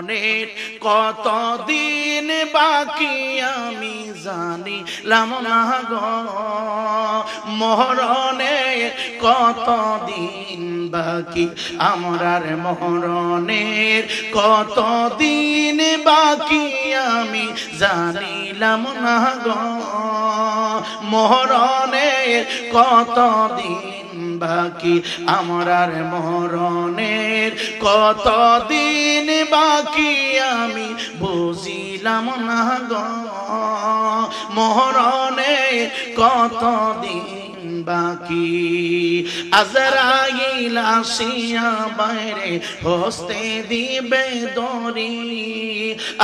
অনেক কতদিন বাকি আমি জানিলাম না গো, মরণের কতদিন বাকি আমরার, মরণের কতদিন বাকি আমি জানিলাম না গো, মরণের কতদিন বাকি আমরার, মরণের কতদিন বাকি আমি বুঝিলাম না গো, মরণের কতদিন বাকি। আজরাইল আসিয়া বাইরে হস্তে দিবে দড়ি,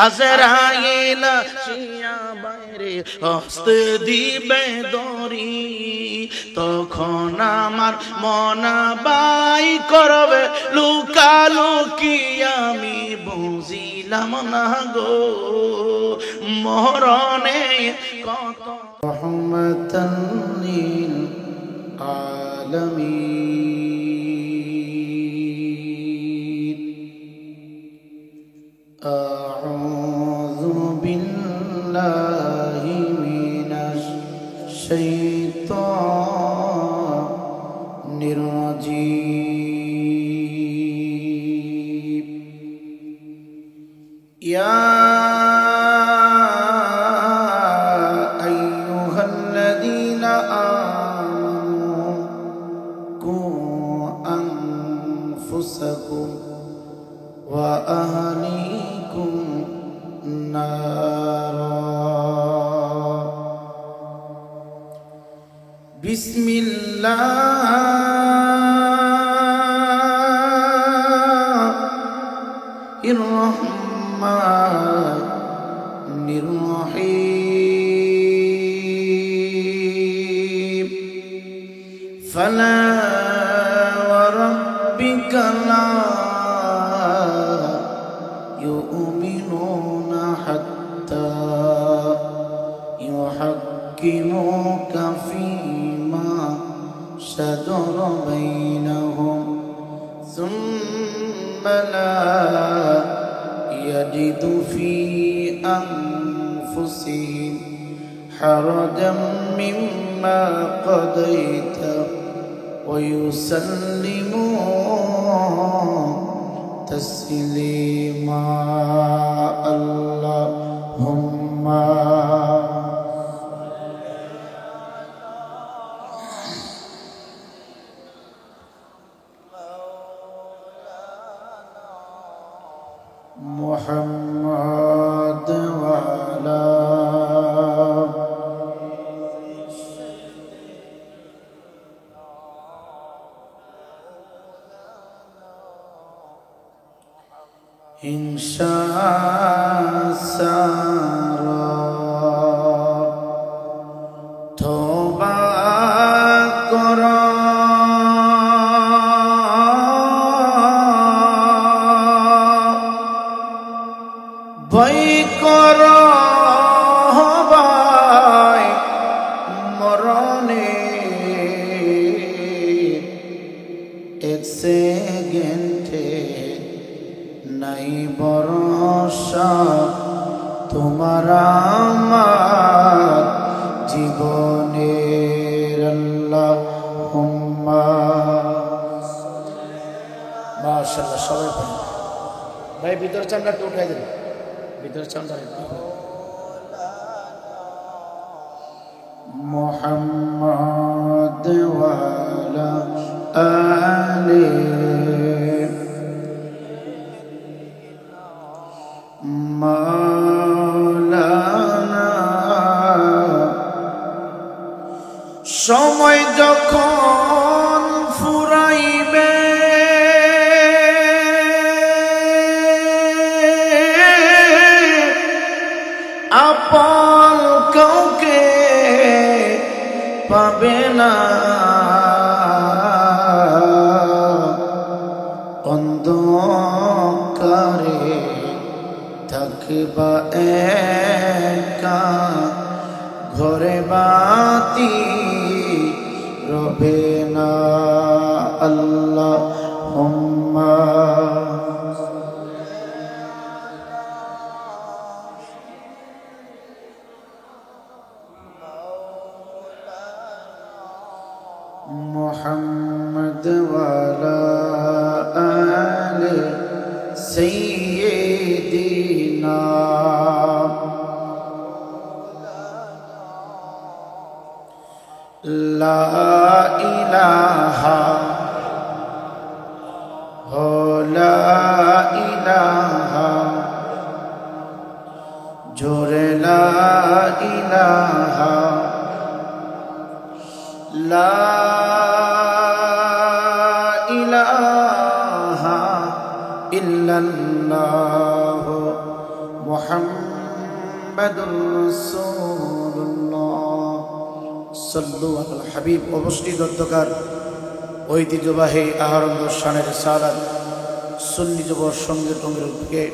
আজরাইল আসিয়া বাইরে হস্তে দিবে দড়ি, তখন আমার মনা বাই করবে লুকালুকি আমি বুঝিলাম না গো, মরণে কত রহমতাল লিল আলামিন। আউযু বিল্লাহি মিনাশ শাইতানির রাজীম। ইয়া আইয়ুহাল্লাযীনা আমানু কু আনফুসাকুম ওয়া আহলিকুম নারা। বিসমিল্লাহির রহমানির রহিম। ফালা ওয়া রাব্বিকা লা ইউমিনুনা হাত্তা ইউহাক্কিমুকা ফীমা শাজারা বাইনাহুম সুম্মা লা ইয়াজিদু ফী আনফুসিহিম হারাজাম মিম্মা কাদাইতা ওয়া ইউসাল্লিমু তাসলিমা। আল্লাহুম্মা মুহাম্মাদ ওয়া আলা ইনশাআল্লাহ তওবা করো, ভয় করো ভাই মরণে, এক সেকেন্ডে নাই ভরসা তোমার আমার জীবনের। আল্লাহুম্মা মাশাআল্লাহ। সবাই পড়েন ভাই, ভিতর চামড়া একটু উঠাই দেন, ভিতর চামড়া একটু। মুহাম্মাদ ওয়া আলা আলিহি মাওলানা। সময় যখন ফুরাইবে আপন কাউকে পাবে না, অন্ধকারে থাকবা একা, ঘরে বাতি রবে না। আল্লাহুম্মা محمد وعلى آل سيدنا لا إله لا إله جور لا إله لا إله إلا الله محمد رسول الله صلوا على الحبيب অবশ্যই দত্তকার ঐতিহ্যবাহী আহরন্দ শানের সালাত সুন্নি যুব সংগঠনের উদ্যোগে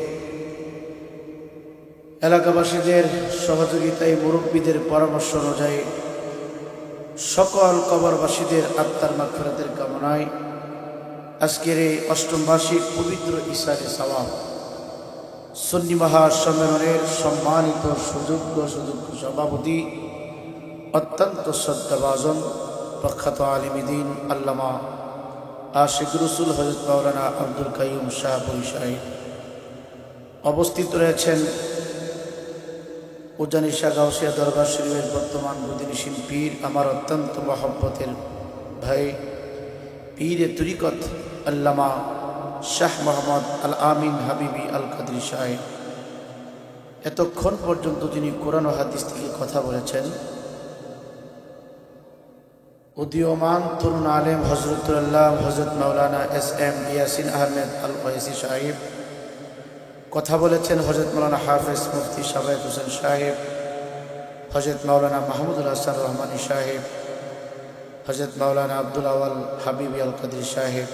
এলাকাবাসীদের সহযোগিতায় মুরব্বীদের পরামর্শ অনুযায়ী সকল কবরবাসীদের আত্মার মাগফিরাতের কামনায় আজকের এই অষ্টম বার্ষিক পবিত্র ইশারে সওয়াব সুন্নি মহাসম্মেলনের সম্মানিত সুযোগ্য সভাপতি অত্যন্ত শ্রদ্ধাভাজন প্রখ্যাত আলিম দ্বীন আল্লামা আশিক রসুল হযরত মাওলানা আব্দুল কাইয়ুম শাহপুরী সাহেব অবস্থিত রয়েছেন উজানি শাহ গাউসিয়া দরবার শরীফের বর্তমান বুদ্ধিনীশীল পীর আমার অত্যন্ত মহব্বতের ভাই পীরে তরিকত আল্লামা শাহ মোহাম্মদ আল আমিন হাবিবি আল কাদরি সাহেব। এতক্ষণ পর্যন্ত তিনি কোরআন ও হাদিস থেকে কথা বলেছেন। উদীয়মান তরুণ আলেম হযরতুল্লাহ হযরত মাওলানা এস.এম. ইয়াসিন আহমেদ আল ওয়াইসি সাহেব কথা বলেছেন। হযরত মাওলানা হাফেজ মুফতি সাবেক হোসেন সাহেব, হযরত মাওলানা মাহমুদুল হাসান রহমানী সাহেব, হযরত মাওলানা আব্দুল আওয়াল হাবিবি আল কাদরি সাহেব,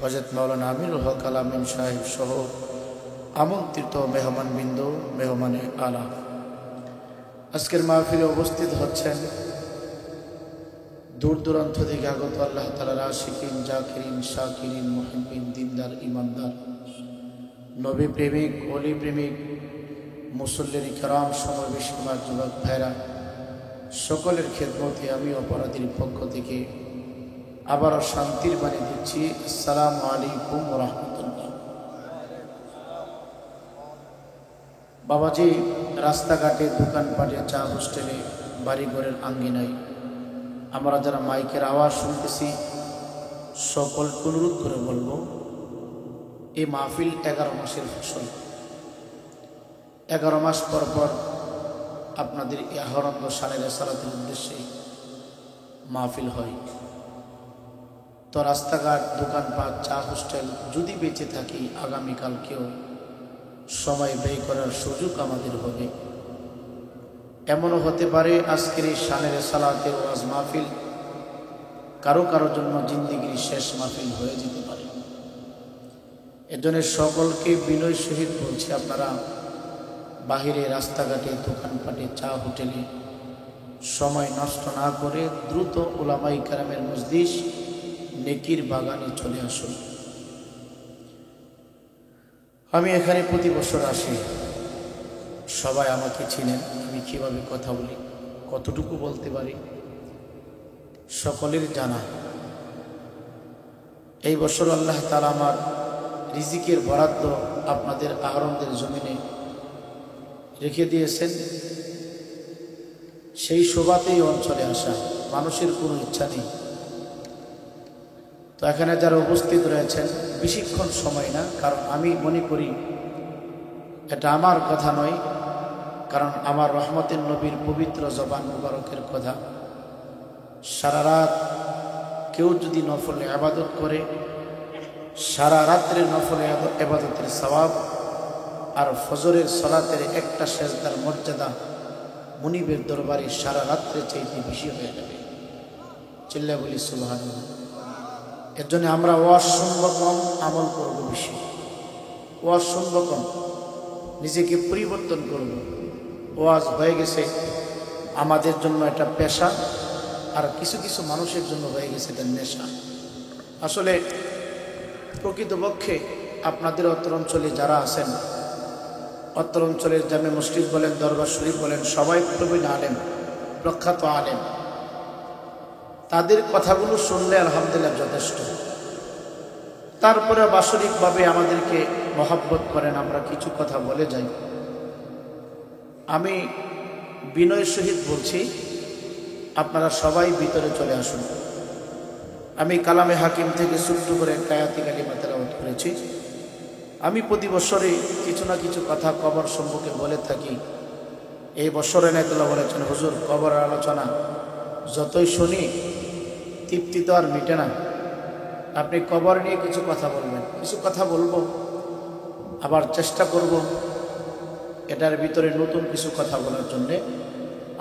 হযরত মাওলানা আমিরুল হক আল আমিন সাহেব সহ আমন্ত্রিত মেহমানবৃন্দ, মেহমানে আলা, আজকের মাহফিলে উপস্থিত হচ্ছেন দূর দূরান্ত থেকে আগত আল্লাহ তাআলার আশিকিন, জাকিরিন, শাকিরিন, মুহিব্বিন, দিনদার, ইমানদার, নবী প্রেমিক, ওলি প্রেমিক, মুসল্লির কিরাম, সমবেশিমার যুবক ভাইরা, সকলের খেদমতে আমি অপরাধীর পক্ষ থেকে আবারও শান্তির বাণী দিচ্ছি। আসসালামু আলাইকুম ওয়া রাহমাতুল্লাহ। বাবাজি, রাস্তাঘাটে, দোকানপাটে, চা হোস্টেলে, বাড়িঘরের আঙ্গিনায় আমরা যারা মাইকের আওয়াজ শুনতেছি সকলকে অনুরোধ করে বলবো, এই মাহফিল 11 মাসের ফসল। 11 মাস পর পর আপনাদের এই আহরন্দ শানের সালাতের উদ্দেশ্যে মাহফিল হয়। তো রাস্তাঘাট, দোকানপাট, চা হোস্টেল যদি বেঁচে থাকি, আগামীকালকেও সময় ব্যয় করার সুযোগ আমাদের হবে। এমনও হতে পারে আজকের এই শানের সালাতের ওয়াজ মাহফিল কারো কারো জন্য জিন্দেগির শেষ মাহফিল হয়ে যেতে পারে। এজন্য সকলকে বিনয় সহিত বলছি, আপনারা বাহিরে, রাস্তাঘাটে, দোকানপাটে, চা হোটেলে সময় নষ্ট না করে দ্রুত উলামায়ে কেরামের মজলিস, নেকির বাগানে চলে আসুন। আমি এখানে প্রতি বছর আসি, সবাই আমাকে চিনেন। আমি কীভাবে কথা বলি, কতটুকু বলতে পারি সকলের জানা। এই বছর আল্লাহ তাআলা আমার রিজিকের বরাদ্দ আপনাদের আহরন্দের জমিনে রেখে দিয়েছেন। সেই শোভাতেই অঞ্চলে আসা, মানুষের কোনো ইচ্ছা নেই। তো এখানে যারা উপস্থিত রয়েছেন বেশিক্ষণ সময় না, কারণ আমি মনে করি এটা আমার কথা নয়, কারণ আমার রহমতের নবীর পবিত্র জবান মুবারকের কথা। সারা রাত কেউ যদি নফলে ইবাদত করে, সারা রাত্রের নফলে ইবাদতের সওয়াব আর ফজরের সালাতের একটা সেজদার মর্যাদা মুনিবের দরবারে সারা রাত্রে চাইতে বেশি হয়ে যাবে। চিল্লা বলি সুবহানাল্লাহ। এর জন্য আমরা ওয়াজ শুনব কম, আমল করব বেশি। ওয়াজ শুনব কম, নিজেকে পরিবর্তন করব। ওয়াজ হয়ে গেছে আমাদের জন্য একটা পেশা, আর কিছু কিছু মানুষের জন্য হয়ে গেছে এটা নেশা। আসলে প্রকৃতপক্ষে আপনাদের অত্র অঞ্চলে যারা আছেন, অত্র অঞ্চলের জামে মসজিদ বলেন, দরবার শরীফ বলেন, সবাই প্রবীণ আলেম, প্রখ্যাত আলেম। তাদের কথাগুলো শুনলে আলহামদুলিল্লাহ যথেষ্ট। তারপরে বাৎসরিকভাবে আমাদেরকে মহব্বত করেন, আমরা কিছু কথা বলে যাই। আমি বিনয়ের সহিত বলছি, আপনারা সবাই ভিতরে চলে আসুন। আমি কালামে হাকিম থেকে ছোট্ট করে একটা আয়াতি কালিমা তেলাওয়াত করেছি। আমি প্রতি বছরে কিছু না কিছু কথা কবর সম্পর্কে বলে থাকি। এই বছরে নেতলা বলেছেন, হুজুর কবরের আলোচনা যতই শুনি তৃপ্তি তো আর মিটে না, আপনি কবর নিয়ে কিছু কথা বলবেন। কিছু কথা বলবো, আবার চেষ্টা করব এটার ভিতরে নতুন কিছু কথা বলার জন্যে।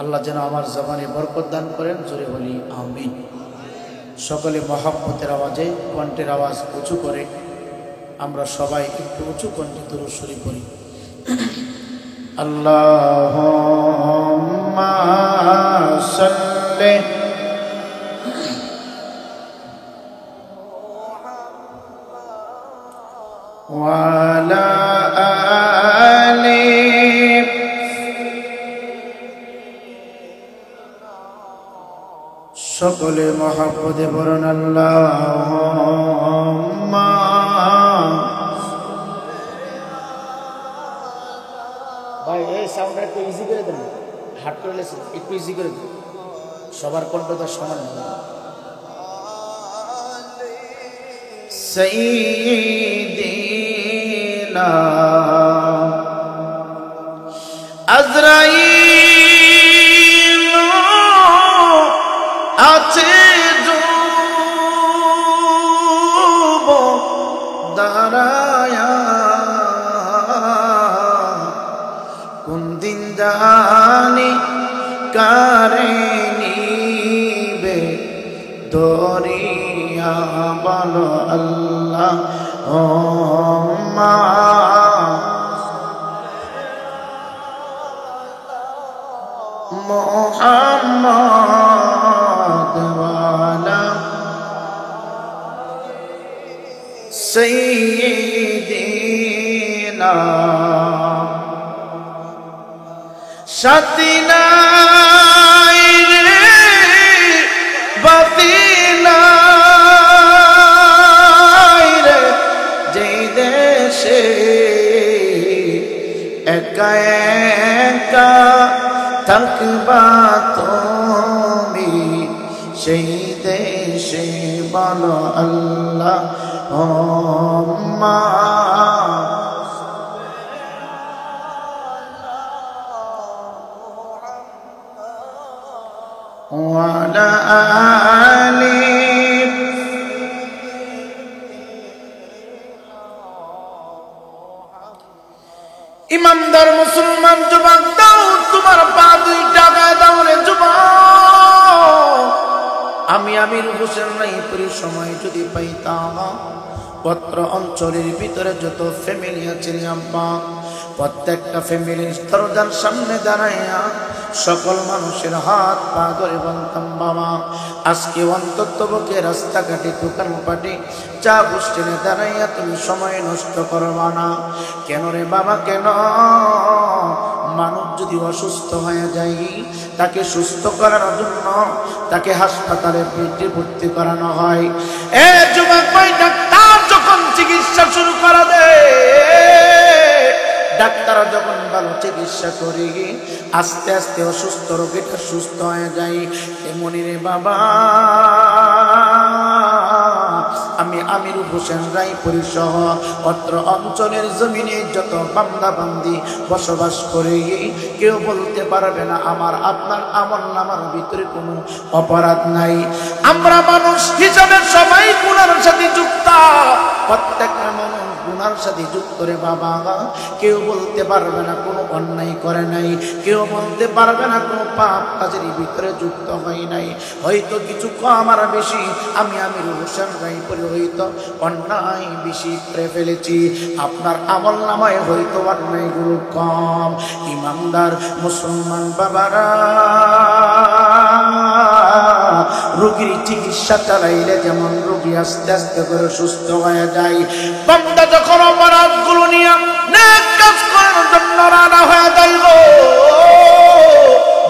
আল্লাহ যেন আমার জবানে বরকত দান করেন, জোরে বলি আমিন। সকলে মহব্বতের আওয়াজে, কণ্ঠের আওয়াজ উঁচু করে আমরা সবাই একটু উঁচু কণ্ঠে দুরূদ শরীফ পড়ি। আল্লাহুম্মা সাল্লি ওয়া আলা আলি সকলে মহব্বতে বলুন আল্লাহুম্মা। ভাই এই সাউন্ডটা একটু ইজি করে দেন, হার্ড করে লেছেন, একটু ইজি করে দেন, সবার কণ্ঠটা সমান হবে। সাইয়্যিদিনা আজরাইল আছে যুব দাঁড়ায়া, কোন দিন জানি কারে নিবে দরিয়া, বলো আল্লাহ মুহাম্মদ ওয়ালা সাইয়্যিদিনা। সাথী নাই রে বাতি নাই রে, যে দেশে একা একা থাকবা তুমি, সেই দেশে বলো আল্লাহুম্মা। ওয়া আলা আলি ইমানদার মুসলমান যুবক, দাও তোমার পা দুইটা গায়ে দাও রে যুবক। আমি আমির হোসেন রায়পুরি সময় যদি পাইতাম, পত্র অঞ্চলের ভিতরে যত ফ্যামিলি আছে আব্বা, প্রত্যেকটা ফ্যামিলির দরজার সামনে দাঁড়াইয়া সকল মানুষের হাত পা ধরে বলতাম, বাবা আজকে অন্তত পক্ষে রাস্তাঘাটে দোকানপাটে চা হোস্টেলে দাঁড়াইয়া তুমি সময় নষ্ট করবা না। কেন রে বাবা কেন? মানুষ যদি অসুস্থ হয়ে যায়, তাকে সুস্থ করার জন্য তাকে হাসপাতালে ভর্তি করানো হয়। এ যুবক ভাই, ডাক্তার যখন চিকিৎসা শুরু করা দেয়, ডাক্তাররা যখন ভালো চিকিৎসা করে আস্তে আস্তে অসুস্থ রোগীটা সুস্থ হয়ে যায়। এমনই রে বাবা, আমি আমির হোসেন রায়পুরি সহ অত্র অঞ্চলের জমিনে যত বান্দা বান্দি বসবাস করে, কেউ বলতে পারবে না আমার আপনার আমলনামার ভিতরে কোনো অপরাধ নাই। আমরা মানুষ হিসাবে সবাই গুনার সাথে যুক্ত, প্রত্যেকটা মানুষ গুনার সাথে যুক্ত রে বাবা। কেউ বলতে পারবে না কোনো অন্যায় করে নাই, কেউ বলতে পারবে না কোনো পাপ কাজের ভিতরে যুক্ত হয় নাই। হয়তো কিছু কম আর বেশি আমি আমির হোসেন রায়পুরি হয়তো অন্যায় বেশি করে ফেলেছি, আপনার আমলনামায় হয়তো অন্যায়গুলো কম। ইমানদার মুসলমান বাবারা, রোগীর চিকিৎসা চালাইলে যেমন রোগী আস্তে আস্তে করে সুস্থ হয়ে যায়, বান্দা যখন অপরাধগুলো নিয়ে নেক কাজ করার জন্য রানা হয়ে যায় গো,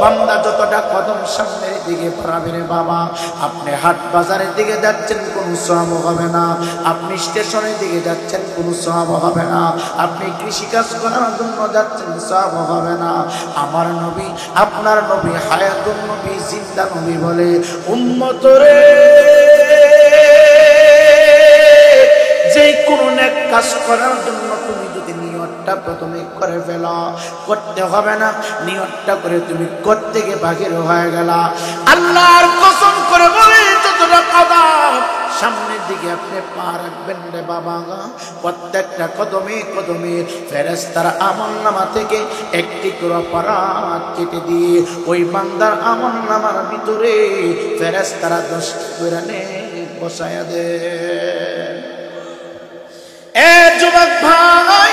বান্দা যতটা কদম কদম সামনের দিকে বাড়াবেন বাবা। আপনি হাট বাজারের দিকে যাচ্ছেন, কোনো সওয়াব হবে না। আপনি স্টেশনের দিকে যাচ্ছেন, কোনো সওয়াব হবে না। আপনি কৃষিকাজ করার জন্য যাচ্ছেন, সওয়াব হবে না। আমার নবী, আপনার নবী, হায়াতুন নবী, জিন্দা নবী বলে, উম্মত রে, যে কোনো নেক কাজ করার জন্য তুমি যদি নিয়তটা প্রথমে করে ফেলো, করতে হবে না, নিয়তটা করে তুমি করতে গিয়ে বাহির হয়ে গেলা, আল্লাহর কসম করে বলে যতটা কদম সামনের দিকে আপনি পা রাখবেন রে বাবা, প্রত্যেকটা কদমে কদমে ফেরেশতারা আমলনামা থেকে একটি করে অপরাধ কেটে দিয়ে ওই বান্দার আমলনামার ভিতরে ফেরেশতারা 10টি করে নেক বসায়া দেয়। এ যুবক ভাই,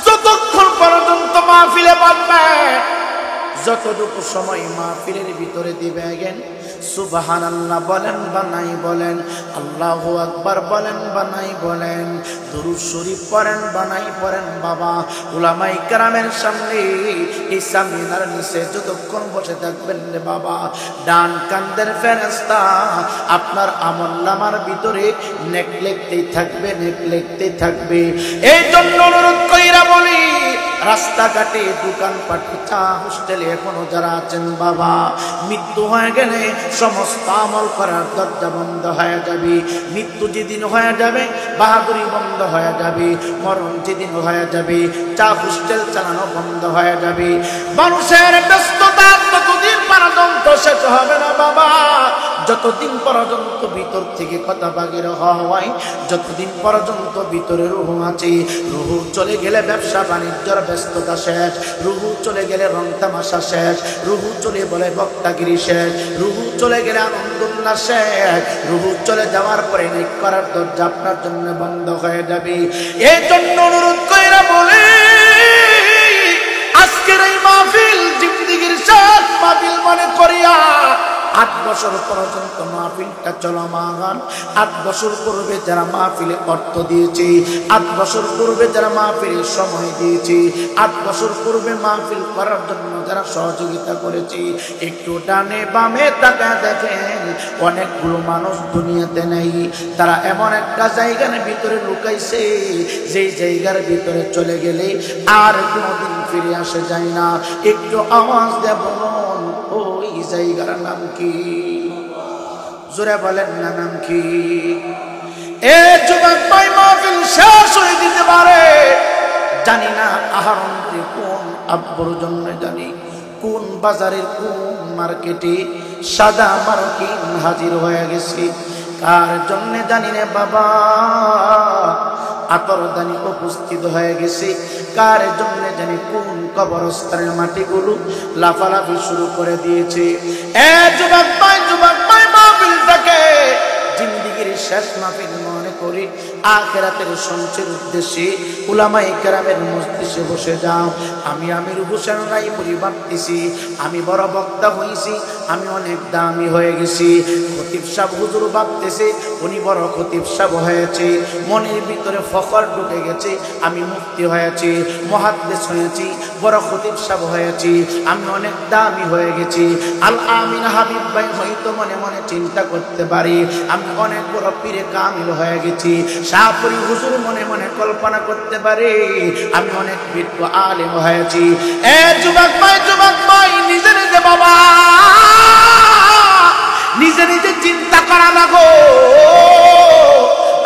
যতক্ষণ পর্যন্ত মাহফিলে বলবে, যতটুকু সময় মাহফিলের ভিতরে দিবেন, সুবহানাল্লাহ বলেন বা নাই বলেন, আল্লাহু আকবার বলেন বা নাই বলেন, দুরূদ শরীফ পড়েন বা নাই পড়েন বাবা, উলামায়ে কেরামের সামনে এই সামিনার নিচে যতক্ষণ বসে থাকবেন রে বাবা, ডান কান্দের ফেরেশতা আপনার আমলনামার ভিতরে নেক লিখতেই থাকবে, নেক লিখতেই থাকবে। এই জন্য অনুরোধ কইরা বলি, রাস্তাঘাটে, দোকানপাটে, চা হোস্টেলে এখনো যারা আছেন বাবা, মৃত্যু হয়ে গেলে সমস্ত আমল করার দরজা বন্ধ হয়ে যাবে। মৃত্যু যেদিন হয়ে যাবে, বাহাদুরি বন্ধ হয়ে যাবে। মরণ যেদিন হয়ে যাবে, চা হোস্টেল চালানো বন্ধ হয়ে যাবে। মানুষের ব্যস্ততা ততদিন পর্যন্ত শেষ হবে না বাবা, যতদিন পর্যন্ত ভিতর থেকে কথা বাগের হয়, যতদিন পর্যন্ত ভিতরে রুহ আছে। রুহ চলে গেলে ব্যবসা বাণিজ্যর ব্যস্ততা শেষ, রুহ চলে গেলে রং তামাশা শেষ, রুহ চলে বলে বক্তাগিরি শেষ, রুহ চলে গেলে আনন্দ উল্লাস শেষ। রুহ চলে যাওয়ার পরে নেক করার দরজা আপনার জন্য বন্ধ হয়ে যাবে। এই জন্য অনুরোধ কইরা বলে, আজকের এই মাহফিল জিন্দেগীর শেষ মাহফিল মনে করিয়া 8 বছর পর্যন্ত মাহফিলটা চলমান। 8 বছর পূর্বে যারা মাহফিলে অর্থ দিয়েছে, 8 বছর পূর্বে যারা মাহফিলে সময় দিয়েছে, 8 বছর পূর্বে মাহফিল করার জন্য যারা সহযোগিতা করেছে, একটু ডানে বামে তাকা দেখেন, অনেকগুলো মানুষ দুনিয়াতে নেই। তারা এমন একটা জায়গার ভিতরে লুকাইছে, যেই জায়গার ভিতরে চলে গেলে আর কোনোদিন ফিরে আসা যায় না। একটু আওয়াজ দেব, ওই জায়গার নাম কি? জোরে বলেন না, নাম কি? এ যুবক ভাই, মাহফিল শেষ হয়ে দিতে পারে, জানি না আহরণ কোন আব্বুর জন্য, জানি কোন বাজারের কোন মার্কেটে সাদা মার্কিন হাজির হয়ে গেছে, কার জন্য জানি না বাবা। আতরদানি উপস্থিত হয়ে গেছে, কার জন্য জানি কোন কবরস্থানের মাটিগুলো লাফালাফি শুরু করে দিয়েছে। এ যুবক ভাই, যুবক ভাই, মাহফিলটাকে জিন্দেগীর শেষ মাহফিল মনে করি আখিরাতের সঞ্চয়ের উদ্দেশ্যে উলামায়ে কেরামের মজলিসে বসে যাও। আমি আমির হোসেন রায়পুরি ভাবতেছি, আমি বড় বক্তা হয়েছি, আমি অনেক দামি হয়ে গেছি। খতিব সাহেব হুজুর ভাবতেছে উনি বড় খতিব সাহেব হয়েছে, মনের ভিতরে ফখর ঢুকে গেছে, আমি মুফতি হয়েছি, মুহাদ্দিস হয়েছি, বড় খতিব সাহেব হয়েছি, আমি অনেক দামি হয়ে গেছি। আল আমিন হাবিব ভাই হয়তো মনে মনে চিন্তা করতে পারি আমি অনেক বড় পীরে কামিল হয়ে গেছি। শাহপুরী হুজুর মনে মনে কল্পনা করতে পারে আমি অনেক বিজ্ঞ আলেম হয়েছি। এ যুবক ভাই, যুবক ভাই, নিজে নিজে বাবা, নিজে নিজে চিন্তা করা লাগো।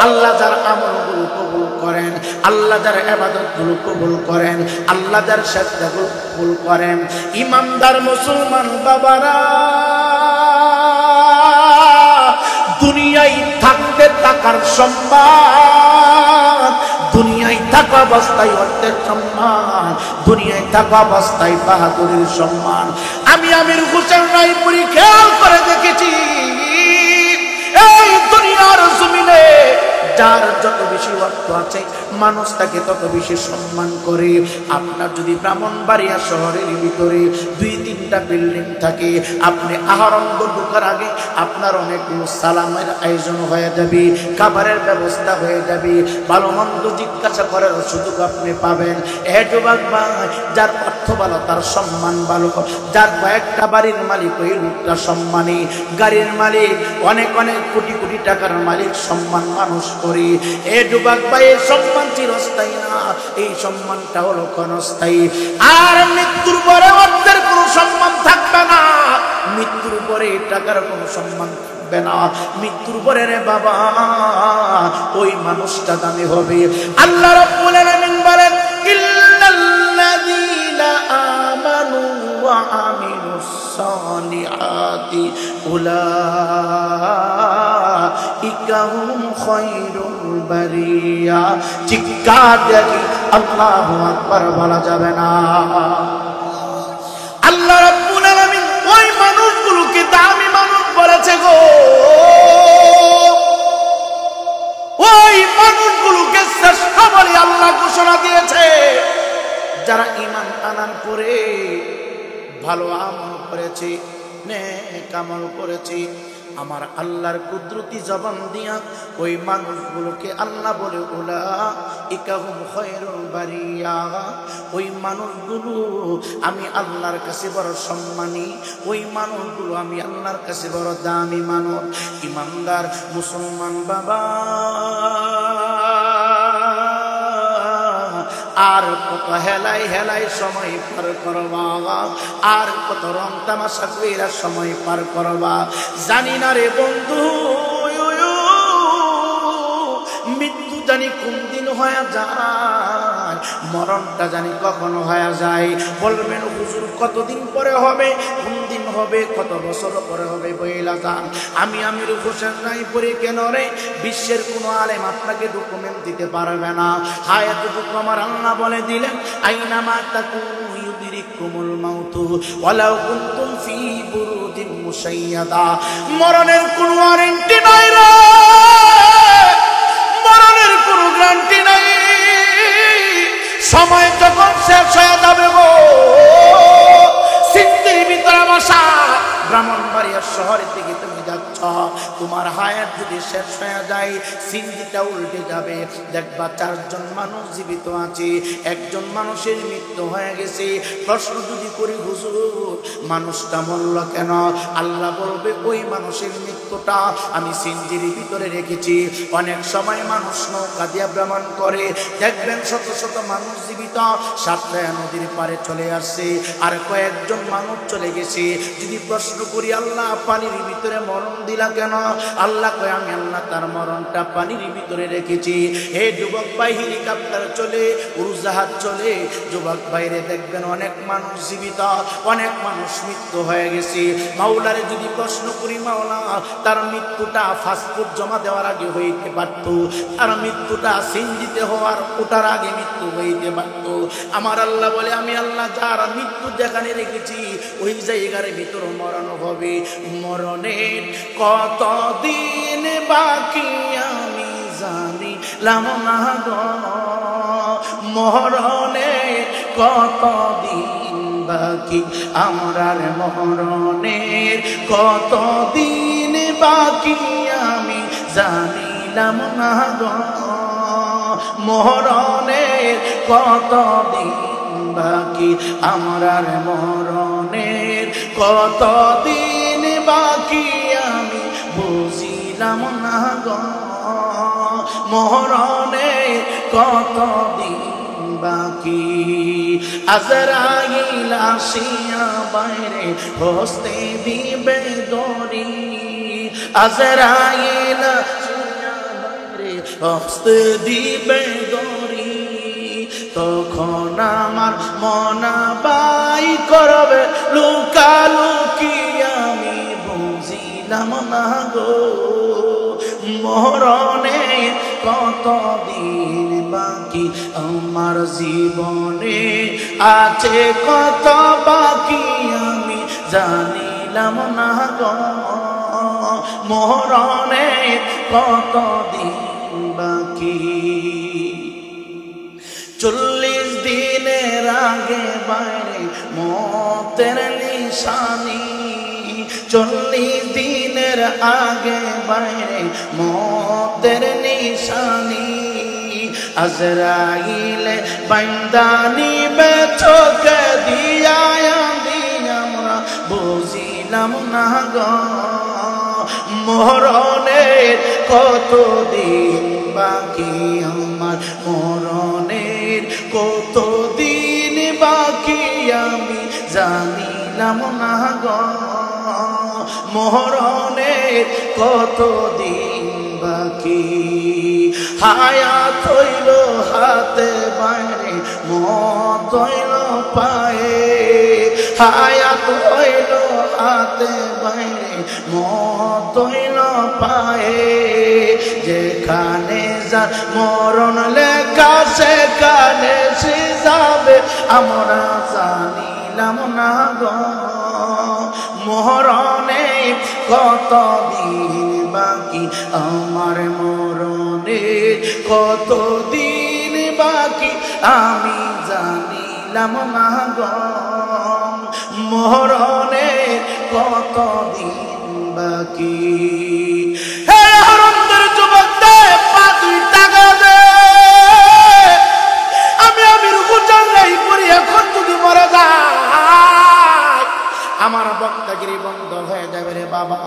আল্লাহ যার আমলগুলো কবুল করেন, আল্লাহ যার ইবাদতগুলো কবুল করেন, আল্লাহ যার সাজদাগুলো কবুল করেন, ইমানদার মুসলমান বাবারা, দুনিয়ায় থাকতে টাকার সম্মান, দুনিয়ায় থাকা অবস্থায় অর্থের সম্মান, দুনিয়ায় থাকা অবস্থায় বাহাদুরের সম্মান। আমি আমির হোসেন রায়পুরি খেয়াল করে দেখেছি, এই দুনিয়ার জমিনে যার যত বেশি অর্থ আছে মানুষ তাকে তত বেশি সম্মান করে। আপনার যদি ব্রাহ্মণবাড়িয়া শহরের ভিতরে 2-3টা বিল্ডিং থাকে, আপনি আহরণ ঢোকার আগে আপনার অনেকগুলো সালামের আয়োজন হয়ে যাবে, খাবারের ব্যবস্থা হয়ে যাবে, ভালো মন্দ জিজ্ঞাসা করার সুযোগ আপনি পাবেন। এ যুবক ভাই, যার অর্থ স্বার্থ ভালো, তার সম্মান ভালো। যার কয়েকটা বাড়ির মালিক ওই লোকটা সম্মানী, গাড়ির মালিক, অনেক অনেক কোটি কোটি টাকার মালিক, সম্মান মানুষ করি। এ যুবক ভাই, সম্মান চিরস্থায়ী না, এই সম্মানটা হলো ক্ষণস্থায়ী। আর মৃত্যুর পরে অর্থের কোনো সম্মান থাকবে না, মৃত্যুর পরে টাকার কোনো সম্মান থাকবে না, মৃত্যুর পরে রে বাবা ওই মানুষটা দামি হবে। আল্লাহ রাব্বুল আলামিন বলেন, ইল্লাল্লাযীনা আমানু ওয়া আমিলুস সালিহাতি উলাইকা হুম খায়রুল বারিয়া। চিৎকার দিয়ে আল্লাহু আকবার বলা যাবে না? আল্লাহ রাব্বুল আলামিন ওই মানুষগুলোকে দামি মানুষ বলেছে গো, ওই মানুষগুলোকে শ্রেষ্ঠ বলে আল্লাহ ঘোষণা দিয়েছে, যারা ঈমান আনার পরে ভালো আমল করেছে, নেক আমল করেছে। আমার আল্লাহর কুদরতি জবান দিয়া ওই মানুষগুলোকে আল্লাহ বলে উলাইকা হুম খায়রুল বারিয়া। ওই মানুষগুলো আমি আল্লাহর কাছে বড় সম্মানী, ওই মানুষগুলো আমি আল্লাহর কাছে বড় দামি মানুষ। ইমানদার মুসলমান বাবা, আর কত হেলাই হেলাই সময় পার করবা, আর কত রং তামাশা কইরা সময় পার করবা, জানি না রে বন্ধু। মৃত্যু জানি কোন দিন হয়ে যায়, মরণটা জানি কখন হয়ে যায়। বলবেন হুজুর কতদিন পরে হবে, কোন দিন হবে, কত বছর পরে হবে? বইলা যান। আমি আমির হোসেন রায়পুরে কেন রে, বিশ্বের কোনো আলেম আপনাকে ডকুমেন্ট দিতে পারবে না। হায় এতটুকু আমার আল্লাহ বলে দিলেন, আইনামা তাকুনু ইউদরিকুমুল মাউতু ওয়ালাউ কুনতুম ফি বুরুজিন মুশাইয়াদা। মরণের কোনো ওয়ারেন্টি নাই রে, মরণের কোনো গ্যারান্টি নাই। সময় যখন শেষ হয়ে যাবে গো, সিন্ধির ভিতরে বসা ব্রাহ্মণবাড়িয়া শহরের দিকে তুমি যাচ্ছ, তোমার হায়াত যদি শেষ হয়ে যায়, সিন্ধিটা উল্টে যাবে, দেখবা 4 জন মানুষ জীবিত আছে, 1 জন মানুষের মৃত্যু হয়ে গেছে। প্রশ্ন যদি করি হুজুর মানুষটা মরল কেন, আল্লাহ বলবে ওই মানুষের মৃত্যুটা আমি সিন্ধির ভিতরে রেখেছি। অনেক সময় মানুষ নৌকা দিয়ে ভ্রমণ করে, দেখবেন শত শত মানুষ জীবিত, সাতটায় নদীর পারে চলে আসছে, আর কয়েকজন মানুষ চলে গেছে। যদি প্রশ্ন করি আল্লাহ পানির ভিতরে মরণ দিলা কেন, আল্লাহ কয় আমি আল্লাহ তার মরণটা পানির ভিতরে রেখেছি। হে যুবক ভাই, হেলিকপ্টার চলে, উড়োজাহাজ চলে, যুবক বাইরে দেখবেন অনেক মানুষ জীবিত, অনেক মানুষ মৃত্যু হয়ে গেছে। মাওলারে যদি প্রশ্ন করি, মাওলা তার মৃত্যুটা পাসপোর্ট জমা দেওয়ার আগে হইতে পারত, তার মৃত্যুটা সিন্ধিতে হওয়ার ওটার আগে মৃত্যু হইতে পারত। আমার আল্লাহ বলে আমি আল্লাহ যার মৃত্যু যেখানে রেখেছি ওই জায়গার ভিতর মরণ হবে। মরণের কতদিন বাকি আমি জানিলাম না গো, মরণের কতদিন বাকি আমরার, মরণের কতদিন বাকি আমি জানিলাম না গো, মরণের কতদিন বাকি আমরার, মরণের কতদিন বাকি আমি বুঝিলাম না গো, মরণের কতদিন বাকি। আজরাইল আসিয়া বাইরে হস্তে দিবে দড়ি, আজরাইল আসিয়া বাইরে হস্তে দিবে দড়ি, তখন আমার মনা বাই করবে লুকালুকি আমি বুঝিলাম না গো, মরণের কতদিন বাকি আমার জীবনে আছে কত বাকি আমি জানিলাম না গো, মরণের কতদিন বাকি। 40 দিনের আগে বাইরে মতের নিশানি, 40 দিনের আগে বাইরে মতের নিশানি, আজরাইল বান্দানি বে চোখে জানিলাম না গো মরণের কতদিন বাকি আমার মরণের কতদিন বাকি আমি জানিলাম না গো মরণের কতদিন বাকি হায়াত হইল হাতে বাইরে মত হইল পায়ে হায়াত হইল হাতে বাইরে মত হইল পায়ে যেখানে যার মরণ লেখা সেখানে সে যাবে আমরা জানিলাম না গো মরণে কতদিন বাকি আমার মরণে কতদিন বাকি আমি জানিলাম না গো মরণে কতদিন বাকি হে হরন্দর যুবক দে পা দুই টাকা দে আমি রুকু চালাই করি এখন যদি মরে যায় আমার বক্তাগিরি বন্ধ হয়ে যাবে রে বাবা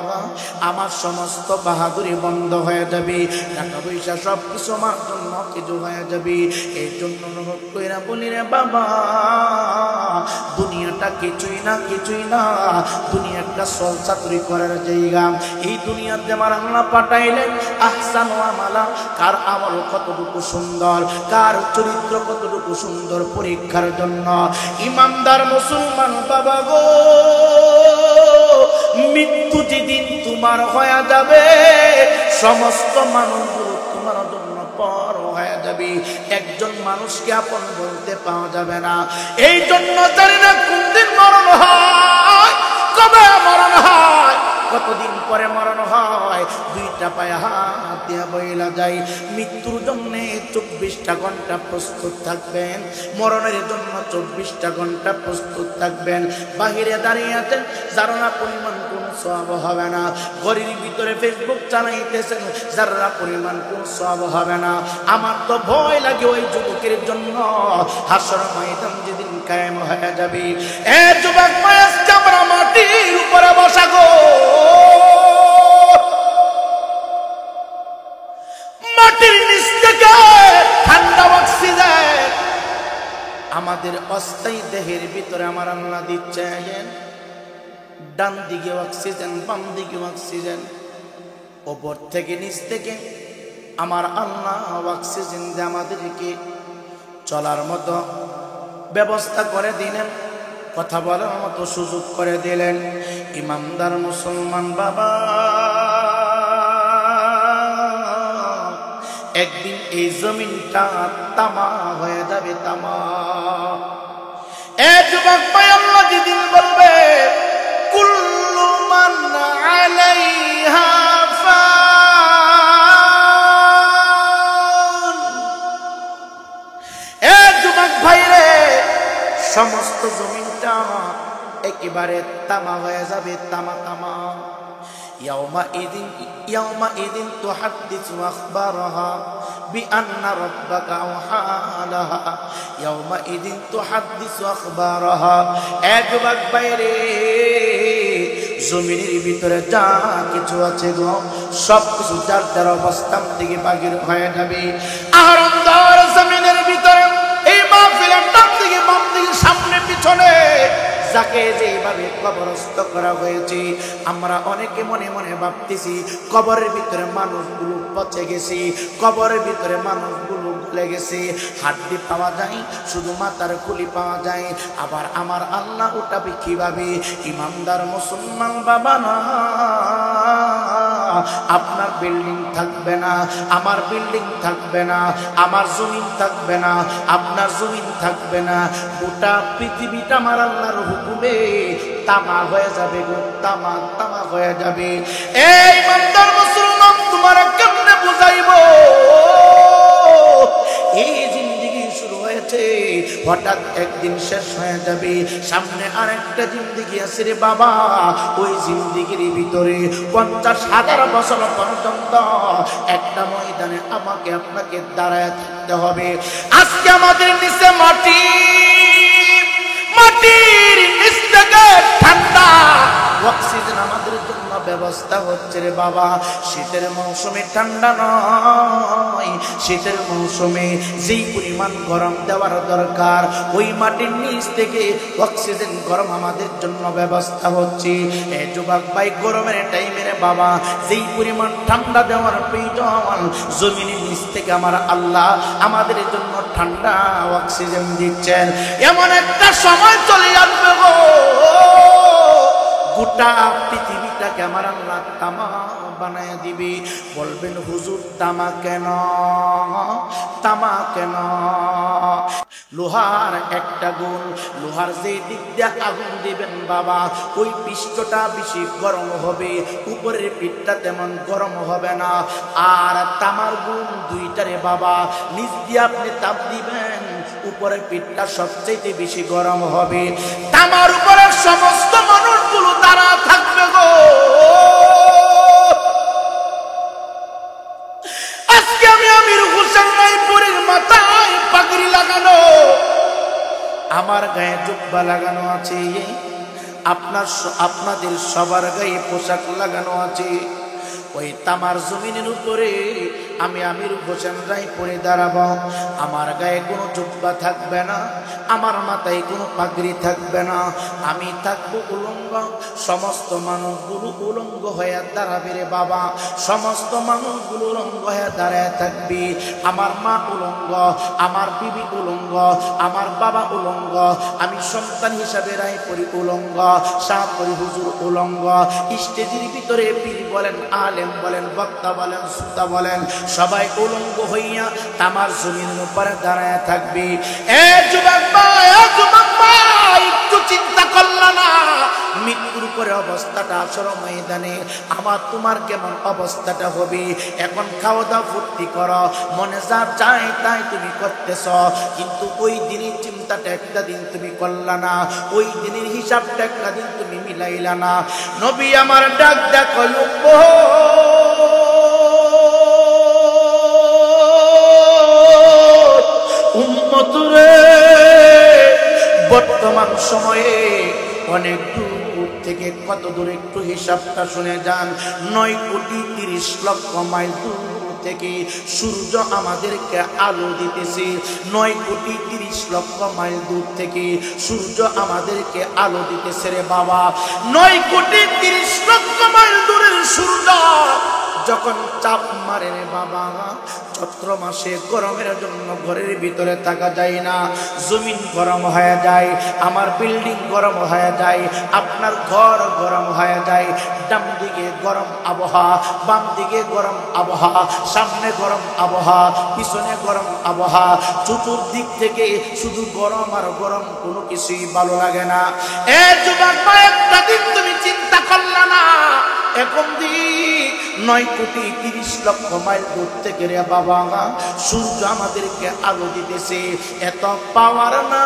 আমার সমস্ত বাহাদুরি বন্ধ হয়ে যাবে টাকা পয়সা সব কিছু আমার জন্য কিছু হয়ে যাবে এই জন্য অনুরোধ কইরা বলি রে বাবা দুনিয়াটা কিছুই না দুনিয়াটা সল চাতুরি করার জায়গা এই দুনিয়াতে আমার আল্লাহ পাঠাইলেন আহসান ওয়া আমালা কার আমল কতটুকু সুন্দর কার চরিত্র কতটুকু সুন্দর পরীক্ষার জন্য ইমানদার মুসলমান বাবা গো মৃত্যু যেদিন তোমার হয়ে যাবে সমস্ত মানুষগুলো তোমার জন্য পর হয়ে যাবে একজন মানুষকে আপন বলতে পাওয়া যাবে না এই জন্য জানি না কোন দিন মরণ হয় কবে মরণ হয় কতদিন পরে মরণ হয় দুইটা পায়ে হাত দিয়া বইলা যায় মৃত্যুর জন্য 24টা ঘন্টা প্রস্তুত থাকবেন মরণের জন্য 24টা ঘন্টা প্রস্তুত থাকবেন বাহিরে দাঁড়িয়ে আছেন যারা পরিমাণ কোন সওয়াব হবে না ঘরের ভিতরে ফেসবুক চালাইতেছেন যারা পরিমাণ কোন সওয়াব হবে না আমার তো ভয় লাগে ওই যুবকের জন্য হাসর ময়দান যেদিন কায়েম হয়ে যাবে এ যুবক বয়স চামড়া মাটির উপরে বসা গো মাটির নিচ থেকে ঠান্ডা অক্সিজেন আমাদের অস্থায়ী দেহের ভিতরে আমার আল্লাহ দিচ্ছেন ডান দিকে অক্সিজেন বাম দিকে অক্সিজেন উপর থেকে নিচ থেকে আমার আল্লাহ অক্সিজেন দিয়ে আমাদেরকে চলার মতো ব্যবস্থা করে দিলেন কথা বলার মতো সুযোগ করে দিলেন ইমানদার মুসলমান বাবা একদিন এই জমিনটা তামা হয়ে যাবে তামা এ যুবক ভাই আল্লাহ যেদিন বলবে কুল্লু মান আলাইহা ফান এ যুবক ভাই রে সমস্ত জমিনটা একেবারে তামা হয়ে যাবে তামা তামা يومئذ تحدث أخبارها بأن ربك أوحى لها يومئذ تحدث أخبارها একবার বাইরে জমিনের ভিতরে যা কিছু আছে গো সব কিছু যার যার অবস্থান থেকে বাগির হয়ে যাবে আর অন্ধকার জমিনের ভিতরে এই মাহফিলের ডান দিকে বাম দিকে সামনে পিছনে যাকে যেভাবে কবরস্থ করা হয়েছে আমরা অনেকে মনে মনে ভাবতেছি কবরের ভিতরে মানুষগুলো পচে গেছে কবরের ভিতরে মানুষগুলো গলে গেছে হাড্ডি পাওয়া যায় শুধু মাথার খুলি পাওয়া যায় আবার আমার আল্লাহ উঠাবে কিভাবে ইমানদার মুসলমান বাবা না আপনার বিল্ডিং থাকবে না আমার বিল্ডিং থাকবে না আমার জমিন থাকবে না আপনার জমিন থাকবে না গোটা পৃথিবীটা আমার আল্লাহর হুকুমে তামা হয়ে যাবে গো তামা তামা হয়ে যাবে এই ইমানদার মুসলমান তোমার কেমনে বুঝাইবো এই জিন্দেগি শুরু হয়েছে হঠাৎ একদিন শেষ হয়ে যাবে সামনে আরেকটা জিন্দেগি আছে রে বাবা ওই জিন্দেগির ভিতরে 50,000 বছর পর্যন্ত একটা ময়দানে আমাকে আপনাকে দাঁড়ায় থাকতে হবে আজকে আমাদের নিচে মাটি মাটির নিচ থেকে ঠান্ডা অক্সিজেন আমাদের জন্য ব্যবস্থা হচ্ছে রে বাবা। শীতের মৌসুমে ঠান্ডা নয়, শীতের মৌসুমে যেই পরিমাণ গরম দেওয়ার দরকার ওই মাটির নিচ থেকে অক্সিজেন গরম আমাদের জন্য ব্যবস্থা হচ্ছে। এই যুবক ভাই গরমের টাইমে রে বাবা যেই পরিমাণ ঠান্ডা দেওয়ার প্রয়োজন জমিনের নিচ থেকে আমার আল্লাহ আমাদের জন্য ঠান্ডা অক্সিজেন দিচ্ছেন। এমন একটা সময় চলে আসবে গো গোটা পৃথিবীটাকে আমার আল্লাহ তামা বানায় দিবে। বলবেন হুজুর তামা কেন, তামা কেন? লোহার একটা গুণ, লোহার যেই দিক দিয়ে আগুন দিবেন বাবা ওই পৃষ্ঠটা বেশি গরম হবে, উপরের পিঠটা তেমন গরম হবে না। আর তামার গুণ দুইটারে বাবা, নিচ দিয়ে আপনি তাপ দিবেন উপরের পিঠটা সবচেয়ে বেশি গরম হবে। তামার উপরে সমস্ত মানুষগুলো দাঁড়া থাকবে গো। আজকে আমি আমির হোসেন রায়পুরের মাথায় পাগড়ি লাগানো, আমার গায়ে জুব্বা লাগানো আছে, আপনাদের সবার গায়ে পোশাক লাগানো আছে। ওই তামার জমিনের উপরে আমি আমির হোসেন রায়পুরে দাঁড়াবো। আমার গায়ে কোনো জুব্বা থাকবে না, আমার মাথায় কোনো পাগড়ি থাকবে না, আমি থাকবো উলঙ্গ। সমস্ত মানুষগুলো উলঙ্গ হয়ে দাঁড়াবে রে বাবা, সমস্ত মানুষগুলো উলঙ্গ হয়ে দাঁড়ায় থাকবি। আমার মা উলঙ্গ, আমার বিবি উলঙ্গ, আমার বাবা উলঙ্গ, আমি সন্তান হিসাবে রায়পুরি উলঙ্গ, শাহপুরি হুজুর উলঙ্গ। স্টেজের ভিতরে পীর বলেন, আলেম বলেন, বক্তা বলেন, শ্রোতা বলেন, সবাই উলঙ্গ হইয়া তামার জমিনের উপরে দাঁড়ায় থাকবি। এ যুবক ভাই, এ যুবক ভাই, একটু চিন্তা করলা না মৃত্যুর পরে অবস্থাটা আসর ময়দানে আমার তোমার কেমন অবস্থাটা হবে? এখন খাওয়া দাওয়া ফুর্তি করো, মনে যা চায় তাই তুমি করতেছ, কিন্তু ওই দিনের চিন্তাটা একটা দিন তুমি করলা না, ওই দিনের হিসাবটা একটা দিন তুমি মিলাইলা না। নবী আমার ডাক দেখো উম্মত রে, বর্তমান সময়ে অনেক দূর থেকে, কত দূর একটু হিসাবটা শুনে যান, 9,30,00,000 মাইল দূর থেকে সূর্য আমাদেরকে আলো দিতেছে। 9,30,00,000 মাইল দূর থেকে সূর্য আমাদেরকে আলো দিতেছে রে বাবা। 9,30,00,000 মাইল দূরের সূর্য যখন চাপ মারে রে বাবা, চৈত্র মাসে গরমের জন্য ঘরের ভিতরে থাকা যায় না, জমিন গরম হয়ে যায়, আমার বিল্ডিং গরম হয়ে যায়, আপনার ঘর গরম হয়ে যায়। ডান দিকে গরম আবহাওয়া, বাম দিকে গরম আবহাওয়া, সামনে গরম আবহাওয়া, পিছনে গরম আবহাওয়া, চতুর্দিক থেকে শুধু গরম আর গরম, কোনো কিছুই ভালো লাগে না। এ যুবক ভাই, একটা দিন তুমি চিন্তা করলা না, এখন দিক 9,30,00,000 মাইল দূর থেকে রে বাবা সূর্য আমাদেরকে আলো দিতেছে। এত পাওয়ার না,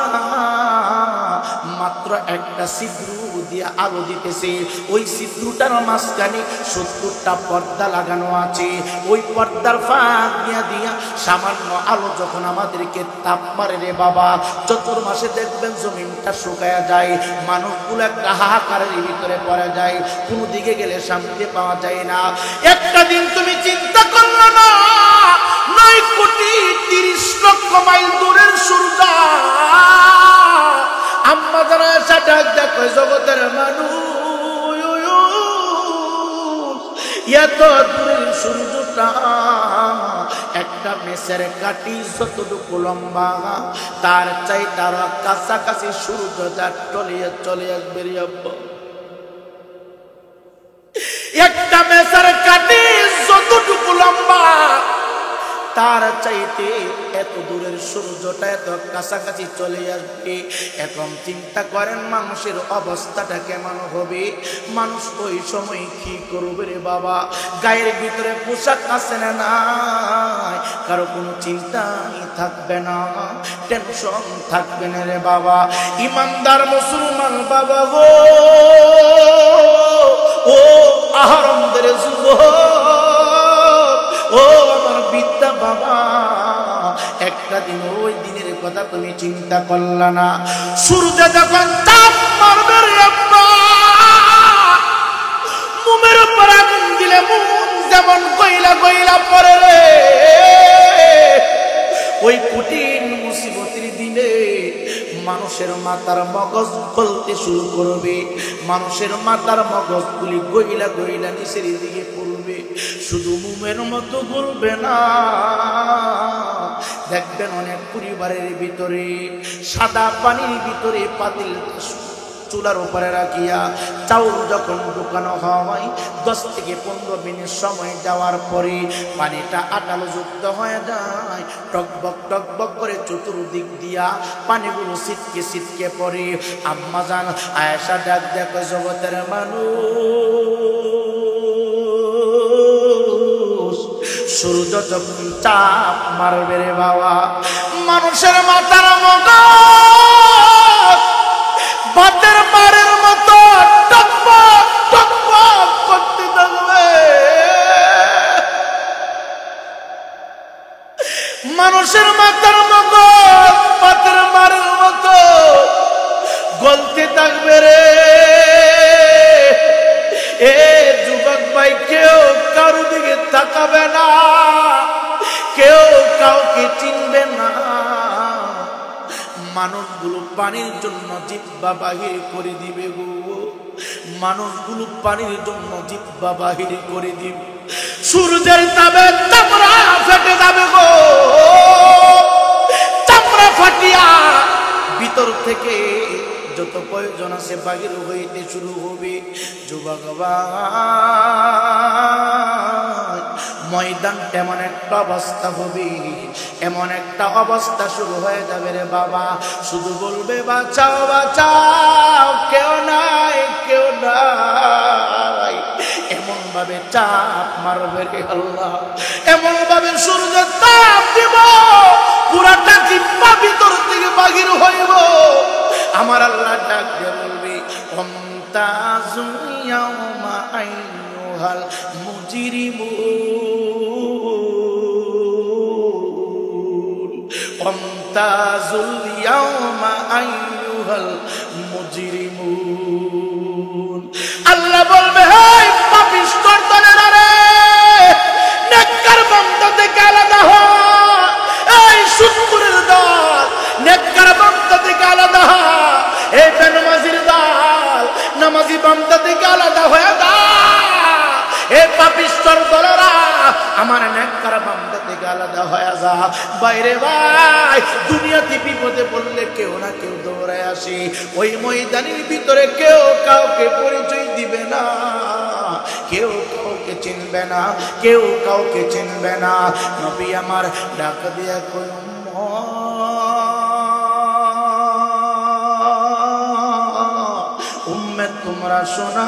মাত্র একটা ছিদ্র দিয়ে আলো দিতেছে। ওই ছিদ্রটার মাঝখানে 70টা পর্দা লাগানো আছে। ওই পর্দার ফাঁক দিয়া সামান্য আলো যখন আমাদেরকে তাপ মারে রে বাবা, চতুর্মাসে দেখবেন জমিনটা শুকায়া যায়, মানুষগুলো একটা হাহাকারের ভিতরে পড়ে যায়, কোনো দিকে গেলে শান্তি পাওয়া যায় না। একটা দিন তুমি চিন্তা করলে না, 9,30,00,000 মাইল দূরের সূর্য আম্মা যারা এসে ডাক দেখো জগতের মানুষ, এত দূরের সূর্যটা একটা মেসের কাটি যতটুকু লম্বা, তার চাই তার কাছাকাছি সূর্যটা চলে আসবে রে আব্বা। একটা মেসের কাটি যতটুকু লম্বা, তার চাইতে এত দূরের সূর্যটা এত কাছাকাছি চলে আসবে। এখন চিন্তা করেন মানুষের অবস্থাটা কেমন হবে, মানুষ ওই সময় কি করবে রে বাবা? গায়ের ভিতরে পোশাক আছে না নাই, কারো কোনো চিন্তাই থাকবে না, টেনশন থাকবে না রে বাবা। ইমানদার মুসলমান বাবা গো, ও আহরমদের যুবক, ও আমার বিদ্যা বাবা, একটা দিন ওই দিনের কথা তুমি চিন্তা করলা না? সূর্য যখন তাপ মারবে রে আব্বা, গইলা গইলা পড়ে রে। ওই কঠিন মুসিবতের দিনে মানুষের মাথার মগজ গলতে শুরু করবে, মানুষের মাথার মগজগুলি গইলা গইলা নিচের দিকে পড়বে। শুধু মোমের মতো গলবে না, দেখবেন অনেক পরিবারের ভিতরে সাদা পানির ভিতরে পাতিল চুলার উপরে রাখিয়া চাউল যখন ঢুকানো হয় 10 থেকে 15 মিনিট সময় যাওয়ার পরে পানিটা আটালো যুক্ত হয়ে যায়, টকবক করে চতুর্দিক দিয়া পানিগুলো ছিটকে ছিটকে পড়ে। আম্মা জান আয়েশা ডাক দেখো, জগতের মানুষ, সূর্য যখন চাপ মারবে রে বাবা, মানুষের মাথার মগজ ভাতের মারের মতো টকবক টকবক করতে থাকবে। মানুষের মাথার মগজ ভাতের মারের মতো গলতে থাকবে রে। এ যুবক ভাই, কেউ কারো দিকে তাকাবে না, কেউ কাউকে চিনবে না। মানুষগুলো পানির জন্য জিহ্বা বাহির করে দিবে গো, মানুষগুলো পানির জন্য জিহ্বা বাহির করে দিবে। সূর্যের তাপে চামড়া ফেটে যাবে গো, চামড়া ফাটিয়া ভিতর থেকে যত প্রয়োজন আছে বাহির হইতে শুরু হবে। যুবক ভাই, ময়দান এমন একটা অবস্থা হবে, এমন একটা অবস্থা শুরু হয়ে যাবে রে বাবা, শুধু বলবে বাঁচাও বাঁচাও, কেউ নাই কেউ নাই। এমন ভাবে চাপ মারবে রে আল্লাহ, এমন ভাবে সূর্যের তাপ দিব, পুরাটা জিহ্বা ভিতর থেকে বাহির হইব। আমার আল্লাহ ডাক দিয়ে বলবে, ওয়ামতাজুল ইয়াওমা আইয়ুহাল মুজরিমুন, ওয়ামতাজুল ইয়াওমা আইয়ুহাল মুজরিমুন। আল্লাহ বলবে, হে পাপিষ্ঠর দলেরা রে, নেককার বান্দা থেকে আলাদা হ। এই সুদখোরের দল, নেককার বান্দা থেকে আলাদা হ। এই বেনামাজির দল, নামাজি বান্দা থেকে আলাদা হয়ে যা। এই পাপিষ্ঠর দলেরা, আমার নেককার বান্দা থেকে আলাদা হয়ে যা। বাইরে ভাই, দুনিয়াতে বিপদে পড়লে কেউ না কেউ দৌড়ায় আসে, ওই ময়দানের ভিতরে কেউ কাউকে পরিচয় দিবে না, কেউ কাউকে চিনবে না, কেউ কাউকে চিনবে না। নবী আমার ডাক দিয়া কই, উম্মত তোমরা শোনা,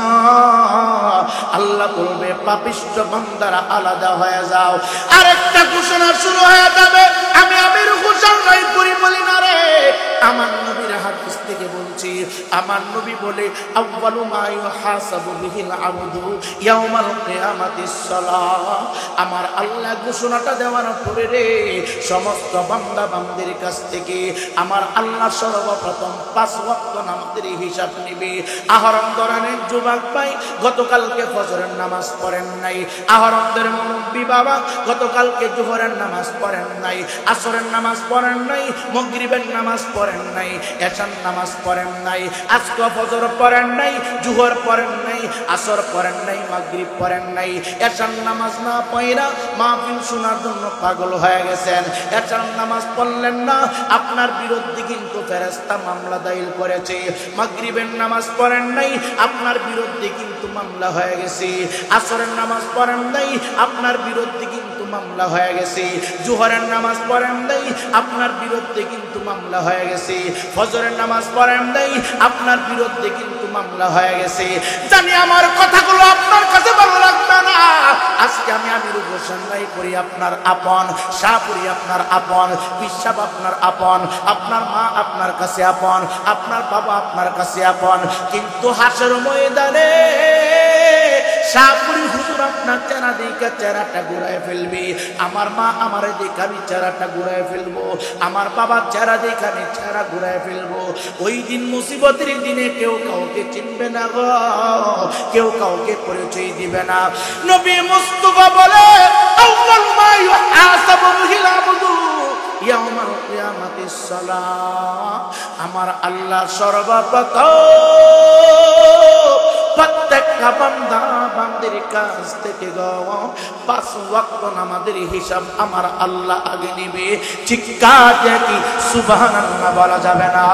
আল্লাহ বলবে পাপিষ্ঠ বান্দারা আলাদা হয়ে যাও। আরেকটা ঘোষণা শুরু হয়ে যাবে, আমি আমির ঘোষণাই করি বলি না রে, আমার নবীর হাদিস থেকে বলছি। আমার নবী বলে, আউয়ালু মা ইউহাসাবু বিহিল আবদু ইয়াউমাল কিয়ামাতিস সালাহ। আমার আল্লাহ ঘোষণাটা দেওয়ার পরে রে, সমস্ত বান্দা বান্দির কাছ থেকে আমার আল্লাহ সর্বপ্রথম 5 ওয়াক্ত নামাজের হিসাব নেবে। আহরণ ধরনের যুবক ভাই, গতকালকে ফজরের নামাজ পড়েন নাই, আহরণদের মুরব্বী বাবা, গতকালকে জোহরের নামাজ পড়েন নাই, আসরের নামাজ পড়েন নাই, মাগরিবের নামাজ পড়েন নাই, এশার নামাজ পড়েন নাই, আজকে ফজর পড়েন নাই, জোহর পড়েন নাই, আসর পড়েন নাই, মাগরিব পড়েন নাই। এশার নামাজ না পড়া মাহফিল শোনার জন্য পাগল হয়ে গেছেন। এশার নামাজ পড়লেন না, আপনার বিরুদ্ধে কিন্তু ফেরেশতা মামলা দায়ের করেছে। মাগরিবের নামাজ পড়েন নাই, আপনার বিরুদ্ধে কিন্তু মামলা হয়ে গেছে। আসরের নামাজ পড়েন নাই, আপনার বিরুদ্ধে কিন্তু মামলা হয়ে গেছে। জোহরের নামাজ পড়েন নাই, আপনার বিরুদ্ধে কিন্তু মামলা হয়ে গেছে। ফজরের নামাজ পড়েন নাই, আপনার বিরুদ্ধে কিন্তু মামলা হয়ে গেছে। জানি আমার কথাগুলো আপনার কাছে ভালো লাগবে না, আজকে আমি আমির ঘোষণাই করি আপনার আপন, শাহপুরি আপনার আপন, বিশ্বাব আপনার আপন, আপনার মা আপনার কাছে আপন, আপনার বাবা আপনার কাছে আপন। কিন্তু হাসর ময়দানে শাহপুরি হুজুর আপনার চেহারা দিকে চেহারাটা ঘুরায় ফেলবে, আমার মা আমার দিকে আমি চেহারাটা ঘুরায় ফেলবো, আমার বাবার চেহারা দিকে আমি চেহারা ঘুরায় ফেলবো। ওই দিন মুসিবতের দিনে কেউ কাউকে চিনবে না গো, কেউ কাউকে পরিচয় দিবে না। নবী মুস্তাফা বলে আউয়াল মা ইউহাসাবু বিহিল আবদু ইয়াউমাল কিয়ামাতিস সালাহ, আমার আল্লাহ সর্বপ্রথম প্রত্যেকটা বান্দা বান্দির কাছ থেকে গো 5 ওয়াক্ত নামাজের হিসাব আমার আল্লাহ আগে নেবে। চিৎকার দিয়ে কি সুবহানাল্লাহ বলা যাবে না?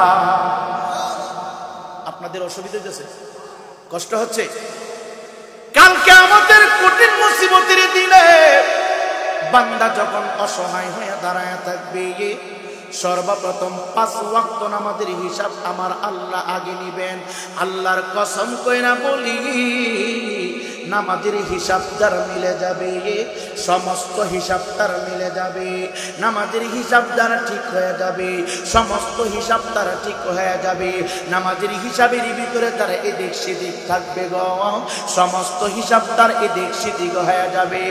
আপনাদের অসুবিধা হচ্ছে, কষ্ট হচ্ছে? কালকে আমাদের কঠিন মুসিবতের দিনে বান্দা যখন অসহায় হয়ে দাঁড়ায় থাকবে, সর্বপ্রথম 5 ওয়াক্ত নামাজের হিসাব আমার আল্লাহ আগে নিবেন। আল্লাহর কসম কইরা বলি, নামাজের হিসাব তার মিলে যাবে, সমস্ত হিসাব তার মিলে যাবে। নামাজের হিসাব দ্বারা ঠিক হয়ে যাবে, সমস্ত হিসাব তারা ঠিক হয়ে যাবে। নামাজের হিসাবের ভিতরে তারা এদিক সেদিক থাকবে গো, সমস্ত হিসাব তার এদিক সেদিক হয়ে যাবে।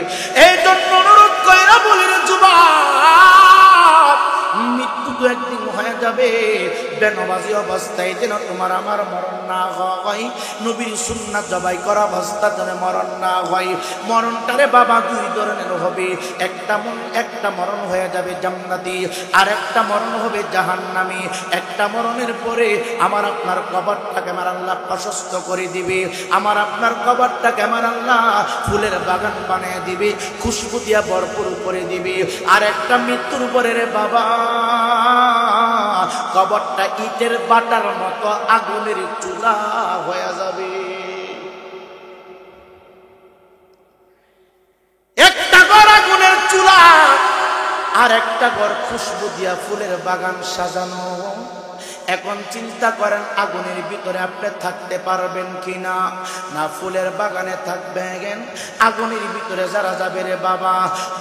এই জন্য অনুরোধ কইরা বলি রে যুবক, মৃত্যু তো একদিন হয়ে যাবে, বেনমাজি অবস্থায় যেন তোমার আমার মরণ না হয়, নবীর সুন্নাত জবাই করা অবস্থা যেন মরণ না হয়। মরণটারে বাবা 2 ধরনের হবে, একটা মরণ হয়ে যাবে জান্নাতি, আর একটা মরণ হবে জাহান্নামী। একটা মরণের পরে আমার আপনার কবরটাকে আমার আল্লাহ প্রশস্ত করে দিবে, আমার আপনার কবরটাকে আমার আল্লাহ ফুলের বাগান বানিয়ে দিবে, খুশবু দিয়া ভরপুর করে দিবে। আর একটা মৃত্যুর পরে রে বাবা কবরটা ইটের বাটার মতো আগুনের চুলা হয়ে যাবে। একটা ঘর আগুনের চুলা, আর একটা ঘর খুশবু দিয়া ফুলের বাগান সাজানো। এখন চিন্তা করেন আগুনের ভিতরে আপনি থাকতে পারবেন কিনা? না ফুলের বাগানে থাকবেন? আগুনের ভিতরে যারা যাবে রে বাবা,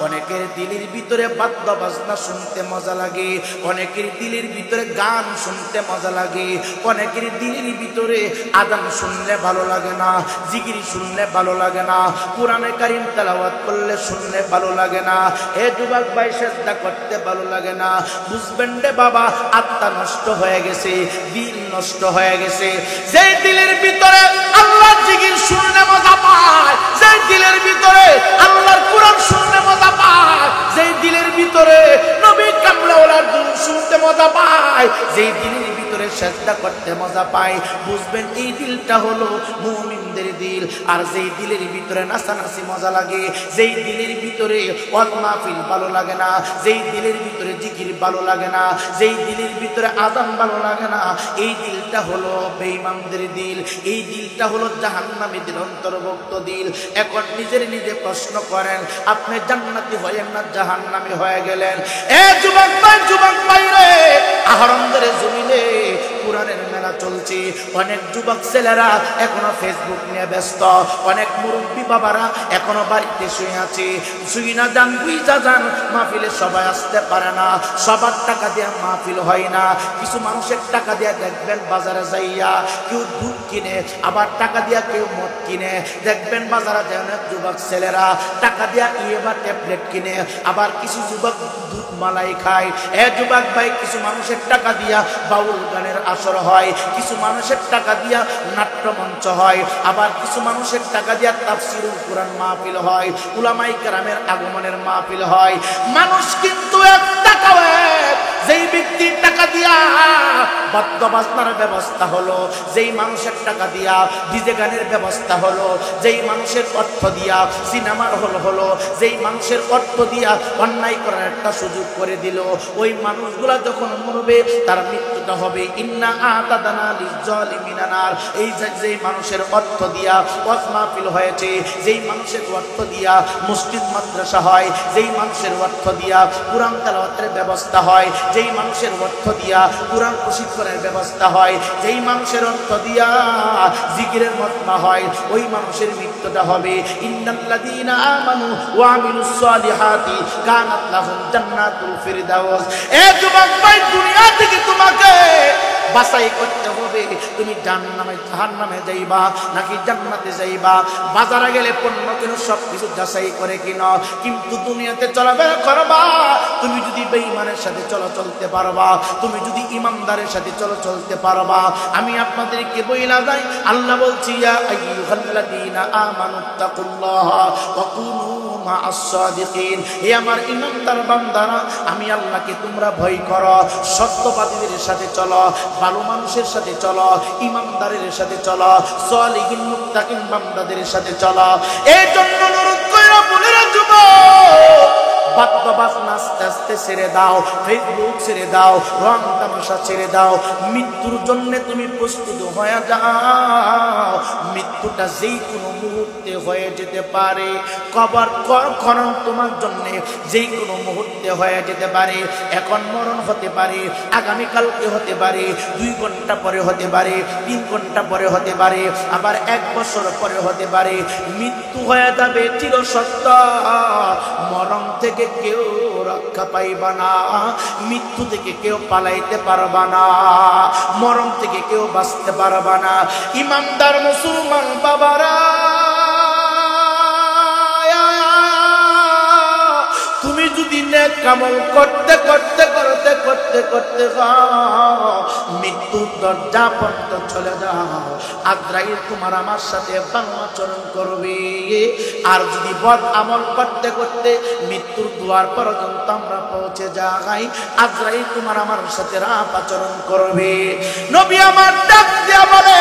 অনেকের দিলের ভিতরে বাদ্য বাজনা শুনতে মজা লাগে, অনেকের দিলের ভিতরে গান শুনতে মজা লাগে, অনেকের দিলের ভিতরে আযান শুনলে ভালো লাগে না, জিকির শুনলে ভালো লাগে না, কোরআনে কারীম তেলাওয়াত করলে শুনলে ভালো লাগে না, এ যুবক ভাই সেজদা করতে ভালো লাগে না। বুঝবেন রে বাবা, আত্মা নষ্ট হয়ে গেছে, দিল নষ্ট হয়ে গেছে। যেই দিলের ভিতরে আল্লাহর জিকির শুনলে মজা পায়, যেই দিলের ভিতরে আল্লাহর কোরআন শুনলে মজা পায়, যেই দিলের ভিতরে নবী কামলাওয়ালার দুরূদ শুনতে মজা পায়, যেই দিলের ভিতরে সেজদা করতে মজা পায়, বুঝবেন এই দিলটা হলো মুমিনদের দিল। আর যেই দিলের ভিতরে নাচানাচি মজা লাগে, যেই দিলের ভিতরে ওয়াজ মাহফিল ভালো লাগে না, যেই দিলের ভিতরে জিকির ভালো লাগে না, যেই দিলের ভিতরে আযান ভালো লাগে না, এই দিলটা হলো বেঈমানদের দিল, এই দিলটা হলো জাহান্নামীদের অন্তর্ভুক্ত দিল। এখন নিজে প্রশ্ন করেন, আপনি জান্নাতি হয়েন না জাহান্নামী হয়ে গেলেন? এ যুবক ভাই রে, আহরমদের জমিনে কোরআনের মেলা চলছে, অনেক যুবক ছেলেরা এখনো ফেসবুক নিয়ে ব্যস্ত, অনেক মুরব্বী বাবারা এখনো বাড়িতে শুয়ে আছে। শুই না যান, বুঝা যান, মাহফিলে সবাই আসতে পারে না, সবার টাকা দিয়ে মাহফিল হয় না। কিছু মানুষের টাকা দিয়ে দেখবেন বাজারে যাইয়া কেউ দুধ কিনে, আবার টাকা দিয়া কেউ মদ কিনে। দেখবেন বাজারে যায় অনেক যুবক ছেলেরা টাকা দিয়া বা ট্যাবলেট কিনে, আবার কিছু যুবক দুধ মালাই খায়। এ যুবক ভাই, কিছু মানুষের টাকা দিয়া বাউল গানের আসর হয়, কিছু মানুষের টাকা দিয়া নাট্যমঞ্চ হয়, আবার কিছু মানুষের টাকা দিয়া তাফসীরুল কোরআন মাহফিল হয়, উলামায়ে কেরামের আগমনের মাহফিল হয়। মানুষ কিন্তু এক টাকা, যেই ব্যক্তির টাকা দিয়া বাদ্য বাজনার ব্যবস্থা হলো, যেই মানুষের টাকা দিয়া ডিজে গানের ব্যবস্থা হলো, যেই মানুষের অর্থ দিয়া সিনেমার হলো, যেই মানুষের অর্থ দিয়া অন্যায় করার একটা সুযোগ করে দিল, ওই মানুষগুলা যখন মরবে তার মৃত্যুটা হবে ইন্না আতাদানা লিজ্জালিমিনা নার। এই যেই মানুষের অর্থ দিয়া ওয়াজ মাহফিল হয়েছে, যেই মানুষের অর্থ দিয়া মসজিদ মাদ্রাসা হয়, যেই মানুষের অর্থ দিয়া কোরআন তেলাওয়াতের ব্যবস্থা হয়, যেই মানুষের অর্থ দিয়া কোরআন প্রশিক্ষণের ব্যবস্থা হয়, যেই মানুষের অর্থ দিয়া জিকিরের মজমা হয়, ওই মানুষের মৃত্যুটা হবে ইন্নাল্লাযীনা আমানু ওয়া আমিলুস সালিহাতি কানাত লাহুম জান্নাতুল ফিরদাউস। এ যুবক ভাই, দুনিয়া থেকে তোমাকে বাছাই করতে হবে তুমি জাহান্নামে যাইবা নাকি জান্নাতে যাইবা। বাজারে গেলে পণ্য কেন সবকিছু যাচাই করে কিনো, কিন্তু দুনিয়াতে চলাফেরা করবা তুমি যদি বেঈমানের সাথে চলতে পারবা, তুমি যদি ইমানদারের সাথে চলতে পারবা। আমি আপনাদেরকে বইলা যাই, আল্লাহ বলছি ইয়া আইয়ুহাল্লাযীনা আমানুত্তাকুল্লাহ ওয়া কুনু মা'আস সাদিকিন, হে আমার ইমানদার বান্দারা আমি আল্লাহকে তোমরা ভয় করো, সত্যবাদীদের সাথে চলো, ভালো মানুষের সাথে চলো, ইমানদারের সাথে চলো, সালিহিন মুত্তাকিন বান্দাদের সাথে চলো। এই জন্য অনুরোধ কইরা বলে রাখবো, বাদ্যবাজ নাচতে আস্তে ছেড়ে দাও, ফেসবুক ছেড়ে দাও, রং তামাশা ছেড়ে দাও। মৃত্যুর জন্য তুমি প্রস্তুত হয়ে যাও, মৃত্যুটা যেই কোনো মুহূর্তে হয়ে যেতে পারে। কবর খনন তোমার জন্য যেই কোনো মুহূর্তে হয়ে যেতে পারে। এখন মরণ হতে পারে, আগামীকালকে হতে পারে, 2 ঘন্টা পরে হতে পারে, 3 ঘন্টা পরে হতে পারে, আবার 1 বছর পরে হতে পারে। মৃত্যু হয়ে যাবে চিরসত্য, মরণ থেকে কেউ রক্ষা পাইবা না, মৃত্যু থেকে কেউ পালাইতে পারবা না, মরণ থেকে কেউ বাঁচতে পারবা না। ইমানদার মুসলমান বাবারা, তুমি যদি নেক আমল করতে মৃত্যুর দরজা পর্যন্ত চলে যাও, আজরাইল তোমার আমার সাথে ভালো আচরণ করবে। আর যদি বদ আমল করতে মৃত্যুর দুয়ার পর্যন্ত আমরা পৌঁছে যাই, আজরাইল তোমার আমার সাথে রাপ আচরণ করবে। নবী আমার ডাক দিয়া বলে,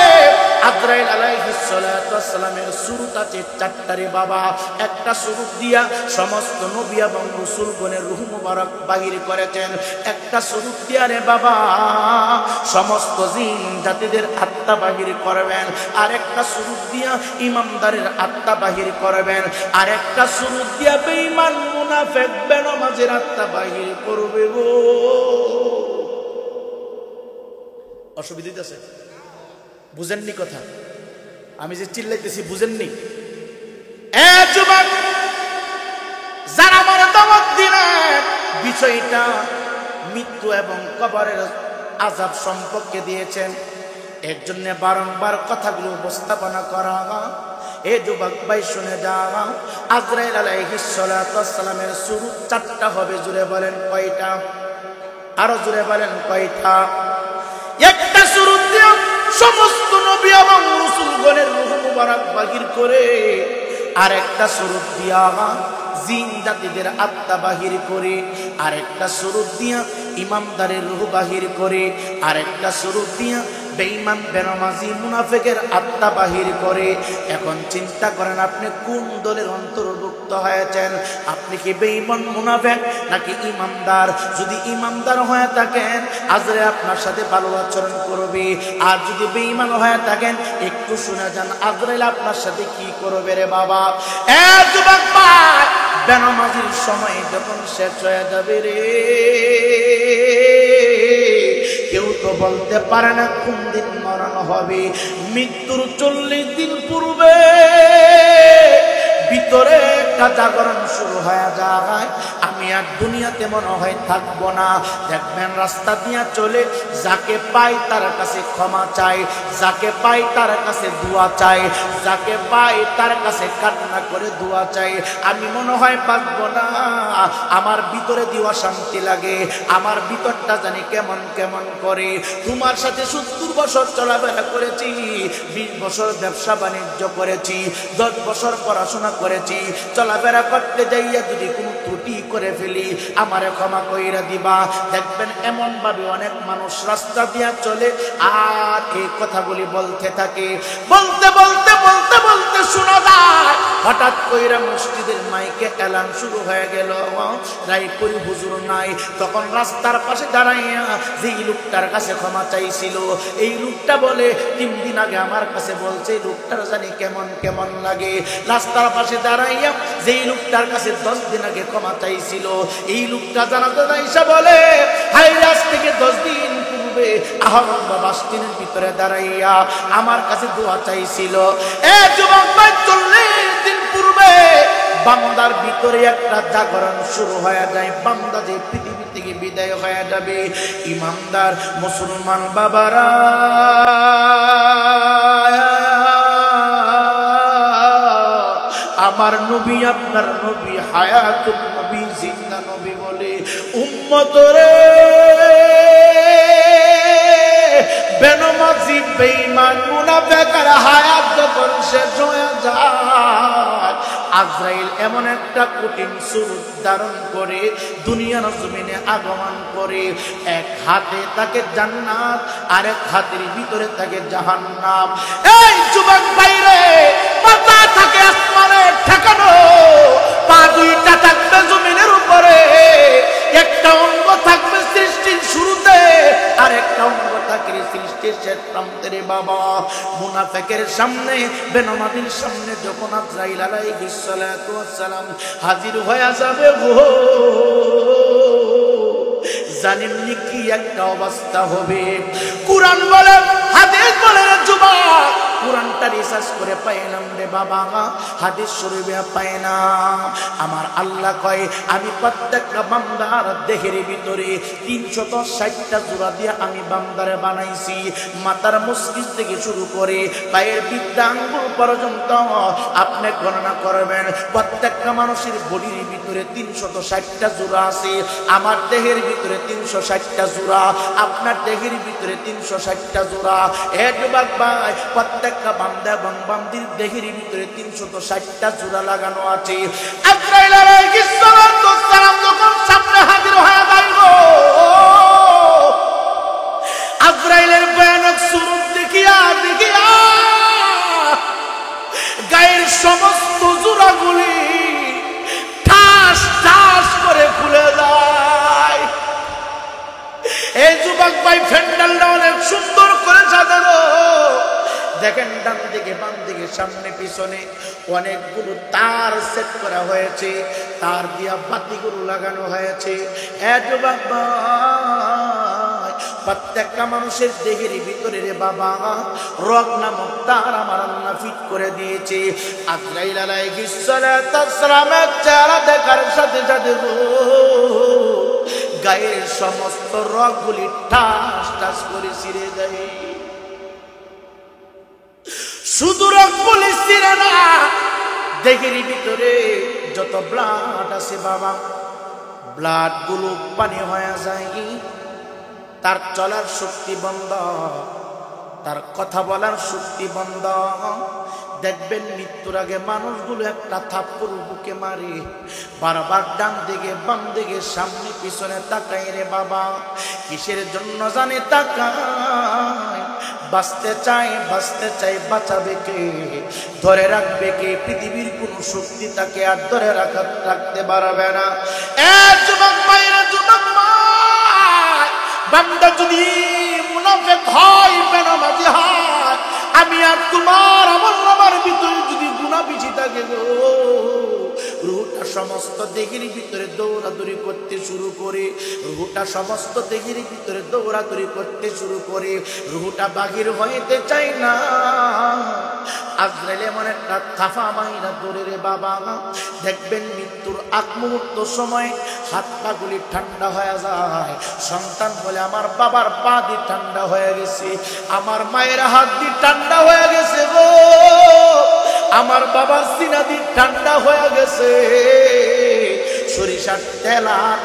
আজরাইল আলাইহিস সালাতু ওয়াস সালামের শুরুত আছে 4টারে বাবা। একটা শুরুত দিয়া সমস্ত নবী এবং রাসূলগণের রূহ মুবারক বাহির করেছেন। একটা শুরুত দিয়া রে বাবা সমস্ত জিন জাতিদের আত্মা বাহির করবেন। আর একটা শুরুত দিয়া ইমানদারের আত্মা বাহির করবেন। আর একটা শুরুত দিয়া বেঈমান মুনাফিক বেনামাজের আত্মা বাহির করবে গো। অসুবিধা আছে? বুঝেননি কথা? আমি যে চিল্লাইতেছি বুঝেননি? এ যুবক, যারা আমার দাওয়াত দিলেন বিষয়টা মৃত্যু এবং কবরের আযাব সম্পর্কে দিয়েছেন, এর জন্য বারংবার কথাগুলো উপস্থাপনা করা। এ যুবক ভাই শুনে যাও, আজরাইল আলাইহিস সালাতু ওয়াস সালামের শুরু 4টা হবে। জুড়ে বলেন কয়টা? আরো জুড়ে বলেন কয়টা? একটা শুরু দিয়ে সমস্ত নবী এবং রাসূলগণের রূহ মুবারক বাহির করে, আর একটা শুরু দিয়া জিন জাতিদের আত্মা বাহির করে, আর একটা শুরু দিয়া ইমানদারের রূহ বাহির করে, আর একটা শুরু দিয়া বেঈমান বেনামাজি মুনাফিকের আত্মা বাহির করে। এখন চিন্তা করেন আপনি কোন দলের অন্তর্ভুক্ত হয়েছেন? আপনি কি বেঈমান মুনাফিক নাকি ইমানদার? যদি ইমানদার হয়ে থাকেন আজরে আপনার সাথে ভালো আচরণ করবে, আর যদি বেঈমান হয়ে থাকেন একটু শুনে যান আজরাইল আপনার সাথে কি করবে রে বাবা। এ যুবক ভাই, বেনামাজির সময় যখন শেষ হয়ে যাবে রে, কেউ তো বলতে পারে না কোন দিন মরণ হবে। মৃত্যুর 40 দিন পূর্বে ভিতরে একটা জাগরণ শুরু হয়ে যায়, আমি আর দুনিয়াতে মনে হয় থাকবো না। দেখবেন রাস্তা দিয়া চলে, যাকে পাই তার কাছে ক্ষমা চাই, যাকে পাই তার কাছে দোয়া চাই, যাকে পাই তার কাছে কান্না করে দোয়া চাই। আমি মনে হয় পারবো না, আমার ভিতরে দিওয়া শান্তি লাগে, আমার ভিতরটা জানি কেমন কেমন করে। তোমার সাথে 70 বছর চলাফেরা করেছি, 20 বছর ব্যবসা বাণিজ্য করেছি, 10 বছর পড়াশোনা করেছি। চলাফেরা করতে যাইয়া যদি কোনো ত্রুটি করে ফেলি আমারে ক্ষমা কইরা দিবা। দেখবেন এমন ভাবে অনেক মানুষ রাস্তা দিয়া চলে আর এই কথাগুলি বলতে থাকে, বলতে বলতে বলতে বলতে শোনা যায় হঠাৎ কইরা মসজিদের মাইকে এলান শুরু হয়ে গেল, রায়পুরি হুজুর নাই। তখন রাস্তার পাশে দাঁড়াইয়া যেই লোকটার কাছে ক্ষমা চাইছিল, এই লোকটা বলে 3 দিন আগে আমার কাছে বলছে লোকটার জানি কেমন কেমন লাগে। রাস্তার পাশে দাঁড়াইয়া যেই লোকটার কাছে 10 দিন আগে ক্ষমা চাইছিল, এই লোকটা জানাতে যাইসা বলে হাই, আজ থেকে 10 দিন পূর্বে আহমদ বাবা বাসটিনের ভিতরে দাঁড়াইয়া আমার কাছে দোয়া চাইছিল। এ যুবক ভাই, 40 দিন পূর্বে বান্দার ভিতরে একটা জাগরণ শুরু হয়ে যায়। বান্দা যে পৃথিবী থেকে বিদায় হয়ে যাবে। ইমানদার মুসলমান বাবারা, আমার নবী আপনার নবী হায়াতুন নবী জিন্দা নবী বলে, উম্মতরে বেনমাজি বেঈমান মুনাফিক আর হায়াত যখন শেষ হয়ে যায়, আজরাইল এমন একটা কঠিন স্বরূপ ধারণ করে দুনিয়ার জমিনে আগমন করে। এক হাতে তাকে জান্নাত, আরেক হাতের ভিতরে থাকে জাহান্নাম। এই যুবক ভাইরে, মাথা থাকে আসমানে ঠেকানো, পা দুইটা থাকবে জমিনের উপরে, একটা অঙ্গ থাকবে সৃষ্টির শুরুতে, আর একটা অঙ্গ থাকবে সৃষ্টির শেষ প্রান্তে। রে বাবা, মুনাফিকের সামনে বেনামাজির সামনে যখন আজরাইল আলাইহিস সালাতু ওয়াস সালাম হাজির হয়ে যাবে গো, জানেননি কি একটা অবস্থা হবে? কুরআন বলে, হাদিস বলে, যুবক কুরআনটা রিসার্চ করে পাইলাম রে বাবা, হাদিস শরীফে পাইলাম। আমার আল্লাহ কয়, আমি প্রত্যেকটা বান্দার দেহের ভিতরে 360টা জোড়া দিয়ে আমি বান্দারে বানাইছি। মাথার মস্তিষ্ক থেকে শুরু করে পায়ের বৃদ্ধাঙ্গুল পর্যন্ত আপনি গণনা করবেন, প্রত্যেকটা মানুষের বডির ভিতরে 360টা জোড়া আছে। আমার দেহের ভিতরে 360টা জোড়া, আপনার দেহের ভিতরে 360টা জোড়া। এ যুবক ভাই, প্রত্যেকটা বান্দা এবং বান্দির দেহের ভিতরে 360টা জোড়া লাগানো আছে। আজরাইল আলাইহিস সালাতু ওয়াস সালাম যখন সামনে হাজির হয়ে যায় গো, আজরাইলের ভয়ানক স্বরূপ দেখিয়া গায়ের সমস্ত জোড়াগুলি ঠাস ঠাস করে খুলে যায়। এই যুবক ভাই, ফ্যান্ডালটা অনেক সুন্দর করে সাজানো। দেখেন, ডান দিকে বাম দিকে সামনে পিছনে অনেকগুলো তার সেট করা হয়েছে, তার দিয়া বাতিগুলো লাগানো হয়েছে। যুবক ভাই, প্রত্যেকটা মানুষের দেহের ভিতরে রে বাবা রগ নামক তার আমার আল্লাহ ফিট করে দিয়েছে। আজরাইল আলাইহিস সালাতু ওয়াস সালামের চেহারা দেখার সাথে সাথে গায়ের সমস্ত রগগুলি ঠাস ঠাস করে ছিঁড়ে যায়। শুধু রগগুলি ছিঁড়ে না, দেহের ভিতরে যত ব্লাড আছে বাবা, ব্লাড গুলো পানি হয়ে যায়। তার চলার শক্তি বন্ধ, তার কথা বলার শক্তি বন্ধ। দেখবেন মৃত্যুর আগে মানুষগুলো একটা থাপ্পড় বুকে মারে, বারবার ডান দিকে বাম দিকে সামনে পিছনে তাকায় রে বাবা। কিসের জন্য জানে তাকায়? বাঁচতে চাই বাঁচাবে কে, ধরে রাখবে কে? পৃথিবীর কোন শক্তি তাকে আর ধরে রাখতে পারবে না। যুবক ভাইরা, যুবক ভাই, বান্দা যদি মুনাফিক হয়, বেনামাজি হয়, আমি আর তোমার আমার ভিতরে যদি গুনাহ বেশি থাকে গো, রুহটা সমস্ত দেহের ভিতরে দৌড়াদৌড়ি করতে শুরু করে, রুহটা সমস্ত দেহের ভিতরে দৌড়াদৌড়ি করতে শুরু করে, রুহটা বাহির হইতে চাই না। আজরাইল এমন একটা থাফা মাইরা ধরে রে বাবা, দেখবেন মৃত্যুর আগ মুহূর্ত সময় হাত পা গুলি ঠান্ডা হয়ে যায়। সন্তান বলে, আমার বাবার পা দিয়ে ঠান্ডা হয়ে গেছে, আমার মায়ের হাত দিয়ে ঠান্ডা হয়ে গেছে গো, আমার বাবার সিনা দিয়ে ঠান্ডা হয়ে গেছে। সরিষার তেল আর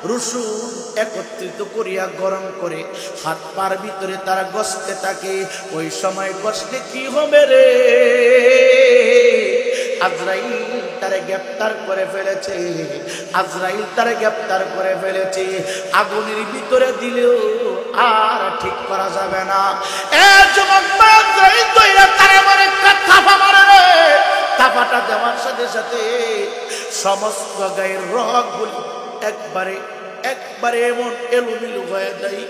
রসুন একত্রিত করিয়া গরম করে হাত পার ভিতরে তারা গসতে থাকে। ওই সময় গসতে কি হবে রে? আজরাইল তারে গ্রেফতার করে ফেলেছে, আজরাইল তারে গ্রেফতার করে ফেলেছে। আগুনের ভিতরে দিলেও আর ঠিক করা যাবে না। যুবক আজরাইল তৈরা তারে মারে, থাপা মারে রে। থাপাটা দেওয়ার সাথে সাথে সমস্ত গায়ের রগগুলি একবারে এমন এলোমেলো হয়ে যায়,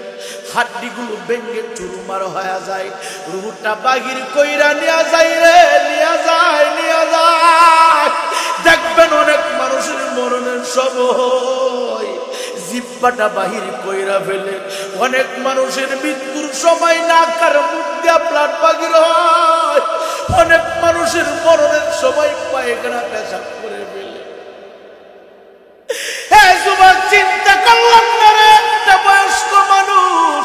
হাড্ডিগুলো ভেঙে চুরমার হয়ে যায়, রুহটা বাহির কইরা নিয়ে যায় রে, নিয়ে যায়। দেখবেন অনেক মানুষের মরণের সময় জিহ্বাটা বাহির কইরা ফেলে, অনেক মানুষের মৃত্যুর সময় নাকের মুখ দিয়া ব্লাড বাহির হয়, অনেক মানুষের মরণের সময় পায়খানা পেশাব করে ফেলে। যুবক চিন্তা করলাম না রে, একটা বয়স্ক মানুষ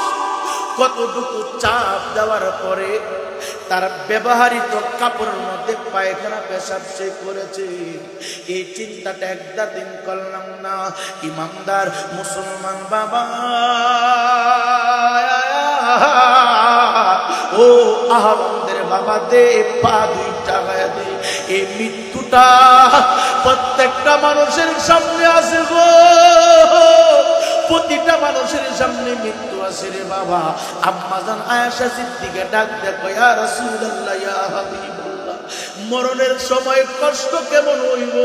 কতটুকু চাপ দেওয়ার পরে তার ব্যবহৃত কাপড়ের মধ্যে পায়খানা পেশাব সে করেছে। এই চিন্তাটা একটা দিন করলাম না। ইমানদার মুসলমান বাবা, ও আহমদের বাবা, দে পা দুইটা গায়ে দে। এই মৃত্যুটা প্রত্যেকটা মানুষের সামনে আছে গো, প্রতিটা মানুষের সামনে মৃত্যু আছে রে বাবা। আম্মা জান আয়েশা সিদ্দিকা ডাক দেখো, ইয়া রাসূলুল্লাহ, ইয়া হাবিবাল্লাহ, মরণের সময় কষ্ট কেমন হইব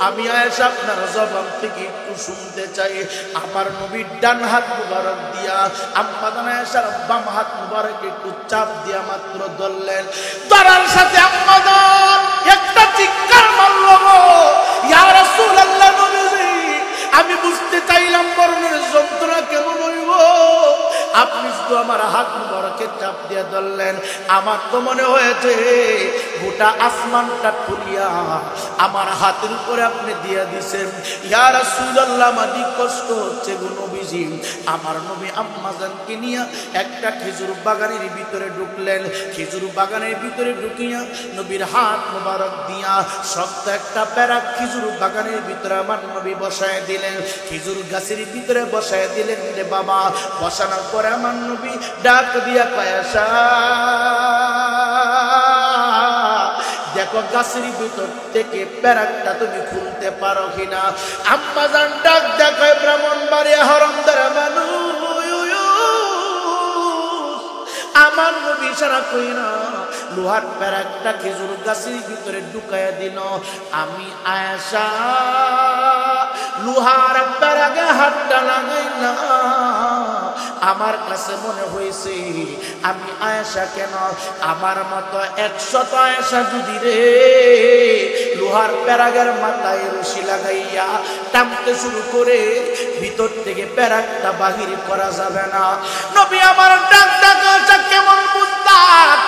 আমি আয়েশা আপনার জবান থেকে একটু শুনতে চাই। আমার নবীর ডান হাত মুবারক দিয়া আম্মা জান আয়েশার বাম হাত মুবারক একটু চাপ দিয়া মাত্র ধরলেন। ধরার সাথে আম্মা জান একটা চিৎকার মারল, ইয়া রাসূলুল্লাহ, নবীজি আমি বুঝতে চাইলাম মরণের যন্ত্রণা কেমন হইব, আপনি তো আমার হাত মুবারকে চাপ দিয়ে ধরলেন। আমার তো মনে হয়েছে গোটা আসমানটা খুলিয়া আমার হাতের উপরে আপনি দিয়ে দিছেন। ইয়া রাসূলুল্লাহ, মাদি কষ্ট হচ্ছে গো নবীজি। আমার নবী আম্মা জানকে নিয়ে একটা খেজুর বাগানের ভিতরে ঢুকলেন। খেজুর বাগানের ভিতরে ঢুকিয়া নবীর হাত মুবারক দিয়া শক্ত একটা প্যারা খেজুর বাগানের ভিতরে আমার নবী বসায় দিলেন, খেজুর গাছের ভিতরে বসায় দিলেন রে বাবা। বসানোর পরে আমার নবী ডাক দিয়া কয়, আয়েশা দেখো গাছের ভিতর থেকে প্যারাকটা তুমি খুলতে পারো কিনা। আম্মা জান ডাক দেখায়, ব্রাহ্মণবাড়িয়া হরমদার মানুষ, আমার নবী ইশারা কইরা লোহার প্যারাকটা খেজুর গাছের ভিতরে ঢুকাইয়া দিল। আমি আয়েশা লোহার প্যারাকে হাতটা লাগাই না, আমার কাছে মনে হয়েছে আমি আয়েশা কেন, আমার মতো 100 আয়েশা যদি রে লোহার প্যারাগের মাথায় রশি লাগাইয়া টানতে শুরু করে ভিতর থেকে প্যারাকটা বাহির করা যাবে না। নবী আমার ডাক ডাক কেমন বুঝলা,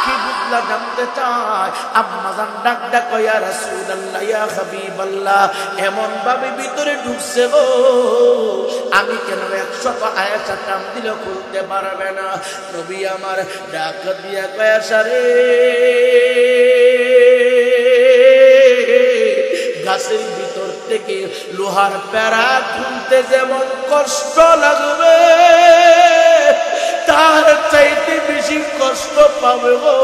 কি বুঝলা জানতে চায়। আম্মা জান ডাক ডাক, ইয়া রাসূলুল্লাহ, ইয়া হাবিবাল্লাহ, এমন ভাবে ভিতরে ঢুকছে গো আমি কেন 100 আয়েশা টান দিলে খুলতে পারবে না। নবী আমার ডাক দিয়া কয়, আয়েশা রে, গাছের ভিতর থেকে লোহার প্যারা খুলতে যেমন কষ্ট লাগবে তার চাইতে বেশি কষ্ট পাবে গো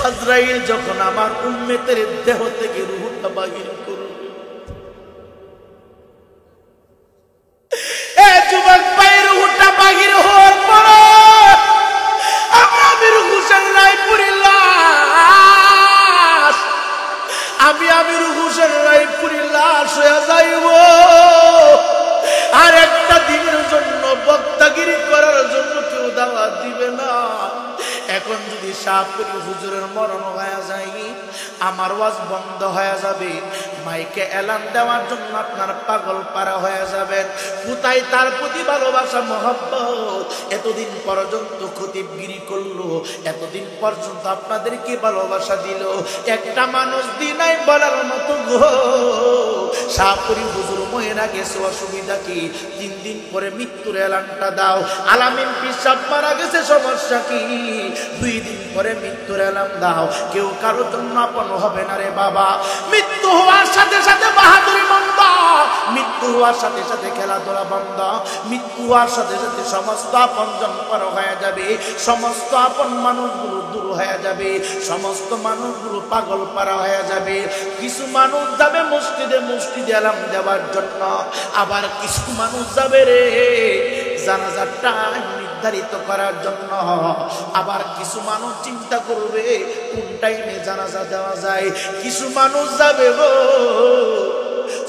আজরাইল যখন আমার উম্মতের দেহ থেকে রূহটা বাহির করবে। এ যুবক ভাই, রূহটা বাহির হওয়ার পর আমির হোসেন রায়পুরি লাশ, আমি আমির হোসেন রায়পুরি লাশ হয়ে যাইব। আর একটা দিনের জন্য বক্তাগিরি করার জন্য কেউ দাওয়াত দিবে না। এখন যদি শাহপুরি হুজুরের মরণ হয়ে যায়, আমার ওয়াজ বন্ধ হয়ে যাবে, মাইকে এলান দেওয়ার জন্য আপনার পাগল পারা হয়ে যাবেন। কোথায় তার প্রতি ভালোবাসা মহব্বত? এতদিন পর্যন্ত খতিবগিরি করলো, এতদিন পর্যন্ত আপনাদেরকে ভালোবাসা দিল, একটা মানুষ দিনাই বলার মতো গো। শাহপুরি হুজুর মহিনা গেছে, অসুবিধা কি? 3 দিন পরে মৃত্যুর এলানটা দাও। আলামিন পিসাব মারা গেছে, সমস্যা কি? 2 দিন পরে মৃত্যুর এলান দাও। কেউ কারো জন্য আপন হবে না রে বাবা। মৃত্যু হওয়ার সাথে সাথে বাহাদুরি বন্ধ, মৃত্যু হওয়ার সাথে সাথে খেলাধুলা বন্ধ, মৃত্যু হওয়ার সাথে সাথে সমস্ত আপনজন পর হয়ে যাবে, সমস্ত আপন মানুষগুলো দূর হয়ে যাবে, সমস্ত মানুষগুলো পাগল পারা হয়ে যাবে। কিছু মানুষ যাবে মসজিদে মসজিদে এলান দেওয়ার জন্য, আবার কিছু মানুষ যাবে রে জানাজার টাইম নির্ধারিত করার জন্য, আবার কিছু মানুষ চিন্তা করবে কোন টাইমে জানাজা দেওয়া যায়। কিছু মানুষ যাবে গো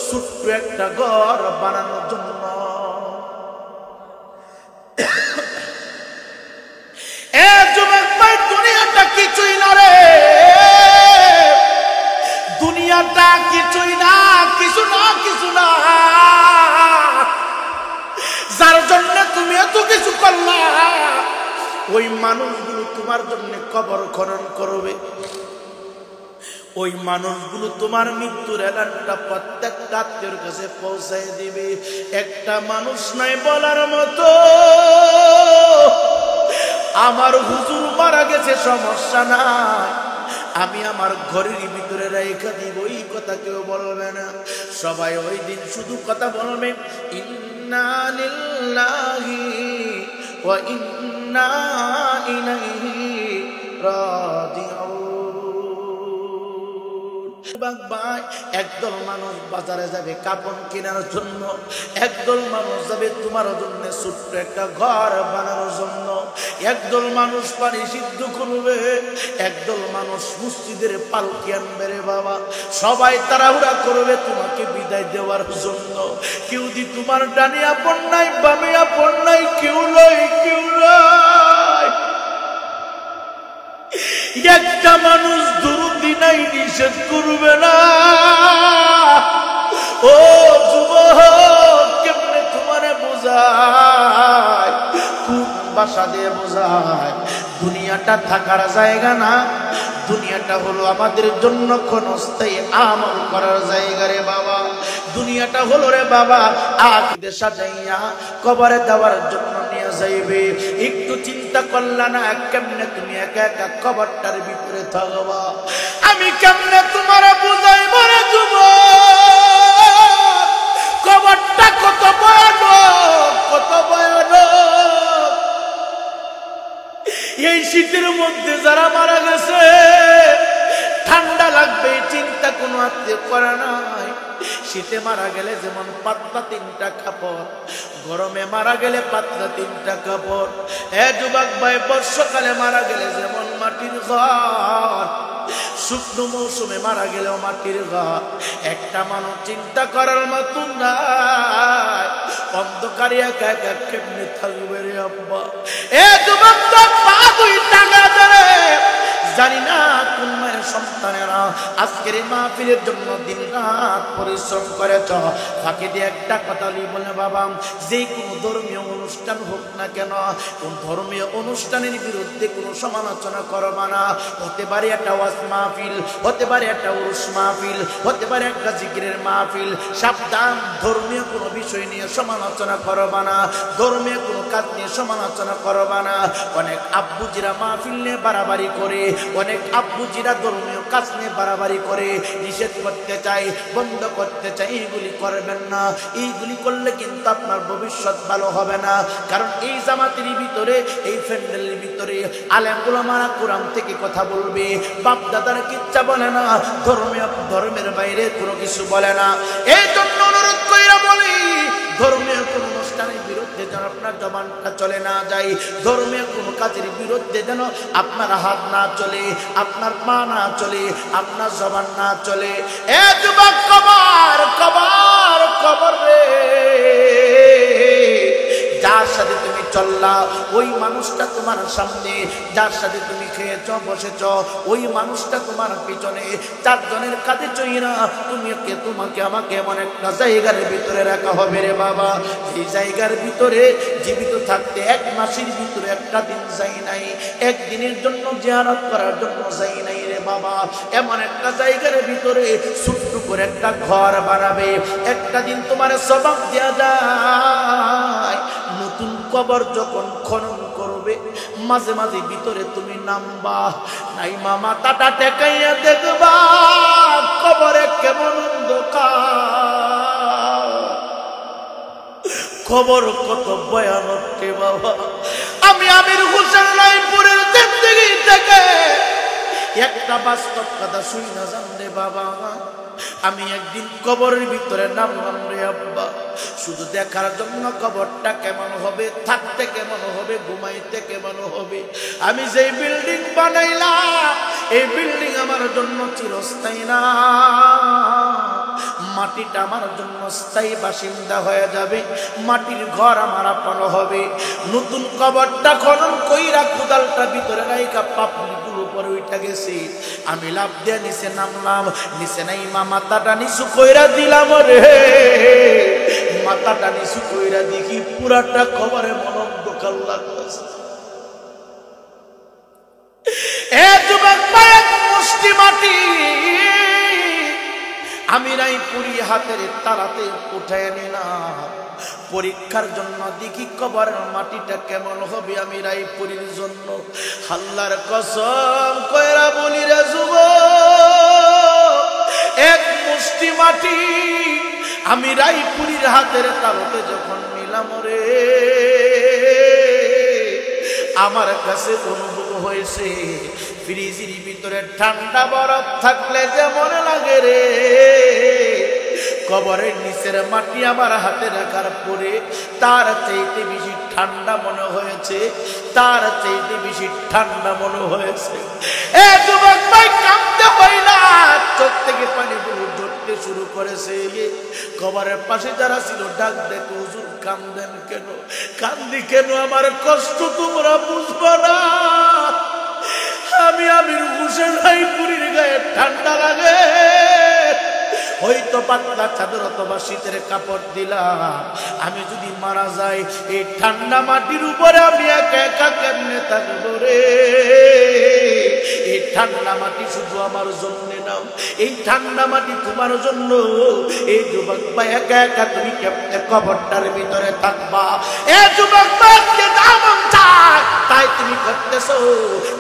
ছোট্ট একটা ঘর বানানোর জন্য। এ যুবক ভাই, দুনিয়াটা কিছুই না রে, দুনিয়াটা কিছুই না, কিছু না, কিছু না। যার জন্য তুমি এত কিছু করলা, ওই মানুষগুলো তোমার জন্য কবর খনন করবে, ওই মানুষগুলো তোমার মৃত্যুর এলানটা প্রত্যেকটা আত্মীয়র কাছে পৌঁছায় দিবে। একটা মানুষ নাই বলার মতো আমার হুজুর মারা গেছে, সমস্যা নাই, আমি আমার ঘরের ভিতরে রেখে দিব, এই কথা কেউ বলবে না। সবাই ওই দিন শুধু কথা বলবে, ইন্না লিল্লাহি ওয়া ইন্না ইলাইহি রাজিউন। ভাই, একদল মানুষ বাজারে যাবে কাপড় কেনার জন্য, একদল মানুষ যাবে তোমার জন্য ছোট্ট একটা ঘর বানানোর জন্য, একদল মানুষ পানি সিদ্ধ করবে, একদল মানুষ মসজিদের পালকি আনবে রে বাবা। সবাই তাড়াহুড়া করবে তোমাকে বিদায় দেওয়ার জন্য। কেউ দি তোমার ডানে আপন নাই, বামে আপন নাই, কেউ নাই, কেউ নাই। একটা মানুষ দুরুদি নাই নিষেধ করবে না। ও যুবক, কেমনে তোমারে বোঝায়, কোন ভাষা দিয়ে বোঝায়? দুনিয়াটা থাকার জায়গা না, দুনিয়াটা হলো আমাদের জন্য ক্ষণস্থায়ী আমল করার জায়গা রে বাবা। দুনিয়াটা হলো রে বাবা আখিরাতে সাজাইয়া কবরে দেওয়ার জন্য নিয়ে যাইবে। একটু চিন্তা করলা না কেমনে তুমি একা একা কবরটার ভিতরে থাকবা? আমি কেমনে তোমারে বুঝাইব রে যুবক, কবরটা কত ভয়ানক, কত ভয়ানক। এই শীতের মধ্যে যারা মারা গেছে, ঠান্ডা লাগবে চিন্তা কোনো আত্মীয় করা নাই। শীতে মারা গেলে যেমন পাতলা 3টা কাপড়, গরমে মারা গেলে পাতলা 3টা কাপড়। যুবক ভাই, বর্ষাকালে মারা গেলে যেমন মাটির ঘর, শুকনো মৌসুমে মারা গেলেও মাটির ঘর। একটা মানুষ চিন্তা করার মতো নাই, অন্ধকারে একা একা কেমনে থাকবে রে আব্বা? যুবক তো পা 2 টাকা ধরে, জানি না কোন মায়ের সন্তানেরা আজকের এই মাহফিলের জন্য দিন রাত পরিশ্রম করেছ। ফাঁকে দিয়ে একটা কথা বলে বাবা, যে কোনো ধর্মীয় অনুষ্ঠান হোক না কেন, কোন ধর্মীয় অনুষ্ঠানের বিরুদ্ধে কোনো সমালোচনা করবা না। হতে পারে একটা ওয়াজ মাহফিল, হতে পারে একটা উরুস মাহফিল, হতে পারে একটা জিকিরের মাহফিল, সাবধান, ধর্মীয় কোনো বিষয় নিয়ে সমালোচনা করবা না, ধর্মীয় কোনো কাজ নিয়ে সমালোচনা করবা না। অনেক আব্বুজিরা মাহফিল নিয়ে বাড়াবাড়ি করে, অনেক আব্বুজিরা ধর্মীয় কাজ নিয়ে বাড়াবাড়ি করে, নিষেধ করতে চাই, বন্ধ করতে চাই। এইগুলি করবেন না, এইগুলি করলে কিন্তু আপনার ভবিষ্যৎ ভালো হবে না। কারণ এই জামাতের ভিতরে, এই প্যান্ডেলের ভিতরে আলেম উলামারা কোরআন থেকে কথা বলবে, বাপ দাদার কিচ্ছা বলে না, ধর্মের বাইরে কোনো কিছু বলে না। এই জন্য অনুরোধ কইরা বলি, ধর্মীয় কোন অনুষ্ঠানের বিরুদ্ধে যেন আপনার জবানটা চলে না যায়, ধর্মীয় কোন কাজের বিরুদ্ধে যেন আপনার হাত না চলে, আপনার পা না চলে, আপনার জবান না চলে। যুবক, কবর কবর কবর রে, যার সাথে তুমি চললা ওই মানুষটা তোমার সামনে, যার সাথে তুমি খেয়েছ বসেছ ওই মানুষটা তোমার পিছনে, 4 জনের কাঁধে চইরা তোমাকে আমাকে এমন একটা জায়গার ভিতরে রাখা হবে রে বাবা। এই জায়গার ভিতরে জীবিত থাকতে 1 মাসের ভিতরে একটা দিন যাই নাই, একদিনের জন্য জিয়ারত করার জন্য যাই নাই রে বাবা। এমন একটা জায়গার ভিতরে ছোট্ট করে একটা ঘর বানাবে, একটা দিন তোমার সবক দেয়া যায়। নতুন কবর যখন খনন করবে, মাঝে মাঝে ভিতরে তুমি নামবা, নাইমা মাথাটা টেকাইয়া দেখবা কবরে কেমন অন্ধকার, খবর কত ভয়ানক রে বাবা। আমি আমির হোসেন রায়পুরের জিন্দেগি থেকে একটা বাস্তব কথা শুই না জানলে বাবা। আমি একদিন কবরের ভিতরে নামলাম রে আব্বা, শুধু দেখার জন্য কবরটা কেমন হবে, থাকতে কেমন হবে, ঘুমাইতে কেমন হবে। আমি যেই বিল্ডিং বানাইলাম, এই বিল্ডিং আমার জন্য চিরস্থায়ী না, মাটিটা আমার জন্য স্থায়ী বাসিন্দা হয়ে যাবে, মাটির ঘর আমার আপন হবে। নতুন কবরটা খনন কইরা কোদালটা ভিতরে রাইখা পাপড়িগুলো উপরে উঠে গেছে, আমি লাফ দিয়ে নিচে নামলাম, নিচে নাই মাথাটা নিচু কইরা দিলাম রে, মাথাটা নিচু কইরা দেখি পুরাটা কবরে মনন্দকাল লাগতেছে। যুবক, মুষ্টি মাটি আমি রায়পুরি হাতের তালাতে উঠায় নিলাম পরীক্ষার জন্য, দেখি কবরের মাটিটা কেমন হবে আমি রায়পুরীর জন্য। আল্লাহর কসম কইরা বলি রে যুবক, এক মুষ্টি মাটি আমি রায়পুরীর হাতের তালুতে যখন নিলাম রে, আমার কাছে অনুভব হয়েছে ফ্রিজের ভিতরে ঠান্ডা বরফ থাকলে যেমন লাগে রে, কবরের নিচের মাটি আমার হাতে রাখার পরে তার চাইতে বেশি ঠান্ডা মনে হয়েছে, তার চাইতে বেশি ঠান্ডা মনে হয়েছে। এ যুবক ভাই কাঁদতে হইলা, চোখ থেকে পানিগুলো ঝরতে শুরু করেছে। কবরের পাশে যারা ছিল ডাক দেখো, হুজুর কান্দেন কেন, কান্দি কেন, আমার কষ্ট তোমরা বুঝবো না। আমি আমির হোসেন রায়পুরীর গায়ে ঠান্ডা লাগে, হয়তো পাতলা চাদর অথবা শীতের কাপড় দিলাম, আমি যদি মারা যাই এই ঠান্ডা মাটির উপরে আমি একা একা কেমনে থাকবো রে। এই ঠান্ডা মাটি শুধু আমার জন্য নাও, এই ঠান্ডা মাটি তোমার জন্য। এই যুবক ভাই একা একা তুমি কেমনে কবরটার ভিতরে থাকবা? এ যুবক ভাইকে দামন চায় তাই তুমি করতেছো,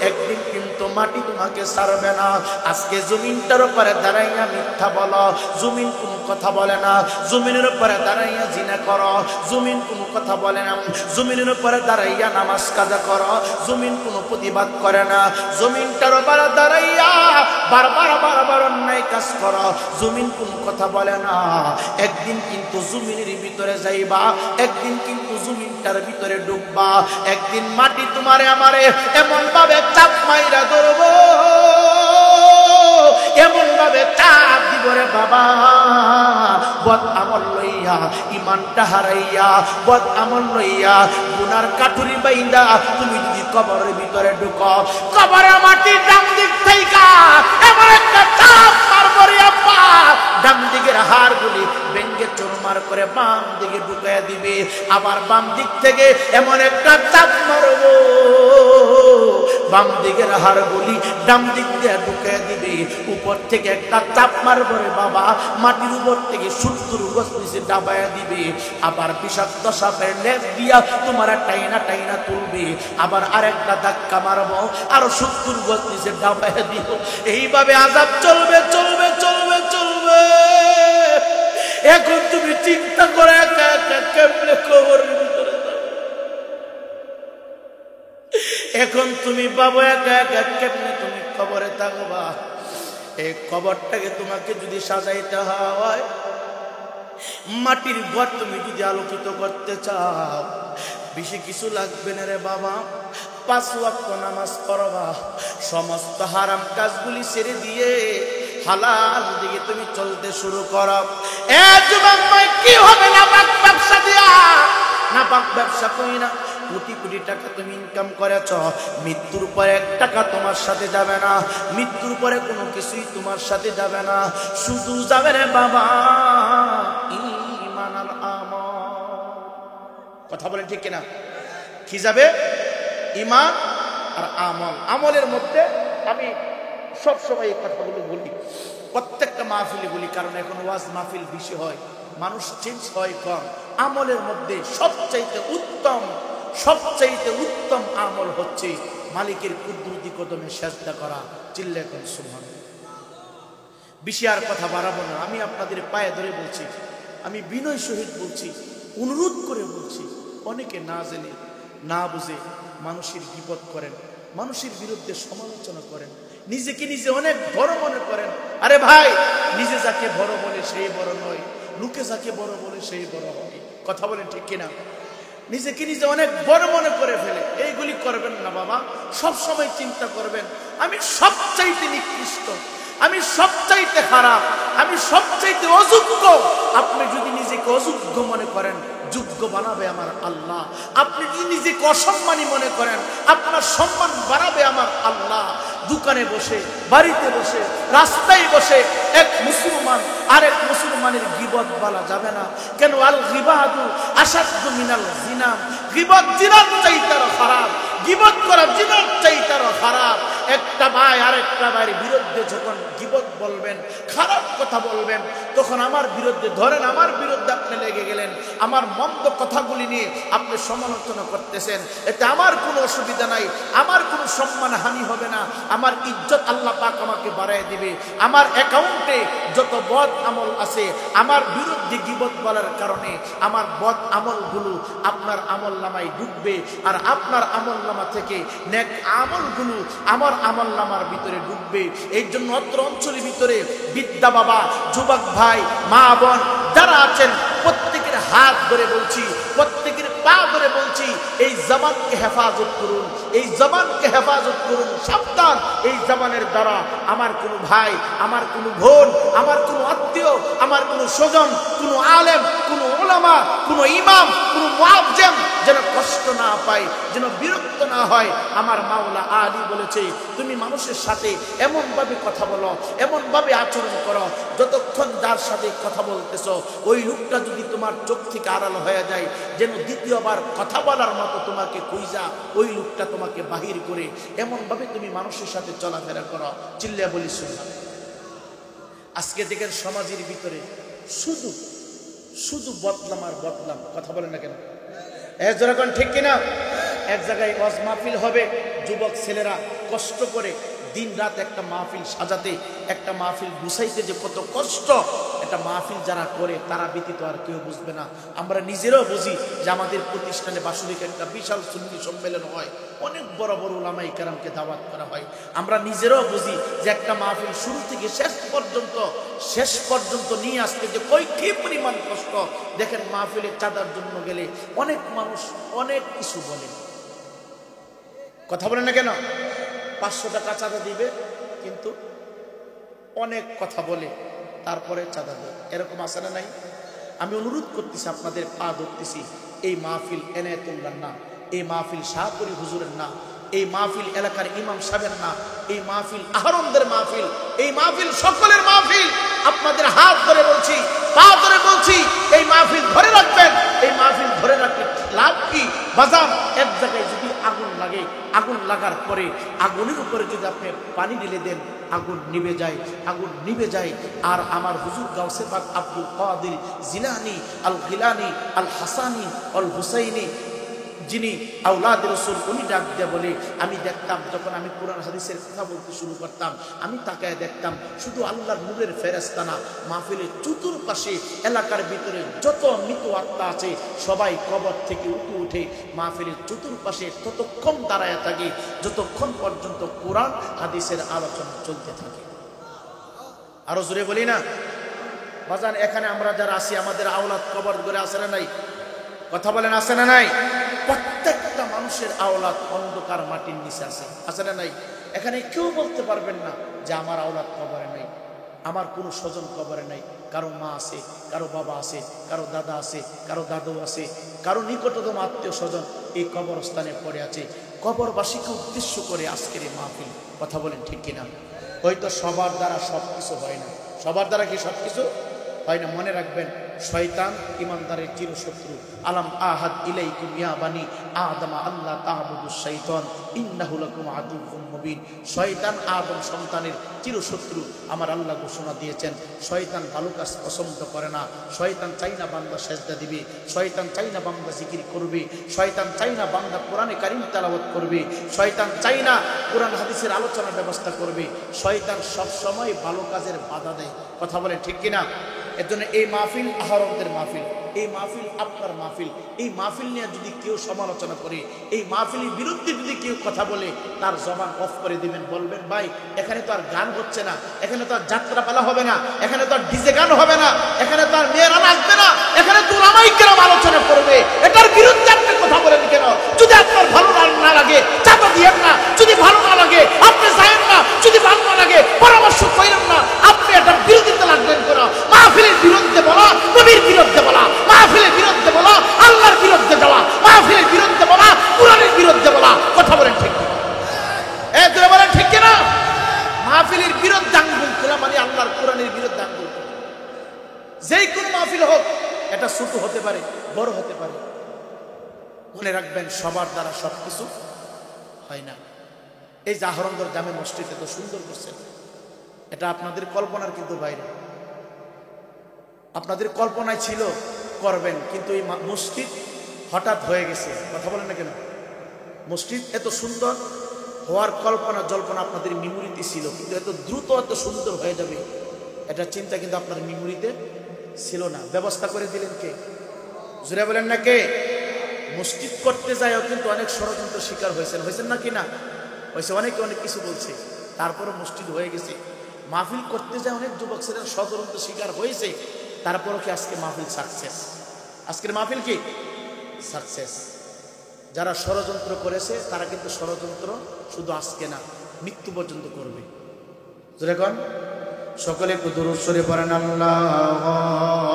একদিন কিন্তু মাটি তোমাকে ছাড়বে না। আজকে জমিনটার উপরে দাঁড়াইয়া মিথ্যা বলো, জমিন কোন কথা বলে না। জমিনের উপরে দাঁড়াইয়া জিনা করো, জমিন কোন কথা বলে না। জমিনের উপরে দাঁড়াইয়া নামাজ কাজা করো, জমিন কোন প্রতিবাদ করে না। জমিনটার উপরে দাঁড়াইয়া বারবার বারবার অন্যায় কাজ করো, জমিন কোন কথা বলে না। একদিন কিন্তু জমিনের ভিতরে যাইবা, একদিন কিন্তু জমিনটার ভিতরে ডুববা, একদিন মাটি তোমারে আমারে এমন ভাবে চাপ মাইরা ধরবো, এমন ভাবে চাপ দিব রে বাবা, বদ আমল লইয়া ইমানটা হারাইয়া, বদ আমল লইয়া গুনার কাঠুরি বাইন্দা তুমি যদি কবরের ভিতরে ঢুকো, কবরের মাটির ডান দিক থেকে এমন একটা চাপ মারবো রে আব্বা, ডান দিকের হাড়গুলি ভেঙ্গে চুরমার করে বাম দিকে ঢুকাইয়া দিবে, আবার বাম দিক থেকে এমন একটা চাপ মারবো, বাম দিকের হাড়গুলি ডান দিক দিয়ে ঢুকাইয়া দিবে। উপর থেকে একটা চাপ মারবো রে বাবা, মাটির উপর থেকে 70 গজ নিচে ডাবাইয়া দিবে, আবার বিষাক্ত সাপের লেজ দিয়া তোমার টাইনা টাইনা তুলবে, আবার আরেকটা ধাক্কা মারবো, আরো 70 গজ নিচে ডাবাইয়া দিব। এইভাবে আযাব চলবে চলবে চলবে চলবে। এখন তুমি চিন্তা করে একা একা কেমনে কবরের ভিতরে যাবে? এখন তুমি বাবা একা একা কেমনে তুমি কবরে থাকবা? এই কবরটাকে তোমাকে যদি সাজাইতে হয়, মাটির ঘর তুমি যদি আলোকিত করতে চাও, বেশি কিছু লাগবে না রে বাবা। 5 ওয়াক্ত নামাজ পড়বা, সমস্ত হারাম কাজগুলি ছেড়ে দিয়ে হালাল দিকে তুমি চলতে শুরু করো। এ যুবক ভাই, কি হবে না পাক ব্যবসা দিয়া? না পাক ব্যবসা করি না, কোটি কোটি টাকা তুমি ইনকাম করেছ, মৃত্যুর পরে 1 টাকা তোমার সাথে যাবে না, মৃত্যুর পরে কোনো কিছুই তোমার সাথে যাবে না, শুধু যাবে রে বাবা ঈমান আর আমল। কথা বলেন ঠিক কিনা? কি যাবে? ঈমান আর আমল। আমলের মধ্যে আমি সবসময় এই কথাগুলো বলি, প্রত্যেকটা মাহফিলে বলি, কারণ এখন ওয়াজ মাহফিল বেশি হয়, মানুষ চেঞ্জ হয় কম। আমলের মধ্যে সবচাইতে উত্তম আমল হচ্ছে মালিকের কুদরতি কদমে সেজদা করা। চিল্লা এখন সুবহানাল্লাহ। বেশি আর কথা বাড়াবো না, আমি আপনাদের পায়ে ধরে বলছি, আমি বিনয় সহিত বলছি, অনুরোধ করে বলছি, অনেকে না জেনে না বুঝে মানুষের বিপদ করেন, মানুষের বিরুদ্ধে সমালোচনা করেন, নিজেকে নিজে অনেক বড় মনে করেন। আরে ভাই, নিজে যাকে বড় বলে সেই বড় নয়, লোকে যাকে বড় বলে সেই বড় হয়। কথা বলেন ঠিক কিনা? নিজেকে নিজে অনেক বড় মনে করে ফেলে, এইগুলি করবেন না বাবা। সব সময় চিন্তা করবেন, আমি সবচাইতে নিকৃষ্ট, আমি সবচাইতে খারাপ, আমি সবচাইতে অযোগ্য। আপনি যদি নিজেকে অযোগ্য মনে করেন, যোগ্য বানাবে আমার আল্লাহ। আপনি যদি নিজেকে অসম্মানী মনে করেন, আপনার সম্মান বাড়াবে আমার আল্লাহ। দোকানে বসে, বাড়িতে বসে, রাস্তায় বসে এক মুসলমান আরেক মুসলমানের গীবত বলা যাবে না। কেন? আল গিবাদু আশাদ্দু মিনাল জিনা। গীবত জিনার চাইতে আরো খারাপ, গীবত করা জিনার চাইতে আরো খারাপ। একটা ভাই আরেকটা ভাইয়ের বিরুদ্ধে যখন গীবত বলবেন, খারাপ কথা বলবেন, তখন আমার বিরুদ্ধে ধরেন, আমার বিরুদ্ধে আপনি লেগে গেলেন, আমার মন্দ কথাগুলি নিয়ে আপনি সমালোচনা করতেছেন, এতে আমার কোনো অসুবিধা নাই, আমার কোনো সম্মান হানি হবে না, আমার ইজ্জত আল্লাহ পাক আমাকে বাড়ায় দিবে। আমার অ্যাকাউন্টে যত বদ আমল আছে, আমার বিরুদ্ধে গীবত বলার কারণে আমার বদ আমলগুলো আপনার আমল নামায় ঢুকবে, আর আপনার আমল নামা থেকে নেক আমলগুলো আমার আমল নামার ভিতরে ঢুকবে। এই জন্য অত্র অঞ্চলের ভিতরে বিদ্যা বাবা, যুবক ভাই, মা বোন যারা আছেন, প্রত্যেকের হাত ধরে বলছি, প্রত্যেকের পা ধরে বলছি, এই জবানকে হেফাজত করুন, এই জবানকে হেফাজত করুন। সাবধান, এই জবানের দ্বারা আমার কোনো ভাই, আমার কোনো বোন, আমার কোনো আত্মীয়, আমার কোনো স্বজন, কোনো আলেম, কোনো ওলামা, কোনো ইমাম, কোনো মুয়াজ্জিম যেন কষ্ট না পায়, যেন বিরক্ত না হয়। আমার মাওলা আলী বলেছে, তুমি মানুষের সাথে এমনভাবে কথা বলো, এমনভাবে আচরণ করো, যতক্ষণ যার সাথে কথা বলতেছো ওই লোকটা যদি তোমার চোখ থেকে আড়াল হয়ে যায়, যেন দ্বিতীয়বার কথা বলার মতো তোমাকে খুঁজা ওই লোকটা তোমাকে বাহির করে, এমনভাবে তুমি মানুষের সাথে চলাফেরা করো। চিল্লিয়া বলি শুনলাম। আজকে দেখেন সমাজের ভিতরে শুধু শুধু বদলাম আর বদলাম, কথা বলেন না কেন? যখন ঠিক কিনা? এক জায়গায় ওয়াজ মাহফিল হবে, যুবক ছেলেরা কষ্ট করে দিন রাত একটা মাহফিল সাজাতে, একটা মাহফিল গুছাইতে যে কত কষ্ট, একটা মাহফিল যারা করে তারা ব্যতীত আর কেউ বুঝবে না। আমরা নিজেরাও বুঝি যে আমাদের প্রতিষ্ঠানে বাৎসরিক একটা বিশাল সুন্নি সম্মেলন হয়, অনেক বড় বড় উলামায়ে কেরামকে দাওয়াত করা হয়। আমরা নিজেরাও বুঝি যে একটা মাহফিল শুরু থেকে শেষ পর্যন্ত নিয়ে আসতে যে কি পরিমাণ কষ্ট। দেখেন মাহফিলের চাঁদার জন্য গেলে অনেক মানুষ অনেক কিছু বলে, কথা বলেন না কেন? 500 টাকা চাঁদা দিবে, কিন্তু অনেক কথা বলে, তারপরে চাঁদা দেয়। এরকম আছে না নাই? আমি অনুরোধ করতেছি, আপনাদের পা ধরতেছি, এই মাহফিল এনায়েতুল্লাহ না, এই মাহফিল শাহপুরী হুজুরের না, এই মাহফিল এলাকার ইমাম সাহেবের না, এই মাহফিল আহরমদের মাহফিল, এই মাহফিল সকলের মাহফিল। আপনাদের হাত ধরে বলছি, পা ধরে বলছি, এই মাহফিল ধরে রাখবেন। এই মাহফিল ধরে রাখলে লাভ কি? বাজার এক জায়গায় যদি আগুন লাগে, আগুন লাগার পরে আগুনের উপরে যদি আপনি পানি ঢেলে দেন, আগুন নিভে যায়, আগুন নিভে যায়। আর আমার হুজুর গাউসে পাক আব্দুল কাদের জিলানী আল গিলানী আল হাসানী আল হুসাইনী, যিনি আওলাদ রাসূল, উনি ডাক দিয়ে বলে, আমি দেখতাম যখন আমি কোরআন হাদিসের কথা বলতে শুরু করতাম, আমি তাকায় দেখতাম শুধু আল্লাহর নূরের ফেরেশতা না, মাহফিলের চতুর্পাশে এলাকার ভিতরে যত মৃত আত্মা আছে সবাই কবর থেকে উঠে মাহফিলের চতুর্পাশে ততক্ষণ দাঁড়ায় থাকে যতক্ষণ পর্যন্ত কোরআন হাদিসের আলোচনা চলতে থাকে। আরো জোরে বলি না বাজান? এখানে আমরা যারা আছি, আমাদের আওলাদ কবর করে আসে না নাই? কথা বলেন, আসে না নাই? প্রত্যেকটা মানুষের আওলাদ অন্ধকার মাটির নিচে আছে না নাই? এখানে কেউ বলতে পারবেন না যে আমার আওলাদ কবরে নাই, আমার কোনো স্বজন কবরে নাই। কারো মা আছে, কারো বাবা আছে, কারো দাদা আছে, কারো দাদু আছে, কারো নিকটতম আত্মীয় স্বজন এই কবরস্থানে পড়ে আছে। কবরবাসীকে উদ্দেশ্য করে আজকের এই মাহফিল, কথা বলেন ঠিক কিনা? হয়তো সবার দ্বারা সব কিছু হয় না, সবার দ্বারা কি সব কিছু হয় না? মনে রাখবেন, শয়তান ইমানদারের চিরশত্রু। আলাম আহাদ ইলাইকুম ইয়া বানি আদম আল্লাহ তা'বুদুশ শাইতান ইন্নাহু লাকুম আদুউম মুবিন। শয়তান আদম সন্তানের চিরশত্রু। আমার আল্লাহ ঘোষণা দিয়েছেন, শয়তান ভালো কাজ পছন্দ করে না। শয়তান চাই না বান্দা সেজদা দিবে, শয়তান চাই না বান্দা জিকির করবে, শয়তান চাই না বান্দা কোরআনে কারীম তেলাওয়াত করবে, শয়তান চাই না কোরআন হাদিসের আলোচনার ব্যবস্থা করবে। শয়তান সব সময় ভালো কাজের বাধা দেয়, কথা বলে ঠিক কিনা? এর জন্য এই মাহফিল আহরমদের মাহফিল, এই মাহফিল আপনার মাহফিল। এই মাহফিল নিয়ে যদি কেউ সমালোচনা করে, এই মাহফিলের বিরুদ্ধে যদি কেউ কথা বলে, তার জবান অফ করে দিবেন। বলবেন, ভাই এখানে তো আর গান হচ্ছে না, এখানে তো আর যাত্রা পালা হবে না, এখানে তো আর ডিজে গান হবে না, এখানে তো আর মেয়েরা নাচবে না, এখানে তো উলামায়ে কেরাম আলোচনা করবে। এটার বিরুদ্ধে আপনি কথা বলেন কেন? যদি আপনার ভালো না লাগে চাপা দিয়েন না, যদি ভালো না লাগে আপনি যায়েন না, যদি ভালো না লাগে পরামর্শ করেন না। আপনি এটার বিরোধিতা লাগবেন কেন? মাহফিলের বিরুদ্ধে বলা, নবীর বিরুদ্ধে বলা, মাহফিলের বিরুদ্ধে বলা, আল্লাহর বিরুদ্ধে যাওয়া, মাহফিলের বিরুদ্ধে বলা, কোরআনের বিরুদ্ধে বলা, কথা বলেন ঠিক কিনা? এগুলো বলেন ঠিক কিনা? মাহফিলের বিরুদ্ধে আঙ্গুল তোলা মানে আল্লাহর কোরআনের বিরুদ্ধে আঙ্গুল তোলা। যেই কোন মাহফিল হোক, এটা ছোট হতে পারে, বড় হতে পারে। মনে রাখবেন, সবার দ্বারা সবকিছু হয় না। এই জাহরঙ্গর জামে মসজিদ এত সুন্দর করছেন, এটা আপনাদের কল্পনার কিন্তু বাইরে। আপনাদের কল্পনায় ছিল করবেন, কিন্তু এই মসজিদ হঠাৎ হয়ে গেছে। কথা বলেন না কেন? মসজিদ এত সুন্দর হওয়ার কল্পনা জল্পনা আপনাদের মেমোরিতে ছিল, কিন্তু এত দ্রুত এত সুন্দর হয়ে যাবে এটা চিন্তা কিন্তু আপনার মেমোরিতে ছিল না। ব্যবস্থা করে দিলেন কে? জোরে বলেন না কে? মসজিদ করতে যায়ও কিন্তু অনেক ষড়যন্ত্র শিকার হয়েছেন নাকি না? হয়েছে, অনেকে অনেক কিছু বলছে, তারপরে মসজিদ হয়ে গেছে। মাহফিল করতে যায় অনেক যুবক ছেলেরা ষড়যন্ত্র শিকার হয়েছে, তারপরও কি আজকে মাহফিল সাকসেস? আজকের মাহফিল কি সাকসেস? যারা ষড়যন্ত্র করেছে তারা কিন্তু ষড়যন্ত্র শুধু আজকে না, মৃত্যু পর্যন্ত করবে। যেরকম সকলে একটু দুরূদ শরীফ পড়েন, আল্লাহুম্মা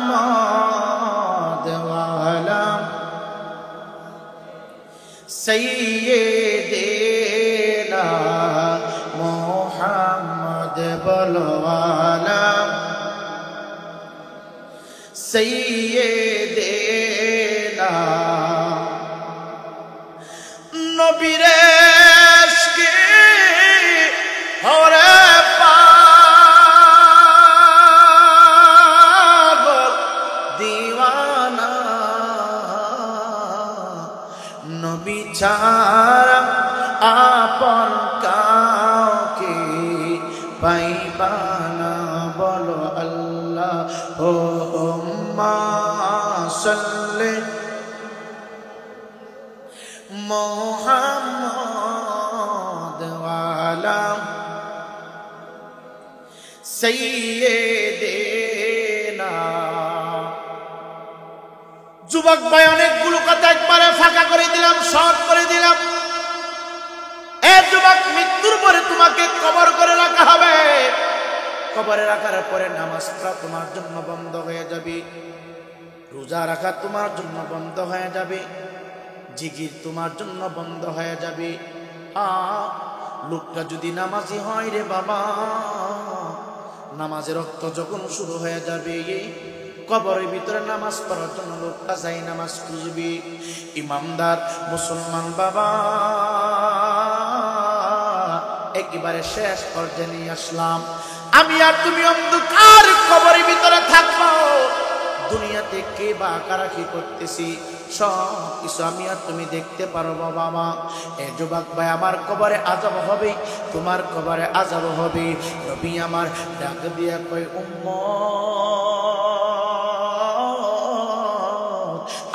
মুহাম্মাদ ওয়া আলা সাইয়্যিদিনা মুহাম্মাদ বলওয়ালা সাইয়্যিদিনা। নবীরে ইশকে হরে পাগল দিওয়ানা, নবী ছাড়া আপন কাউকে পাইবা না। বলো আল্লাহুম্মা সাল্লি মুহাম্মাদ ওয়া আলা সাইয়্যিদিনা। যুবক ভাই, অনেকগুলো কথা একবারে ফাঁকা করে দিলাম, শর্ট করে দিলাম। এ যুবক, মৃত্যুর পরে তোমাকে কবর করে রাখা হবে। কবরে রাখার পরে নামাজ পড়া তোমার জন্য বন্ধ হয়ে যাবে, রোজা রাখা তোমার জন্য বন্ধ হয়ে যাবে, জিকির তোমার জন্য বন্ধ হয়ে যাবে। লোকটা যদি নামাজি হয় রে বাবা, নামাজের রক্ত যখন শুরু হয়ে যাবে, কবরের ভিতরে নামাজ পড়ার জন্য লোকটা যাই নামাজ খুঁজবি। ইমানদার মুসলমান বাবা, একেবারে শেষ পর্যায়ে নিয়ে আসলাম। আমি আর তুমি অন্ধকার কবরের ভিতরে থাকবো। দুনিয়াতে কে বা কারা কি করতেছি সব কিছু আমি আর তুমি দেখতে পারবো বাবা। এ যুবক ভাই, আমার কবরে আযাব হবে, তোমার কবরে আযাব হবে। নবী আমার ডাক দিয়া কই, উম্মত,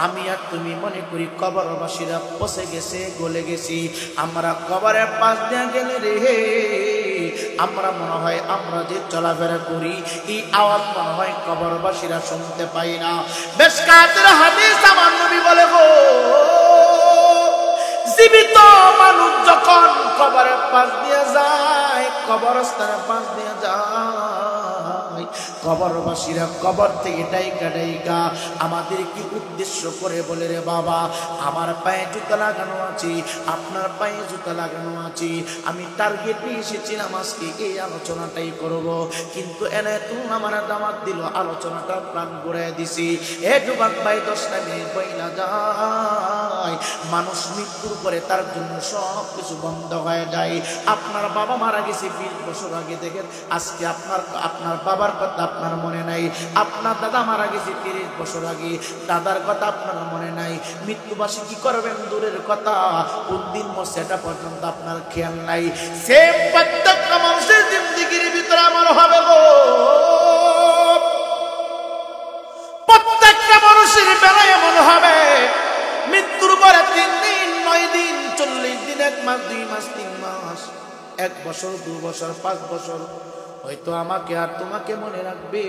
আমি আর তুমি মনে করি কবরবাসীরা পচে গেছে, গলে গেছি। আমরা কবরের পাশ দিয়ে গেলে রে, আমরা মনে হয় আমরা যে চলাফেরা করি এই আওয়াজ মনে হয় কবরবাসীরা শুনতে পাই না। বেশ কাতের হাদিস আমার নবী বলে, গো জীবিত মানুষ যখন কবরের পাশ দিয়ে যায়, কবরস্থানের পাশ দিয়ে যায়, কবরবাসীরা কবর থেকে ডাইকা ডাইকা আমাদের কি উদ্দেশ্য করে বলে, রে বাবা, আমার পায়ে জুতা লাগানো আছে, আপনার পায়ে জুতা লাগানো আছে, আমি টার্গেট নিয়ে এসেছিলাম আজকে এই আলোচনাটাই করব, কিন্তু এনে তুমি আমার দামাত দিল, আলোচনাটা প্রাণ ঘুরে দিছি। এ যুবক ভাই, 10টা মিনিট বইলা যায়, মানুষ মৃত্যুর পরে তার জন্য সব কিছু বন্ধ হয়ে যায়। আপনার বাবা মারা গেছে 20 বছর আগে, দেখেন আজকে আপনার বাবার কথা আপনার মনে নাই, আপনার দাদা মারা গেছে 30 বছর আগে, দাদার কথা আপনার মনে নাই। মৃত্যুবাসী কি করবেন দূরের কথা, কোন দিন মরছে এটা পর্যন্ত আপনার খেয়াল নাই। সেম প্রত্যেকটা মানুষের জিন্দেগির ভিতরে আমার হবে গো, প্রত্যেকটা মানুষের বেলায় এমন হবে, মৃত্যুর পরে 3 দিন, 9 দিন, 40 দিন, 1 মাস, 2 মাস, 3 মাস, 1 বছর, 2 বছর, 5 বছর হয়তো আমাকে আর তোমাকে মনে রাখবে,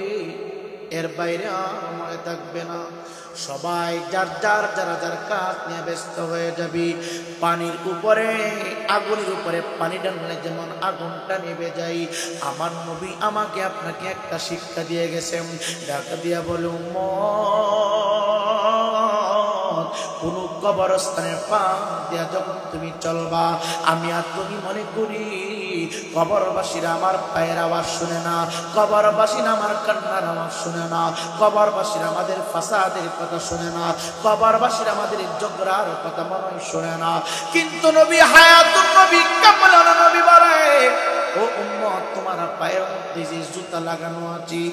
এর বাইরে আর মনে থাকবে না। সবাই যার যার কাজ নিয়ে ব্যস্ত হয়ে যাবে। পানির উপরে, আগুনের উপরে পানি ঢাললে যেমন আগুনটা নিভে যায়, আমার নবী আমাকে আপনাকে একটা শিক্ষা দিয়ে গেছেন। ডাক দিয়া বলে, উম্মত, কোন কবরস্থানের পাশ দিয়া যখন তুমি চলবা, আমি আর তুমি মনে করি কবরবাসীরা আমার পায়ের আওয়াজ শুনে না, কবরবাসীরা আমার কান্নার আওয়াজ শুনে না, কবরবাসীরা আমাদের ফাসাদের কথা শুনে না, কবরবাসীরা আমাদের ঝগড়ার কথা মনে হয় শুনে না। কিন্তু নবী হায়াতুন নবী কামলানা নবী বলে, ও উম্মত, তোমার পায়ের মধ্যে যে জুতা লাগানো আছে,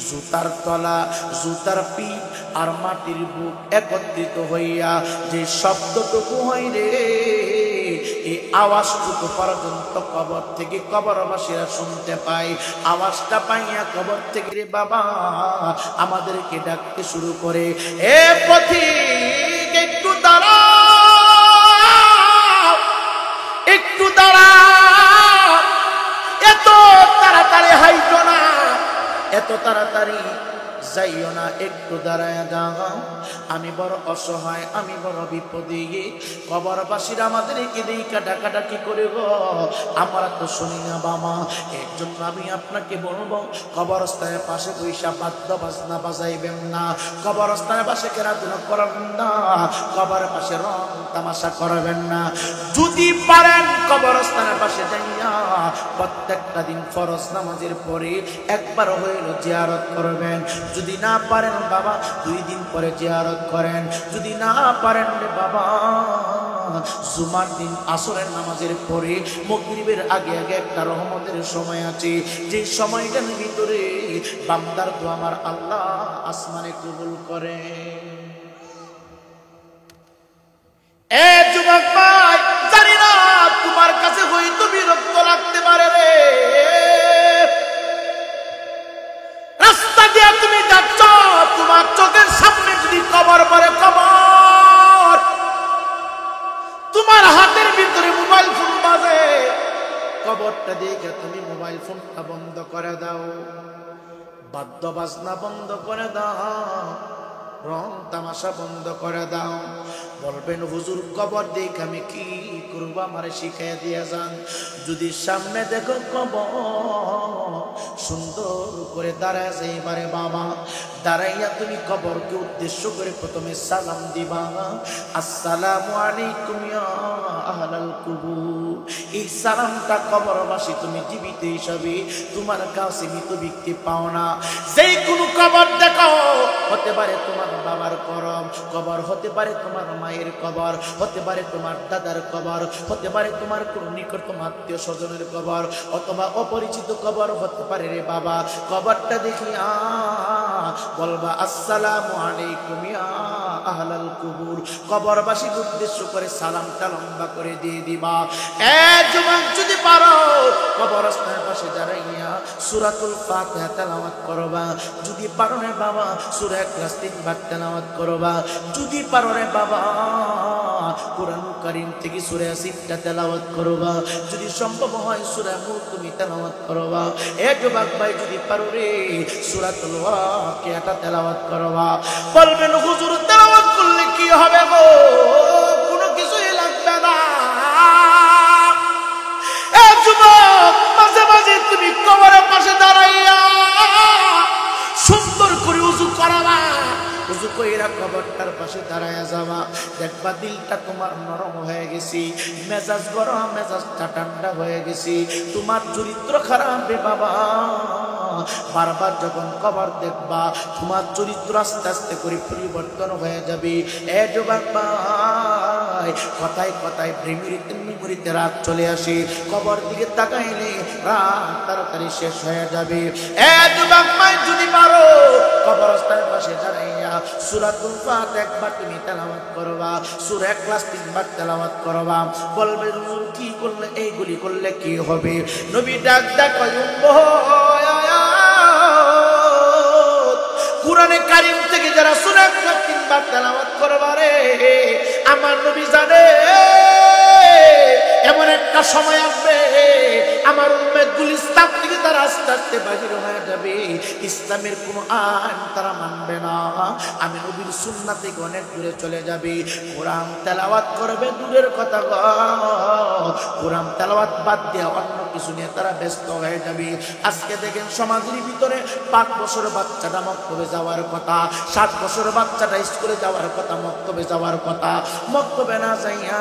জুতার তলা, জুতার পিঠ আর মাটির বুক একত্রিত হইয়া যে শব্দটুকু হয় রে, এই আওয়াজটুকু পর্যন্ত কবর থেকে কবরবাসীরা শুনতে পায়। আওয়াজটা পাইয়া কবর থেকে রে বাবা আমাদেরকে ডাকতে শুরু করে, এ পথিক একটু দাঁড়াও, একটু দাঁড়াও, এত তাড়াতাড়ি হাইটো না, এত তাড়াতাড়ি যাইও না, একটু দাঁড়ায় যাও, আমি বড় অসহায়, আমি বড় বিপদে। কবরবাসীরা আমাদেরকে দেখা ডাকাডাকি করে গো, আমরা তো শুনি না বাবা। এর জন্য আমি আপনাকে বলবো, কবরস্থানের পাশে বৈশা বাদ্য বাজনা বাজাইবেন না, কবরস্থানের পাশে খেলাধুলা করবেন না, কবর পাশে রং তামাশা করবেন না। যদি পারেন কবরস্থানের পাশে যাইয়া প্রত্যেকটা দিন ফরজ নামাজের পরে একবার হইল জিয়ারত করবেন। যদি না পারেন বাবা 2 দিন পরে জিয়ারত করেন। যদি না পারেন রে বাবা জুমার দিন আসরের নামাজের পরে মাগরিবের আগে আগে একটা রহমতের সময় আছে, যে সময়টার ভিতরে বান্দার দোয়া আমার আল্লাহ আসমানে কবুল করে। এ যুবক ভাই, জানি না তোমার কাছে হয়তো বিরক্ত লাগতে পারে রে, রাস্তা দিয়ে তুমি যাচ্ছ, তোমার চোখের সামনে যদি কবর পড়ে, কবর, তোমার হাতের ভিতরে মোবাইল ফোন বাজে, কবরটা দেখে তুমি মোবাইল ফোনটা বন্ধ করে দাও, বাদ্য বাজনা বন্ধ করে দাও, রং তামাশা বন্ধ করে দাও। বলবেন হুজুর কবর দেখে আমি কি করবো, আমারে শিখাই দিয়ে যান। যদি সামনে দেখো কবর, সুন্দর করে দাঁড়ায় যাইবারে বাবা, দাঁড়াইয়া তুমি কবরকে উদ্দেশ্য করে প্রথমে সালাম দিবা, আসসালামু আলাইকুম ইয়া আহলাল কুবুর। এই সালামটা কবরবাসী তুমি জীবিত হিসাবে তোমার কাছে মৃত ব্যক্তি পাও না। যেই কোনো কবর দেখো, হতে পারে তোমার বাবার কবর, হতে পারে তোমার মায়ের কবর, হতে পারে তোমার দাদার কবর, হতে পারে তোমার কোন নিকটতম আত্মীয় স্বজনের কবর, অথবা অপরিচিত কবর হতে পারে রে বাবা। কবরটা দেখিয়া বলবা আসসালামু আলাইকুম ইয়া আহলাল কুবুর। কবরবাসীর উদ্দেশ্য করে সালামটা লম্বা করে দিয়ে দিবা। এ যুবক, যদি পারো কবরস্থানের পাশে দাঁড়াইয়া সূরাতুল ফাতিহা তেলাওয়াত করবা। যদি পারো রে বাবা সূরা ইখলাস 3 বার তেলাওয়াত করবা। যদি পারো রে বাবা কুরআন কারীম থেকে সূরা ইয়াসিনটা তেলাওয়াত করবা। যদি সম্ভব হয় সূরা মুলক তুমি তেলাওয়াত করবা। এ যুবক ভাই, যদি পারো রে সূরাতুল ওয়াকিয়াটা তেলাওয়াত করবা। বলবেন হুজুর তেলাওয়াত করলে কি হবে গো? কোনো কিছুই লাগবে না। এ যুবক, মাঝে মাঝে তুমি কবরের পাশে দাঁড়াইয়া সুন্দর করে উযু করবা। উযু কইরা কবরটার পাশে দাঁড়ায়া যাবা, দেখবা দিলটা তোমার নরম হয়ে গেছে, মেজাজ গরম, মেজাজটা ঠান্ডা হয়ে গেছে। তোমার চরিত্র খারাপ রে বাবা, বারবার যখন কবর দেখবা তোমার চরিত্র আস্তে আস্তে করে পরিবর্তন হয়ে যাবে। এ যুবক ভাই, কথায় কথায় মেমোরিতে রাত চলে আসে, কবর দিকে তাকাইলে রাত তাড়াতাড়ি শেষ হয়ে যাবে। এ যুবক ভাই, যদি পারো কবরস্থানের পাশে দাঁড়াইয়া সূরাতুল ফাতিহা একবার তুমি তেলাওয়াত করবা, সূরা ইখলাস 3 বার তেলাওয়াত করবা। বলবে কি করলে, এইগুলি করলে কি হবে? নবী ডাক কয়, কুরআনে কারীম থেকে যারা সূরা ইখলাস 3 বার তেলাওয়াত করবা রে, আমার নবী জানে এমন একটা সময় আসবে আমার উম্মতগুলো ইসলাম থেকে তারা আস্তে আস্তে বাহির হয়ে যাবে, ইসলামের কোনো আইন তারা মানবে না। আমি নবীর সুন্নাত থেকে অনেক দূরে চলে যাবে। কোরআন তেলাওয়াত করবে দূরের কথা, কোরআন তেলাওয়াত বাদ দিয়ে অন্য কিছু নিয়ে তারা ব্যস্ত হয়ে যাবে। আজকে দেখেন সমাজের ভিতরে 5 বছরের বাচ্চাটা মক্তবে যাওয়ার কথা, 7 বছরের বাচ্চাটা স্কুলে যাওয়ার কথা, মক্তবে যাওয়ার কথা, মক্তবে না যাইয়া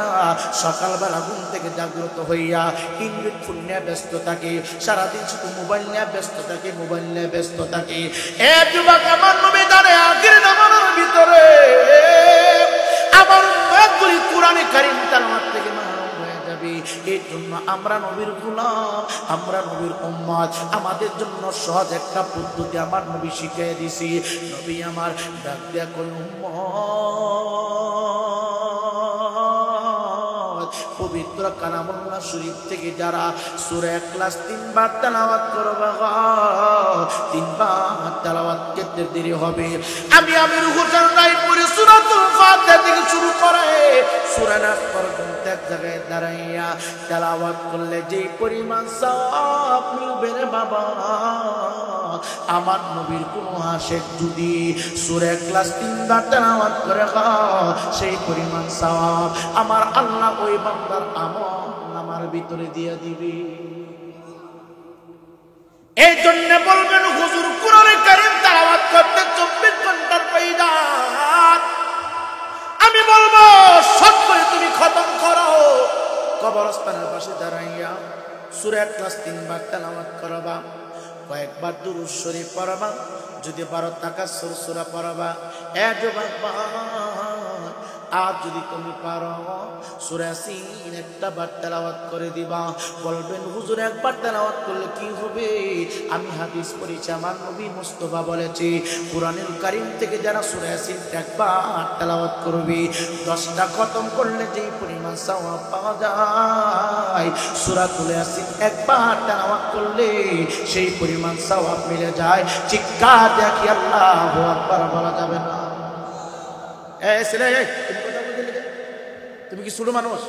সকালবেলা ঘুম থেকে জাগ্রত হইয়া ইন্দ্রিত ফোন নিয়ে ব্যস্ত থাকে, সারাদিন শুধু মোবাইল নিয়ে ব্যস্ত থাকে, মোবাইল নিয়ে ব্যস্ত থাকে। এ যুবক, আমার নবী জানে আখির জামানার ভিতরে আমার উম্মতগুলি কোরআনে কারীম তেলাওয়াত থেকে মাহরুম হয়ে যাবে। এই জন্য আমরা নবীর গোলাম, আমরা নবীর উম্মত, আমাদের জন্য সহজ একটা পদ্ধতি আমার নবী শিখিয়ে দিয়েছি। নবী আমার ডাক দিয়া কই, উম্মত, পবিত্র কালামুল্লাহ শরীফ থেকে যারা সূরা ইখলাস 3 বার তেলাওয়াত করবে, 3 বার তেলাওয়াত করতে দেরি হবে। আমি আমির হোসেন রায়পুরি সূরাতুল ফাতিহা থেকে শুরু করে সূরা নাস পর্যন্ত এক জায়গায় দাঁড়াইয়া তেলাওয়াত করলে যে পরিমাণ সওয়াব মিলবে রে বাবা, আমার নবীর কোন আশিক যদি সূরা ইখলাস 3 বার তেলাওয়াত করে সেই পরিমাণ সওয়াব আমার আল্লাহ ওই বান্দার আমল নামার ভিতরে দিয়ে দিবে। এই জন্য বলবেন হুজুর কোরআনে কারীম তেলাওয়াত করতে 24 ঘন্টার প্রয়োজন। আমি বলবো সব করে তুমি খতম করো, কবরস্থানের পাশে দাঁড়াইয়া সূরা ইখলাস 3 বার তেলাওয়াত করবা, কয়েকবার দুরূদ শরীফ পড়বা, যদি 12 তাকাসসুর সূরা পড়বা। এ যুবক আজ যদি তুমি পারো সূরা ইয়াসিন একটা বার তেলাওয়াত করে দিবা। বলবেন হুজুর একবার তেলাওয়াত করলে কি হবে? আমি হাদিস পড়েছি, আমার নবী মুস্তাফা বলেছে কোরআনুল কারীম থেকে যারা সূরা ইয়াসিন একবার তেলাওয়াত করবে 10টা খতম করলে যে পরিমাণ সওয়াব পাওয়া যায়, সূরাতুল ইয়াসিন একবার তেলাওয়াত করলে সেই পরিমাণ সওয়াব মিলে যায়। চিৎকার দেখি আল্লাহু আকবার বলা যাবে না। তুমি কি ছোট মানুষ?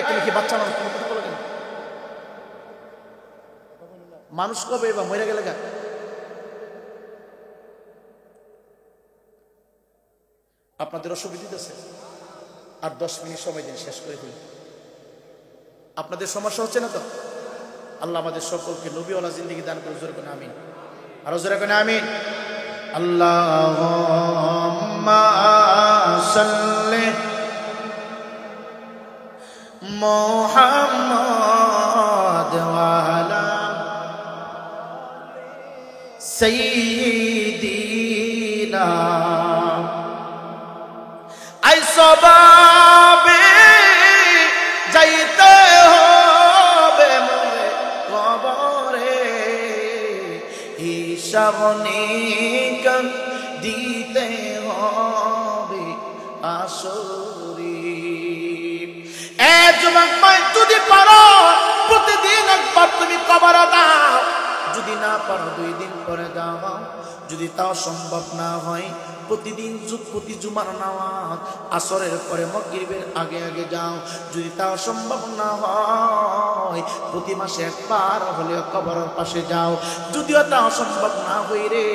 তুমি কি বাচ্চা মানুষ? তুমি কথা বলো কেন? মানুষ কবে বা মরে গেলে গা? আপনাদের অসুবিধা আছে, আর 10 মিনিট সময় দিন, শেষ করে দিন। আপনাদের সমস্যা হচ্ছে না তো? আল্লাহ আমাদের সকলকে নবীওয়ালা জিন্দেগি দান করে, জোরে করে আমিন। আরো জোরে করে আমিন। আল্লাহুম্মা সাল্লি মুহাম্মাদ ওয়া আলা সাইয়্যিদিনা। আই সবাবে যাইতে হবে মোরে কবরে, হিসাব নিকাশ দিতে হবে আসরে। এ যুবক ভাই, যদি পারো প্রতিদিন একবার তুমি কবরে দাও, যদি না পারো 2 দিন পরে দাও, যদি তাও সম্ভব না হয় প্রতিদিন প্রতি জুমার নামাজ আসরের পরে মাগরিবের আগে আগে যাও, যদি তাও সম্ভব না হয় প্রতি মাসে একবার হলেও কবরের পাশে যাও। যদিও তাও সম্ভব না হয় রে,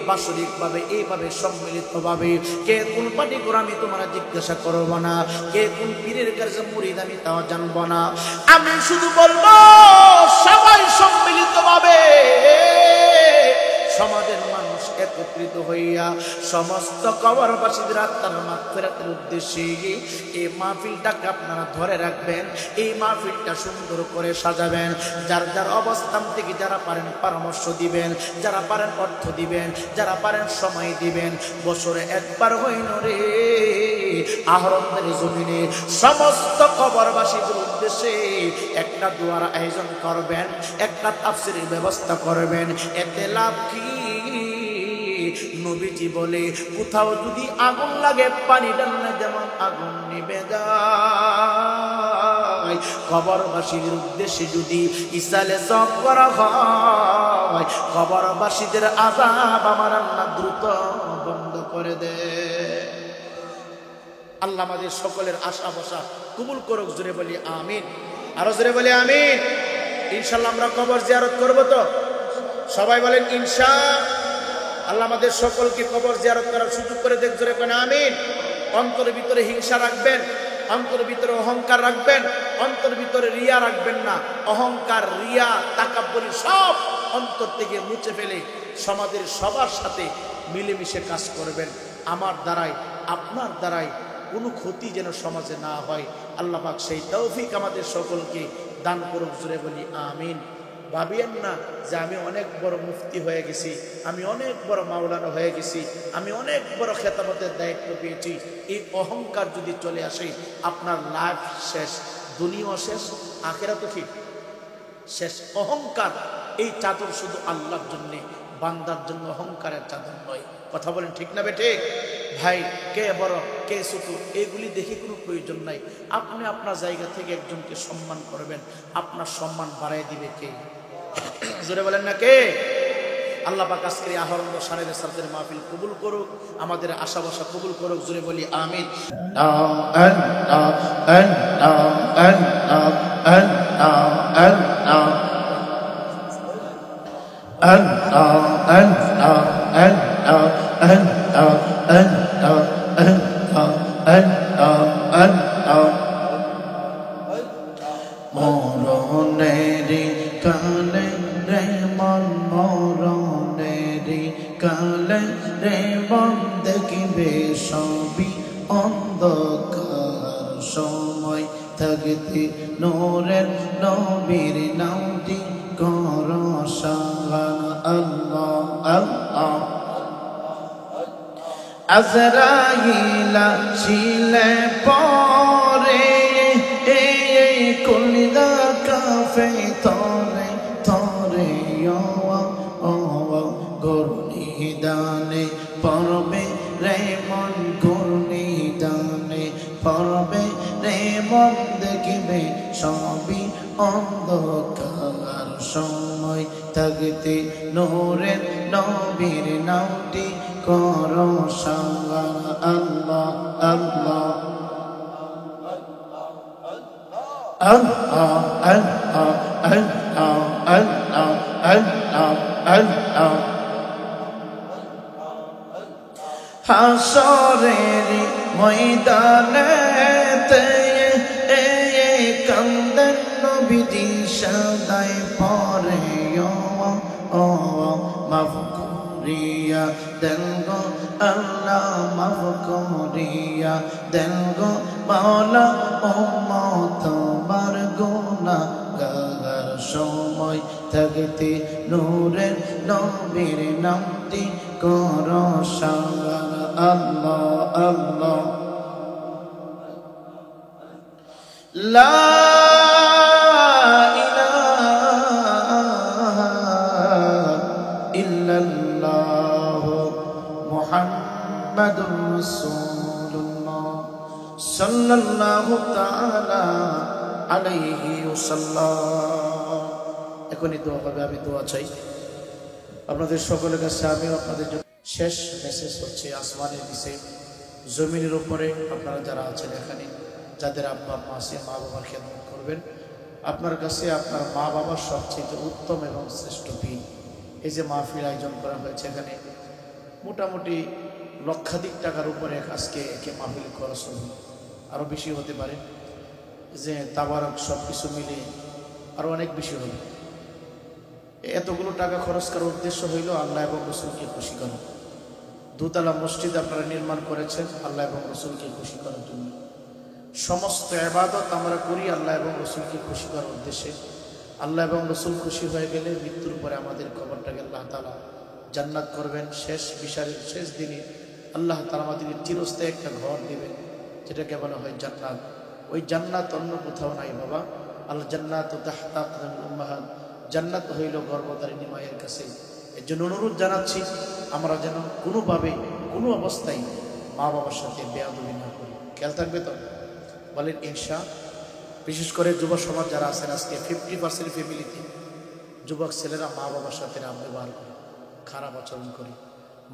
বাৎসরিক ভাবে এইভাবে সম্মিলিত ভাবে কে কোন পাটি করে আমি তোমার জিজ্ঞাসা করব না, কে কোন পীরের কাছে মুরিদ আমি তাও জানবো না। আমি শুধু বলবো সবাই সম্মিলিত ভাবে সমাজের মানুষ একত্রিত হইয়া সমস্ত কবরবাসীদের আত্মার মাগফিরাতের উদ্দেশ্যে এই মাহফিলটাকে আপনারা ধরে রাখবেন, এই মাহফিলটা সুন্দর করে সাজাবেন। যার যার অবস্থান থেকে যারা পারেন পরামর্শ দিবেন, যারা পারেন অর্থ দিবেন, যারা পারেন সময় দিবেন। বছরে একবার হইল রে আহরণের জমিনে সমস্ত কবরবাসীদের উদ্দেশ্যে একটা দোয়ার আয়োজন করবেন, একটা তাফসীরের ব্যবস্থা করবেন। এতে লাভ কি? নবীজি বলে কোথাও যদি আগুন লাগে পানি ঢাললে যেমন আগুন নিভে যায়, কবরবাসীদের উদ্দেশ্যে যদি ইসালে সব করা হয় কবরবাসীদের আযাব আমার আল্লাহ দ্রুত বন্ধ করে দেয়। আল্লাহ আমাদের সকলের আশা ভরসা কবুল করুক, জোরে বলি আমিন। আরো জোরে বলি আমিন। ইনশাআল্লাহ আমরা কবর জিয়ারত করব তো? সবাই বলেন ইনশাআল্লাহ। আমাদের সকলকে কবর জিয়ারত করার সুযোগ করে দেখ, জোরে বলেন আমিন। অন্তরের ভিতরে হিংসা রাখবেন, অন্তর ভিতরে অহংকার রাখবেন, অন্তর ভিতরে রিয়া রাখবেন না। অহংকার, রিয়া, তাকাব্বুরি সব অন্তর থেকে মুছে ফেলে সমাজের সবার সাথে মিলেমিশে কাজ করবেন। আমার দ্বারাই, আপনার দ্বারাই কোনো ক্ষতি যেন সমাজে না হয়। আল্লাহ পাক সেই তৌফিক আমাদের সকলকে দান করুক। জোরে বলি আমিন। ভাবিয়েন না যে আমি অনেক বড় মুফতি হয়ে গেছি, আমি অনেক বড় মাওলানা হয়ে গেছি, আমি অনেক বড় খেতামতের দায়িত্ব পেয়েছি। এই অহংকার যদি চলে আসে, আপনার লাইফ শেষ, দুনিয়া শেষ, আখিরাতও কি শেষ। অহংকার এই চাদর শুধু আল্লাহর জন্যে, বান্দার জন্য অহংকারের চাদর নয়। কথা বলেন ঠিক না বেঠে? ভাই, কে বড় কে ছোট এগুলি দেখে কোনো প্রয়োজন নাই। আপনি আপনার জায়গা থেকে একজনকে সম্মান করবেন, আপনার সম্মান বাড়াই দিবে কে? জোরে বলেন না কে? আল্লাহ পাক আজকের আহরণ শানের সাথের মাহফিল কবুল করুক, আমাদের আশা বসা কবুল করুক। জোরে বলি আমিন। মরণেরি কালে রে মন, মরণেরি কালে রে মন, দেখিবে সবই অন্ধকার। সময় থাকতে নূরের নবীর নামটি কর সালাম। আল্লাহ আল্লাহ। আজরাইল ছিলে পরে কলিদা কাফে তরে তরে গরুনি দানে পরবে রে মন, গরুনি দানে পরবে রে মন, দেখিবে সবই অন্ধকার। সময় থাকতে নূরের নবীর নামটি কর সালাম। আল্লাহ আল্লাহ আল্লাহ আল্লাহ আল্লাহ আল্লাহ আল্লাহ আল্লাহ। হাসরের ময়দানেতে কান্দেন নবীজি সদাই পরে মাফ করিয়া দেন গো আল্লাহ, মাফ করিয়া দেন গো মাওলা, উম্মত তোমার গুনাহগার। সময় থাকতে নূরের নবীর নামটি কর সালাম। আল্লাহ আল্লাহ। লা ইলাহা ইল্লাল্লাহ মুহাম্মাদুর রাসূলুল্লাহ সাল্লাল্লাহু তাআলা আলাইহি ওয়াসাল্লাম। এখনই দোয়া হবে, আমি দোয়া চাই আপনাদের সকলের কাছে। আমিও আপনাদের জন্য শেষ মেসেজ হচ্ছে, আসমানের নিচে জমিনের উপরে আপনারা যারা আছেন এখানে, যাদের আব্বা মা আছে, মা বাবার খেদমত করবেন। আপনার কাছে আপনার মা বাবার সবচেয়ে উত্তম এবং শ্রেষ্ঠ দিন এই যে মাহফিল আয়োজন করা হয়েছে, এখানে মোটামুটি লক্ষাধিক টাকার উপরে আজকে একে মাহফিল খরচ হবে, আরও বেশি হতে পারে, যে তাবারক সব কিছু মিলে আরও অনেক বেশি হবে। এতগুলো টাকা খরচ করার উদ্দেশ্য হইল আল্লাহ এবং রসুলকে খুশি করা। দোতলা মসজিদ আপনারা নির্মাণ করেছেন আল্লাহ এবং রসুলকে খুশি করার জন্য। সমস্ত ইবাদত আমরা করি আল্লাহ এবং রসুলকে খুশি করার উদ্দেশ্যে। আল্লাহ এবং রসুল খুশি হয়ে গেলে মৃত্যুর পরে আমাদের খবরটাকে আল্লাহ তাআলা জান্নাত করবেন। শেষ বিচারের শেষ দিনে আল্লাহ তাআলা আমাদেরকে চিরস্থায়ী একটা ঘর দেবেন, যেটাকে বলা হয় জান্নাত। ওই জান্নাত অন্য কোথাও নাই বাবা। আল জান্নাত তাহতা আকদামিল উম্মাহাত, জান্নাত হইল গর্ভধারিণী মায়ের কাছে। এর জন্য অনুরোধ জানাচ্ছি আমরা যেন কোনোভাবে কোনো অবস্থায় মা বাবার সাথে বেয়াদবি না করি। খেয়াল থাকবে তো? বলেন ইনশা। বিশেষ করে যুব সমাজ যারা আছেন, আজকে 50% ফ্যামিলিতে যুবক ছেলেরা মা বাবার সাথে ব্যবহার করে, খারাপ আচরণ করে।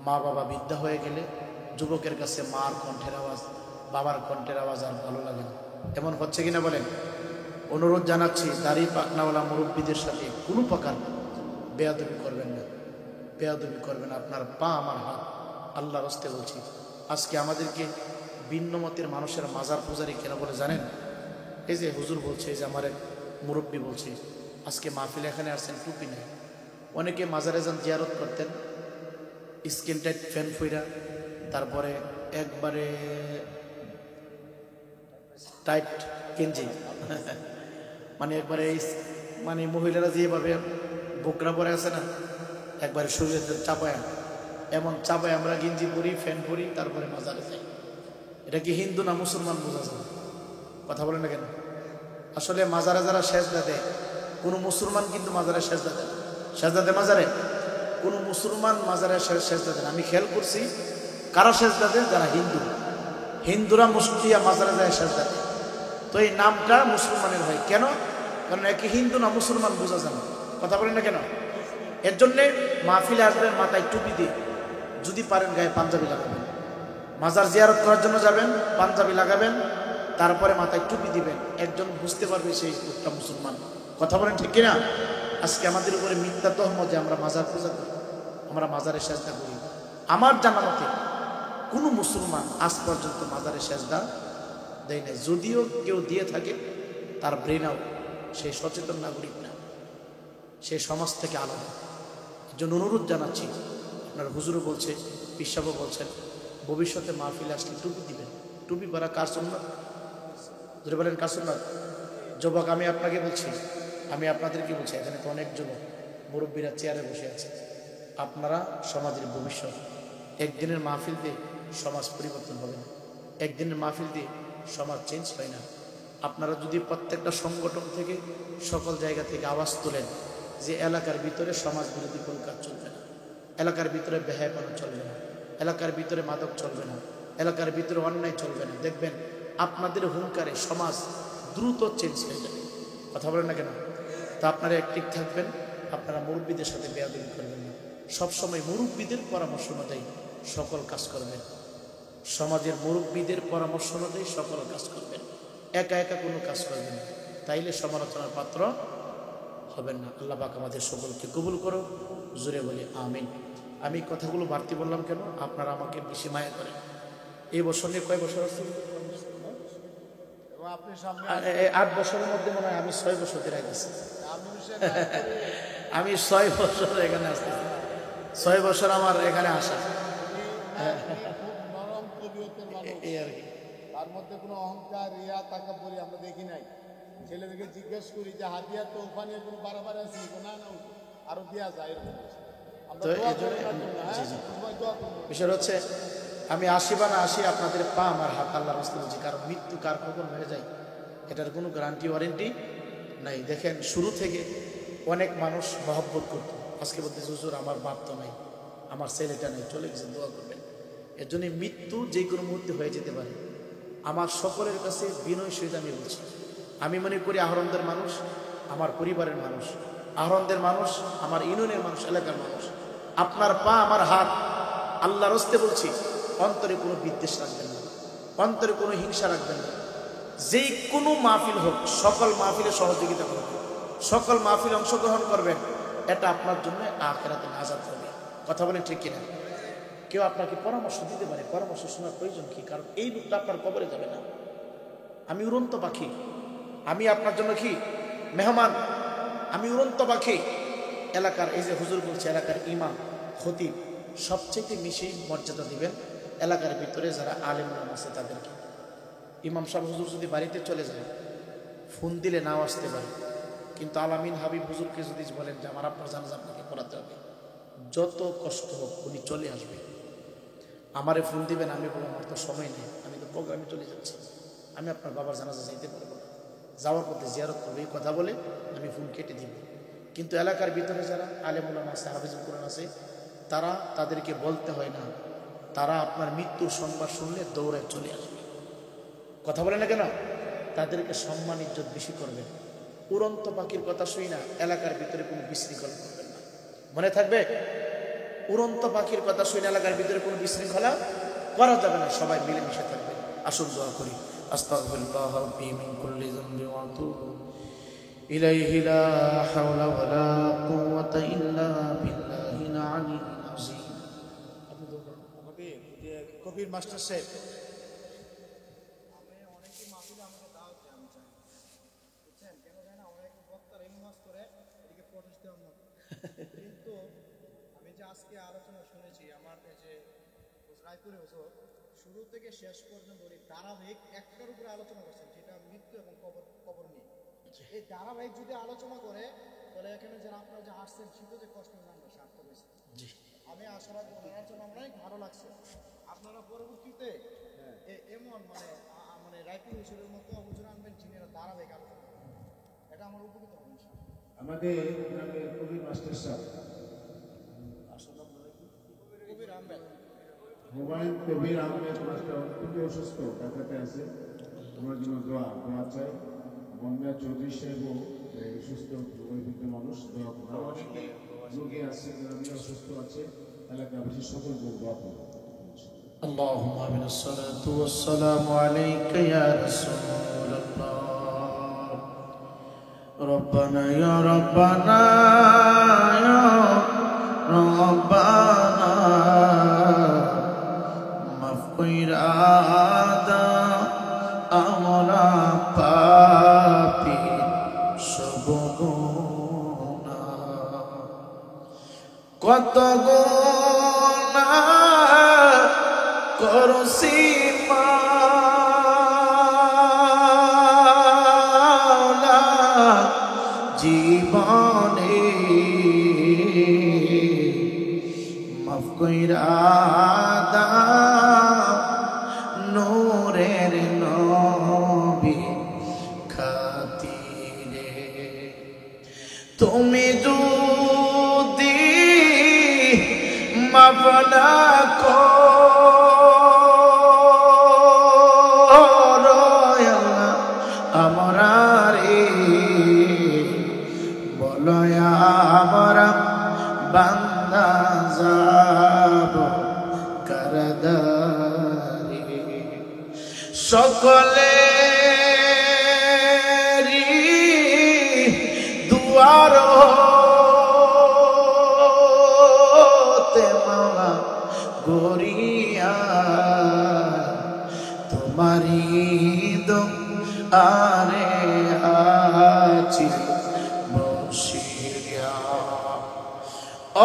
মা বাবা বৃদ্ধা হয়ে গেলে যুবকের কাছে মার কণ্ঠের আওয়াজ, বাবার কণ্ঠের আওয়াজ আর ভালো লাগে না। এমন হচ্ছে কিনা বলেন? অনুরোধ জানাচ্ছি দাড়ি পাকনাওয়ালা মুরব্বীদের সাথে কোনো প্রকার বেয়াদবি করবেন না, বেয়াদবি করবেন। আপনার পা আমার হাত, আল্লাহর হস্তে বলছি। আজকে আমাদেরকে ভিন্ন মতের মানুষের মাজার পূজারি কেন বলে জানেন? এই যে হুজুর বলছে, এই যে আমার এক মুরব্বী বলছে, আজকে মাহফিল এখানে আসছেন টুপি নেই। অনেকে মাজারে যান জিয়ারত করতেন, স্কিন টাইট ফ্যান ফইরা, তারপরে একবারে টাইট গেঞ্জি মানে একবারে মানে মহিলারা যেভাবে বোকরা পরে আছে না, একবারে শরীরে চাপায়া, এমন চাপায় আমরা গেঞ্জি পরি, ফ্যান পরি, তারপরে মাজারে যাই। এটা কি হিন্দু না মুসলমান বোঝা যায়? কথা বলেন না কেন? আসলে মাজারে যারা সেজদা দেয়, কোনো মুসলমান কিন্তু মাজারে সেজদা দেয়। সেজদা দেয় মাজারে? কোনো মুসলমান মাজারে সেজদা দেন? আমি খেয়াল করছি কারা সেজদা দেয়? যারা হিন্দু। হিন্দুরা মুসলিয়া মাজারে যায় সেজদা দেয়। তো এই নামটা মুসলমানের হয় কেন? কারণ একে হিন্দু না মুসলমান বোঝা যায় না। কথা বলেন না কেন? এর জন্যে মাহফিলে আসবেন মাথায় টুপি দিয়ে, যদি পারেন গায়ে পাঞ্জাবি লাগাবেন। মাজার জিয়ারত করার জন্য যাবেন, পাঞ্জাবি লাগাবেন, তারপরে মাথায় টুপি দিবেন, একজন বুঝতে পারবে সেই লোকটা মুসলমান। কথা বলেন ঠিক কিনা? আজকে আমাদের উপরে মিথ্যা তহমত যে আমরা মাজার পূজা করি, আমরা মাজারে সেজদা করি। আমার জানা মতে কোনো মুসলমান আজ পর্যন্ত মাজারে সেজদা দেয় নাই। যদিও কেউ দিয়ে থাকে, তার ব্রেন আউট, সে সচেতন নাগরিক না, সে সমাজ থেকে আলাদা। এর জন্য অনুরোধ জানাচ্ছি, আপনার হুজুরও বলছে, পিসাবও বলছেন, ভবিষ্যতে মাহফিলে আসলে টুপি দিবেন। টুপি পরা কার সুন্নাত? যদি বলেন কার সুন্নাত? যুবক, আমি আপনাকে বলছি, আমি আপনাদেরকে বলছি, এখানে তো অনেক যুবক মুরব্বীরা চেয়ারে বসে আছে, আপনারা সমাজের ভবিষ্যৎ। একদিনের মাহফিল দিয়ে সমাজ পরিবর্তন হবে না, একদিনের মাহফিল দিয়ে সমাজ চেঞ্জ হয় না। আপনারা যদি প্রত্যেকটা সংগঠন থেকে, সকল জায়গা থেকে আওয়াজ তোলেন যে এলাকার ভিতরে সমাজ বিরোধী কোনো কাজ চলবে না, এলাকার ভিতরে বেহায়াপনা চলবে না, এলাকার ভিতরে মাদক চলবে না, এলাকার ভিতরে অন্যায় চলবে না, দেখবেন আপনাদের হুঙ্কারে সমাজ দ্রুত চেঞ্জ হয়ে যাবে। কথা বলেন না কেন? তা আপনারা অ্যাক্টিভ থাকবেন, আপনারা মুরব্বীদের সাথে বেয়াদবি করবেন না, সবসময় মুরব্বীদের পরামর্শ অনুযায়ী সকল কাজ করবেন। সমাজের মুরব্বীদের পরামর্শ অনুযায়ী সকল কাজ করবেন, একা একা কোনো কাজ করবেন না, তাইলে সমালোচনার পাত্র হবেন না। আল্লাহ পাক আমাদের সকলকে কবুল করো, জোরে বলি আমিন। আমি কথাগুলো বাড়তি বললাম কেন? আপনারা আমাকে বেশি মায়া করেন। এই বছর নিয়ে কয় বছর আসছে? 8 বছরের মধ্যে মনে হয় আমি 6 বছর ধরে গেছি। আমি 6 বছর এখানে আসতেছি, 6 বছর আমার এখানে আসা। এই আর কি, তার মধ্যে কোনো অহংকার, রিয়া, তাকাব্বুরি আমরা দেখি নাই। ছেলেদেরকে জিজ্ঞেস করি যে হাতিয়ার তো ওখানে কোনো বাড়াবাড়ি আছে, না না আরো দেওয়া যায় এরকম। তো বিষয় হচ্ছে আমি আসি বা না আসি, আপনাদের পা আমার হাত আল্লাহর রাস্তা বলছি। কারণ মৃত্যু কার কখন হয়ে যায় এটার কোনো গ্যারান্টি ওয়ারেন্টি নাই। দেখেন শুরু থেকে অনেক মানুষ মহব্বত করত, আজকে বলতে হুজুর আমার বাপ তো নাই, আমার ছেলেটা নেই, চলে গেছে, দোয়া করবেন। এর জন্য মৃত্যু যে কোনো মুহূর্তে হয়ে যেতে পারে। আমার সকলের কাছে বিনয় সহিত আমি বলছি, আমি মনে করি আহরণদের মানুষ আমার পরিবারের মানুষ, আহরণদের মানুষ আমার ইউনিয়নের মানুষ, এলাকার মানুষ। আপনার পা আমার হাত, আল্লাহর হস্তে বলছি, অন্তরে কোনো বিদ্বেষ রাখবেন না, অন্তরে কোনো হিংসা রাখবেন না। যেই কোনো মাহফিল হোক, সকল মাহফিলে সহযোগিতা করবেন, সকল মাহফিলে অংশগ্রহণ করবেন, এটা আপনার জন্য আখিরাতে নাজাত হবে। কথা বলেন ঠিক কিনা? কেউ আপনাকে পরামর্শ দিতে পারে, পরামর্শ শোনার প্রয়োজন কি? কারণ এই লোকটা আপনার কবরে যাবে না। আমি উড়ন্ত পাখি, আমি আপনার জন্য কি মেহমান, আমি উড়ন্ত পাখি। এলাকার এই যে হুজুর বলছে, এলাকার ইমাম খতিব সবচেয়ে বেশি মর্যাদা দিবেন এলাকার ভিতরে যারা আলেম নাম আছে তাদেরকে। ইমাম সাহেব হুজুর যদি বাড়িতে চলে যায়, ফোন দিলে নাও আসতে পারে, কিন্তু আলামিন হাবিব হুজুরকে যদি বলেন যে আমার আপনার জানাজা আপনাকে পড়াতে হবে, যত কষ্ট হোক উনি চলে আসবে। আমারে ফোন দিবেন, আমি বলবো আমার তো সময় নেই, আমি তো প্রোগ্রামে চলে যাচ্ছি, আমি আপনার বাবার জানাজা যাইতে পারবো না, যাওয়ার পথে জিয়ারত করবো, এই কথা বলে আমি ফোন কেটে দিব। কিন্তু এলাকার ভিতরে যারা আলেম উলামা আছে, হাফিজুল কোরআন আছে, তারা, তাদেরকে বলতে হয় না, তারা আপনার মৃত্যুর সংবাদ শুনলে দৌড়ায় চলে আসবে। কথা বলে না কেন? তাদেরকে সম্মান ইজ্জত বেশি করবেন। উড়ন্ত পাখির কথা শুই না এলাকার ভিতরে কোনো বিশৃঙ্খলা করবেন না, মনে থাকবে? উড়ন্ত পাখির কথা শুই না এলাকার ভিতরে কোনো বিশৃঙ্খলা করা যাবে না, সবাই মিলেমিশে থাকবে। আসুন দোয়া করি। আস্তাগফিরুল্লাহ রাব্বি মিন কুল্লি যামবি ওয়া আতুবু ইলাইহি লা হাওলা ওয়া লা কুওয়াতা ইল্লা বিল্লাহিল আলিয়্যিল আযীম। আমাদের যে কবির মাস্টার সাহেব আজকে আলোচনা শুনেছি আমার এই যে রায়পুরে হুজুর শুরু থেকে শেষ পর্যন্ত উনি ধারাবাহিক একটার উপরে আলোচনা করছেন, যেটা মৃত্যু এবং কবর নিয়ে। এই ধারাবাহিক যদি আলোচনা করে তাহলে এখানে যারা আপনারা যে আসছেন শীত যে কষ্ট জানবে সার্থক হয়েছে। আমি আশা রাখবো ওনার জন্য আমার অনেক ভালো লাগছে। আপনারা পরবর্তীতে এমন মানে রায়পুর হুজুরের মতো হুজুর আনবেন যিনি ধারাবাহিক আলোচনা করবেন, এটা আমার উপকৃত হবে ইনশাআল্লাহ। আমাদের গ্রামের কবির মাস্টার সাহেব কবির আহমেদ হুমায়ুন কবির আহমেদ মাস্টার খুবই অসুস্থ, ঢাকাতে আছে। আমার জন্য দোয়া চাই। বন্যা চৌধুরী সাহেবও সুস্থ বৈবিধ্য মানুষ, দোয়া করা। অনেকে রোগী আছে, গ্রামে অসুস্থ আছে, এলাকাবাসী সকল দোয়া করবো। اللهم آمين الصلاة والسلام عليك يا رسول الله ربنا يا ربنا يا ربنا মাফ কইরা দাও আমরা পাপী সব গুনাহ কত গুনাহ করছি মাওলা জীবনে মাফ কইরা দাও নূরের নবী খাতিরে তুমি যদি মাফ না আমরা বান্দা যাব করদারি সকলে দুয়ার তে মাওলা গরিয়া তোমারি দম আরে আছি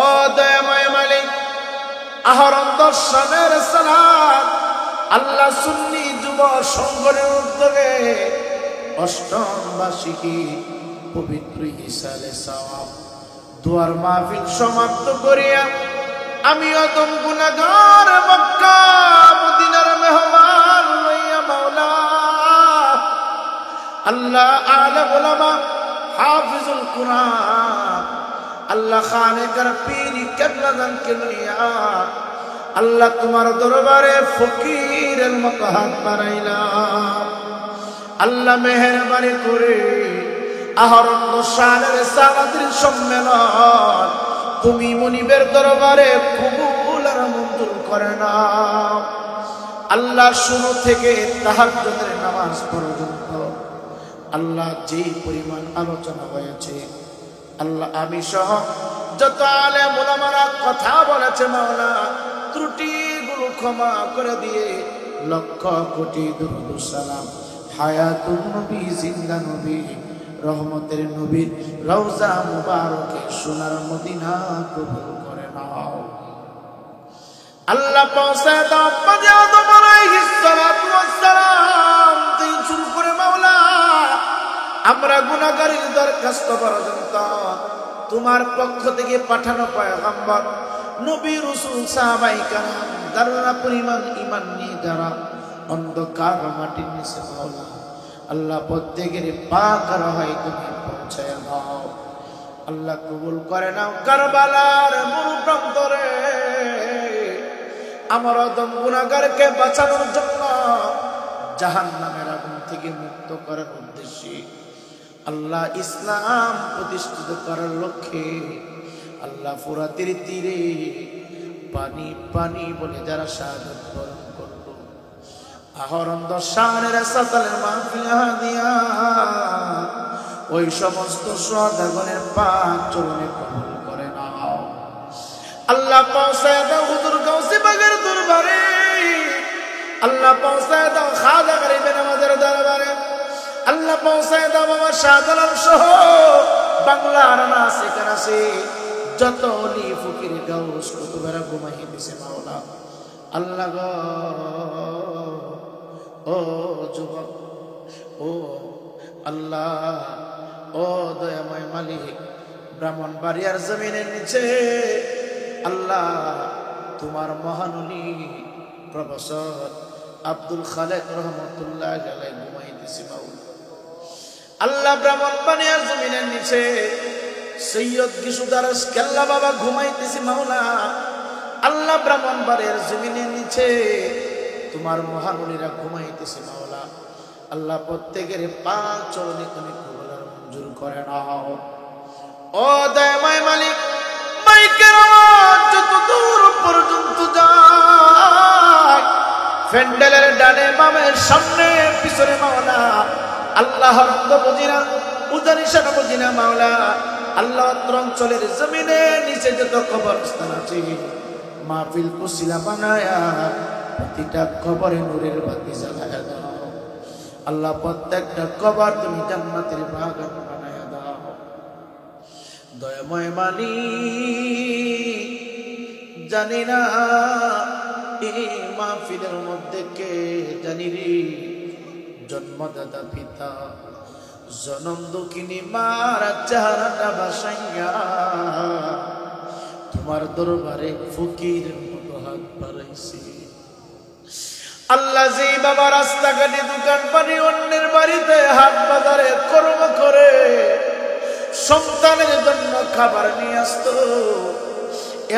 ও দয়াময় মালিক, আহরণ দর্শনের সালাত আল্লাহ সুন্নি যুব সংগঠনের উদ্যোগে অষ্টম বার্ষিকী পবিত্র ইসালে সওয়াব দুয়ার মাহফিল সমাপ্ত করিয়া আমি অদম গুনাহগার মক্কা মদিনার মেহমান লইয়া মাওলা আল্লাহ আলেম উলামা হাফিজুল কুরআন আল্লাহ খানে কার পীরি কেবলা জানকে লইয়া আল্লাহ তোমার দরবারে ফকিরের মতো হাত বাড়াইলাম। আল্লাহ মেহেরবানি করে আহরণ দশানের সালাতের সম্মেলন তুমি মনিবের দরবারে কবুল আর মঞ্জুর করে নাও। আল্লাহ শুরু থেকে তাহাজ্জুদের নামাজ পর্যন্ত আল্লাহ যে পরিমাণ আলোচনা হয়েছে আল্লাহ আমি সহ যত আলেম উলামারা কথা বলেছে মাওলা ত্রুটিগুলো ক্ষমা করে দিয়ে লক্ষ কোটি দুরূদ সালাম হায়াতুন নবী জিন্দা নবী রহমতের নবীর রওজা মুবারকে সোনার মদিনা কবুল করে নাও। আল্লাহ পৌঁছায় দাও পাঁচে আদম আলাইহিস সালাতু ওয়াস সালাম থেকে শুরু করে মাওলা আমরা গুনাহগারের দরখাস্ত পর্যন্ত তোমার পক্ষ থেকে পাঠানো পয়গম্বর নবী রাসূল সাহাবায়ে কেরাম যারা পরিমাণ ঈমান নিয়ে যারা অন্ধকার মাটির নিচে মাওলা আল্লাহ প্রত্যেকের পাক হয় তুমি পৌঁছায় দাও। আল্লাহ কবুল করে নাও। কারবালার মরুপ্রান্তরে আমার অদম গুনাহগারকে বাঁচানোর জন্য জাহান্নামের আগুন থেকে মুক্ত করার উদ্দেশ্যে আল্লাহ ইসলাম প্রতিষ্ঠিত করার লক্ষ্যে আল্লাহ ফুরাতের তীরে পানি পানি বলে যারা শাহাদাত বরণ করলো আহরণ দশানের সাতালের মাহফিল দিয়া ওই সমস্ত সুহাদাগণের পাক চরণে কবুল করে নাও। আল্লাহ পৌঁছায় দাও হুজুর গাউসে বাগের দরবারে, আল্লাহ পৌঁছায় দাও খাজা গরিবে নামাজের দরবারে, আল্লাহ পৌঁছায় দাও বাবা শাহজালাল সহ বাংলার নাসে কানাসে যত অলি ফকির গাউস কুতুবেরা ঘুমাই দিছে মাওলা। আল্লাহ গো, ও যুবক, ও আল্লাহ, ও দয়াময় মালিক, ব্রাহ্মণবাড়িয়ার জমিনের নিচে আল্লাহ তোমার মহাননী প্রফেসর আব্দুল খালেক রহমতুল্লাহ আলাইহি ঘুমাইতেছে মাওলা। আল্লাহ ব্রাহ্মণবাড়িয়ার জমিনের নিচে সৈয়দ গিসুদারস কেল্লা বাবা ঘুমাইতেছে মাওলা। আল্লাহ ব্রাহ্মণবাড়িয়ার জমিনের নিচে তোমার মহাননীরা ঘুমাইতেছে মাওলা। আল্লাহ প্রত্যেকের পাঁচ চরণে তুমি কবুল মঞ্জুর করে নাও। ও দয়াময় মালিক, মাইকের আওয়াজ যত দূর পর্যন্ত যায়, ফ্যান্ডেলের ডানে বামের সামনে পিছনে মাওলা, আল্লাহর তো বুঝিনা উদার ইশারা বুঝিনা মাওলা। আল্লাহ অঞ্চলের জমিনে নিচে যত কবরস্থান আছে, মাহফিল কুশিলা বানায়া প্রতিটা কবরে নূরের বাতি জ্বালায়া দাও। আল্লাহ প্রত্যেকটা কবর তুমি জান্নাতের বাগান বানায়া দাও। দয়াময় মালিক, জানি না এই মাহফিলের মধ্যে কে জানি রে জন্মদাতা পিতা জনম দুঃখিনী মার চেহারাটা বাসাইয়া তোমার দরবারে ফকিরের মতো হাত বাড়াইছি। আল্লাহ, যে বাবা রাস্তাঘাটে দোকান পানি অন্যের বাড়িতে হাট বাজারে কর্ম করে সন্তানের জন্য খাবার নিয়ে আসতো,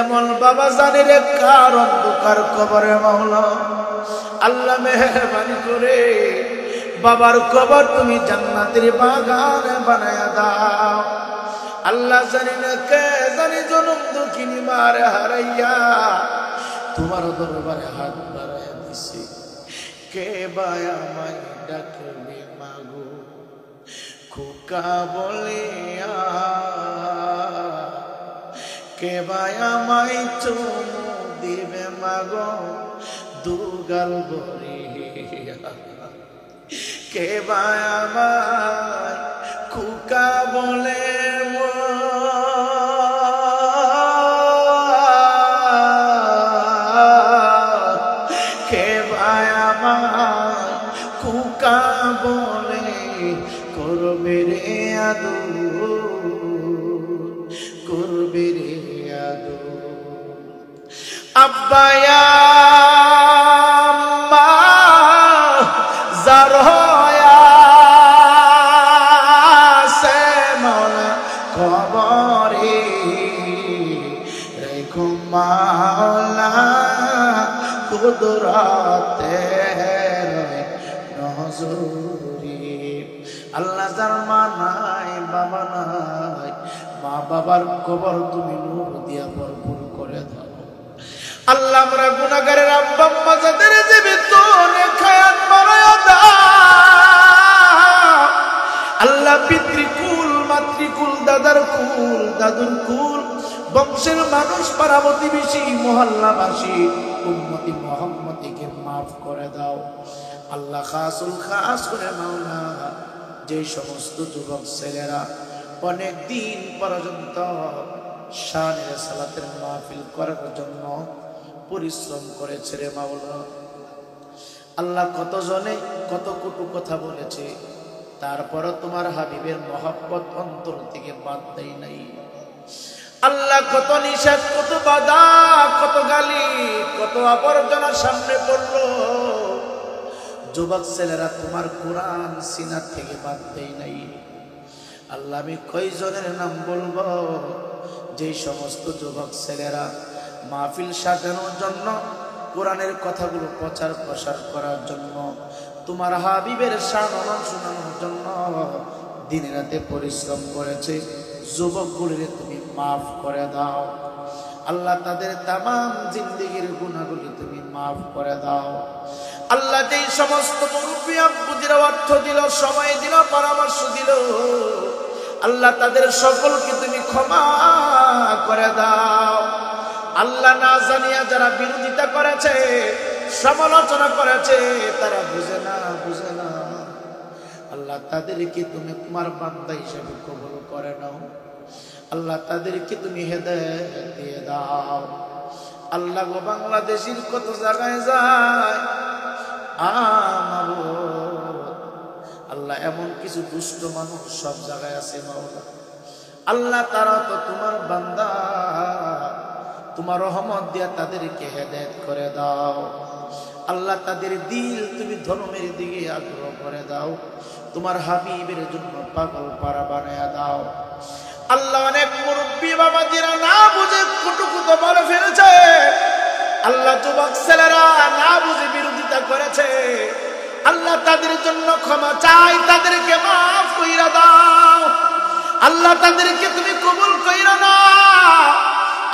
এমন বাবা জানি রে কার অন্ধকার কবরে মাওলা। আল্লাহ মেহেরবানি করে বাবার কবর তুমি জান্নাতের বাগান বানায়া দাও। আল্লাহ, জানি না কে জানি জনম দুঃখিনী মারে হারাইয়া তোমার দরবারে হাত বাড়াইয়া দিছি। কে বায়া মাই ডাকবে মাগো খোকা বলিয়া, কে বায়া মাই চুমু দিবে মাগো দুগাল বলিয়া, কে বায়া মাই খোকা বলে করবে রে আদর। আব্বায়া মা জারহয়া সে মৌলা কবরে রেখো মাওলা কুদরতে নজরে। আল্লাহ, যার মা নাই বাবা নাই, মা বাবার কবর তুমি নূর দিয়া ভরপুর করে দাও। আল্লাহ, আমরা গুনাহগারের আব্বা আম্মা যাদের জীবিত নেখায়াত বানায়া দাও। আল্লাহ, পিতৃকুল মাতৃকুল দাদার কুল দাদুর কুল বংশের মানুষ পাড়া প্রতিবেশী মহল্লাবাসী উম্মতি মুহাম্মদীকে মাফ করে দাও। আল্লাহ, খাসুল খাস করে মাওলা যে সমস্ত যুবক ছেলেরা অনেক দিন পর্যন্ত শানের সালাতের মাহফিল করার জন্য পরিশ্রম করেছে রে মাওলা, আল্লাহ, কতজনে কত কটু কথা বলেছে, তারপরও তোমার হাবিবের মহব্বত অন্তর থেকে বাদ দেয় নাই। আল্লাহ, কত নিষেধ, কত বাধা, কত গালি, কত আবর্জনা সামনে পড়লো, যুবক ছেলেরা তোমার কোরআন সিনার থেকে বাদ দেয় নাই। আল্লাহ, আমি কয়জনের নাম বলবো যে সমস্ত যুবক ছেলেরা মাহফিল সাজানোর জন্য, কোরআনের কথাগুলো প্রচার প্রসার করার জন্য, তোমার হাবিবের শান শোনানোর জন্য দিনে রাতে পরিশ্রম করেছে, যুবকগুলিরে তুমি মাফ করে দাও। আল্লাহ, তাদের তামাম জিন্দেগির গুনাহগুলি তুমি মাফ করে দাও। আল্লাহ, যেই সমস্ত মুরব্বী আব্বুদের অর্থ দিল, সময় দিল, পরামর্শ দিল, আল্লাহ, তাদের সকলকে তুমি ক্ষমা করে দাও। আল্লাহ, না জানিয়া যারা বিরোধিতা করেছে, সমালোচনা করেছে, তারা বুঝে না আল্লাহ, তাদেরকে তুমি তোমার বান্দা হিসেবে কবুল করে নাও। আল্লাহ তাদেরকে তুমি হেদায়েত দিয়ে দাও। আল্লাহ গো বাংলাদেশের কত জায়গায় যায় আল্লাহ, এমন কিছু দুষ্ট মানুষ সব জায়গায় আছে মাওলা। আল্লাহ তারা তো তোমার বান্দা, তোমার রহমত দিয়া তাদেরকে হেদায়েত করে দাও। আল্লাহ তাদের দিল তুমি ধর্মের দিকে আগ্রহ করে দাও, তোমার হাবিবের জন্য পাগল পারা বানায়া দাও। আল্লাহ অনেক মুরব্বী বাবা যারা না বুঝে কুটুকুটো বলে ফেলেছে, আল্লাহ যুবক ছেলেরা না বুঝে বিরোধিতা করেছে, আল্লাহ তাদের জন্য ক্ষমা চাই, তাদেরকে মাফ কইরা দাও। আল্লাহ তাদেরকে তুমি কবুল কইরা নাও।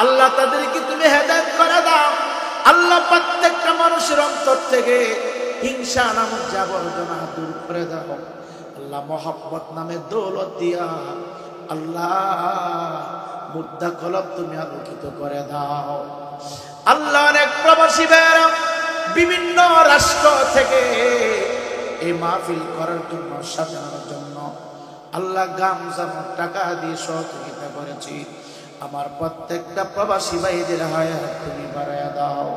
আল্লাহ তাদেরকে তুমি হেদায়েত করে দাও। আল্লাহ প্রত্যেকটা মানুষের অন্তর থেকে হিংসা নামক জাবরজনা দূর করে দাও। আল্লাহ মহব্বত নামে দৌলত দিয়া আল্লাহ মুদ্রা কলব তুমি আলোকিত করে দাও। আল্লাহ অনেক প্রবাসী ভাইয়েরা বিভিন্ন রাষ্ট্র থেকে এই মাহফিল করার জন্য, সাজানোর জন্য আল্লাহ গামছা টাকা দিয়ে সহযোগিতা করেছি। আমার প্রত্যেকটা প্রবাসী ভাইদের হায়াত তুমি বাড়ায়া দাও।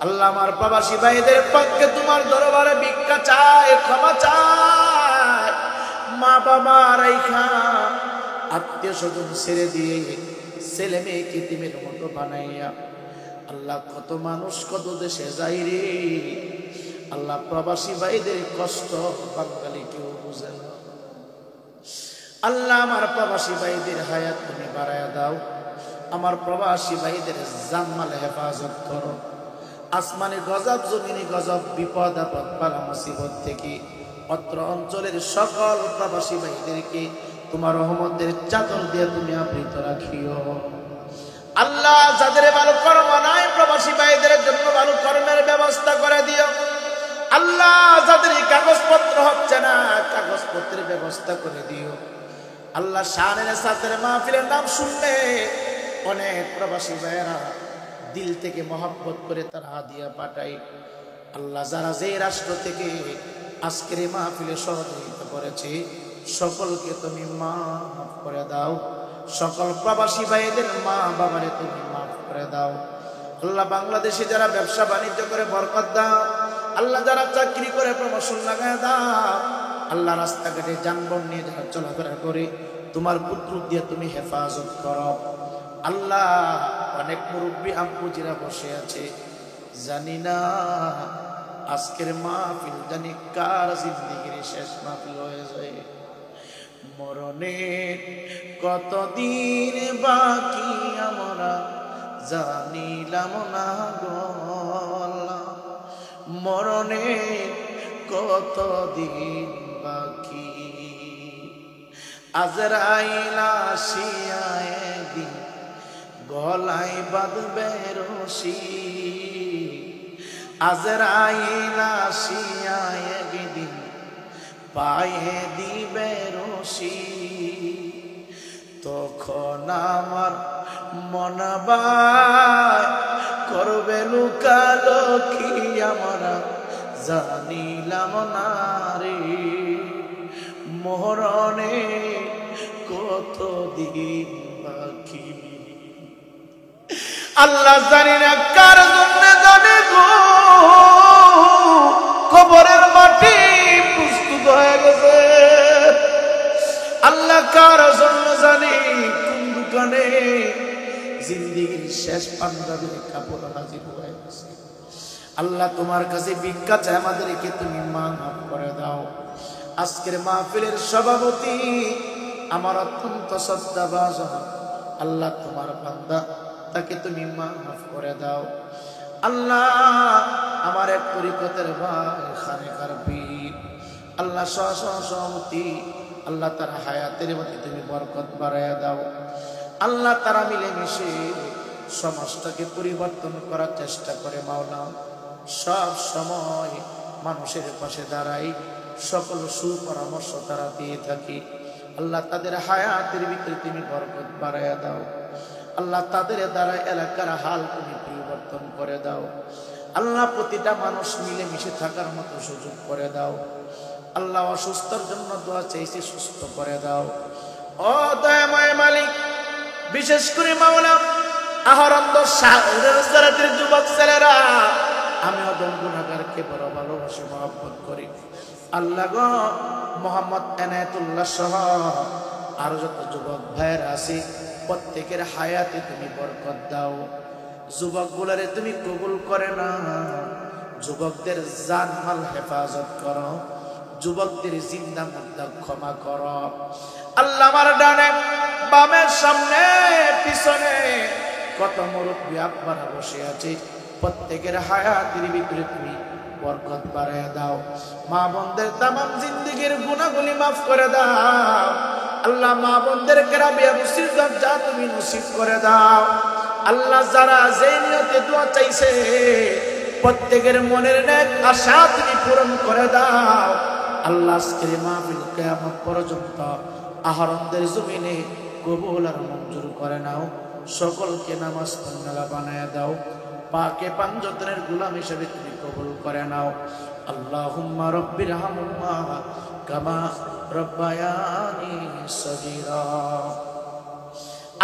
আল্লাহ আমার প্রবাসী ভাইদের পক্ষে তোমার দরবারে ভিক্ষা চাই, ক্ষমা চাই। মা বাবা রাইখা আত্মীয় স্বজন ছেড়ে দিয়ে ছেলে মেয়েকে তিমের মতো বানাইয়া আল্লাহ কত মানুষ কত দেশে যাই রে। আল্লাহ প্রবাসী ভাইদের কষ্ট বাঙালি কেউ বুঝে না। আল্লাহ আমার প্রবাসী ভাইদের হায়াত তুমি বাড়ায়া দাও। আমার প্রবাসী ভাইদের জানমাল হেফাজত করো। আসমানে গজব, জমিনে গজব, বিপদ আপদ বালা মুসিবত থেকে অত্র অঞ্চলের সকল প্রবাসী ভাইদেরকে তোমার রহমতের চাদর দিয়ে তুমি আবৃত রাখিও। আল্লাহ যাদের ভালো কর্ম নাই, প্রবাসী ভাইদের জন্য ভালো কর্মের ব্যবস্থা করে দিও। আল্লাহ যাদের কাগজপত্র হচ্ছে না, কাগজপত্রের ব্যবস্থা করে দিও। আল্লাহ শানের সাথের মাহফিলের নাম শুনলে অনেক প্রবাসী ভাইয়েরা দিল থেকে মহব্বত করে তারা হাদিয়া পাঠায়। আল্লাহ যারা যে রাষ্ট্র থেকে আজকের এই মাহফিলে সহযোগিতা করেছে সকলকে তুমি মাফ করে দাও। সকল প্রবাসী ভাইদের মা বাবারে তুমি মাফ করে দাও। আল্লাহ বাংলাদেশে যারা ব্যবসা বাণিজ্য করে বরকত দাও। আল্লাহ যারা চাকরি করে প্রমোশন লাগায় দাও। আল্লাহ রাস্তাঘাটে যানবাহন নিয়ে যারা চলাফেরা করে তোমার পুত্র দিয়ে তুমি হেফাজত করো। আল্লাহ অনেক মুরব্বী আম্পুজিরা বসে আছে, জানি না আজকের মাহফিল জানি কার জিন্দেগির শেষ মাহফিল হয়ে যায়। মরণের কতদিন বাকি আমরা জানিলাম না গো আল্লাহ, মরণের কতদিন বাকি। আজরাইল আসিয়া একদিন গলায় বাঁধবে রশি, আজরাইল আসিয়া একদিন পায়ে দিবে রশি। তখন আমার মন বায় করবে লুকালোকি আমরা জানিলাম না রে। মরণে কতদিন বাকি আল্লাহ জানি না কার জন্য জানে গো। কবরের মাটি প্রস্তুত হয়ে গেছে। আল্লাহ কার জন্য জানি কোন দোকানে জিন্দেগির শেষ পাঞ্জাবির কাপড় হাজির হয়ে গেছে। আল্লাহ তোমার কাছে ভিক্ষা চাই, আমাদেরকে তুমি মাফ করে দাও। আজকের মাহফিলের সভাপতি আমার অত্যন্ত শ্রদ্ধাভাজন আল্লাহ তোমার বান্দা, তাকে তুমি মাফ করে দাও। আল্লাহ আমার এক তরিকতের ভাই খানেকার পীর আল্লাহ সহসভাপতি আল্লাহ তার হায়াতের মধ্যে তুমি বরকত বাড়াইয়া দাও। আল্লাহ তারা মিলেমিশে সমাজটাকে পরিবর্তন করার চেষ্টা করে মাওলা। সব সময় মানুষের পাশে দাঁড়াই, সকল সুপরামর্শ তারা দিয়ে থাকি। আল্লাহ তাদের হায়াতের ভিতরে তুমি বরকত বাড়াইয়া দাও। আল্লাহ তাদের দ্বারা এলাকার হাল তুমি পরিবর্তন করে দাও। আল্লাহ প্রতিটা মানুষ মিলেমিশে থাকার মতো সুযোগ করে দাও। আল্লাহ অসুস্থর জন্য দোয়া চাইছি, সুস্থ করে দাও। ও দয়াময় মালিক, বিশেষ করে মাওলা আহরন্দ শাহরের যুবক ছেলেরা, আমি অদম গুনাহগারকে বড় ভালোবাসি, মহব্বত করি। আল্লাহ গো, মোহাম্মদ এনায়েতুল্লাহ সহ আরো যত যুবক ভাইয়েরা আছি, প্রত্যেকের হায়াতে তুমি বরকত দাও। যুবক গুলারে তুমি কবুল করে না, যুবকদের জান মাল হেফাজত করো, যুবকদের জিন্দা মুর্দা ক্ষমা করো। আল্লাহ আমার ডানে বামের সামনে পিছনে কত মুরব্বী আপনারা বসে আছে, প্রত্যেকের হায়াতের ভিতরে তুমি বরকত বাড়ায় দাও। মা বোনদের তামাম জিন্দেগির গুনাহগুলি মাফ করে দাও। আল্লাহ মা বোনদের কেরাবিয়া মুসির দরজা তুমি নসিব করে দাও। আল্লাহ যারা যেই নিয়তে দোয়া চাইছে, প্রত্যেকের মনের নেক আশা তুমি পূরণ করে দাও। আল্লাহ আজকের মাহফিল কিয়ামত পর্যন্ত আহরণদের জমিনে কবুল আর মঞ্জুর করে নাও। সকলকে নামাজ পড়নেলা বানায় দাও। পাকে পাঞ্জতনের গোলাম হিসেবে তুমি কবুল করে নাও। আল্লাহুম্মা রব্বিরহামহুমা কামা রব্বায়ানি সগীরা।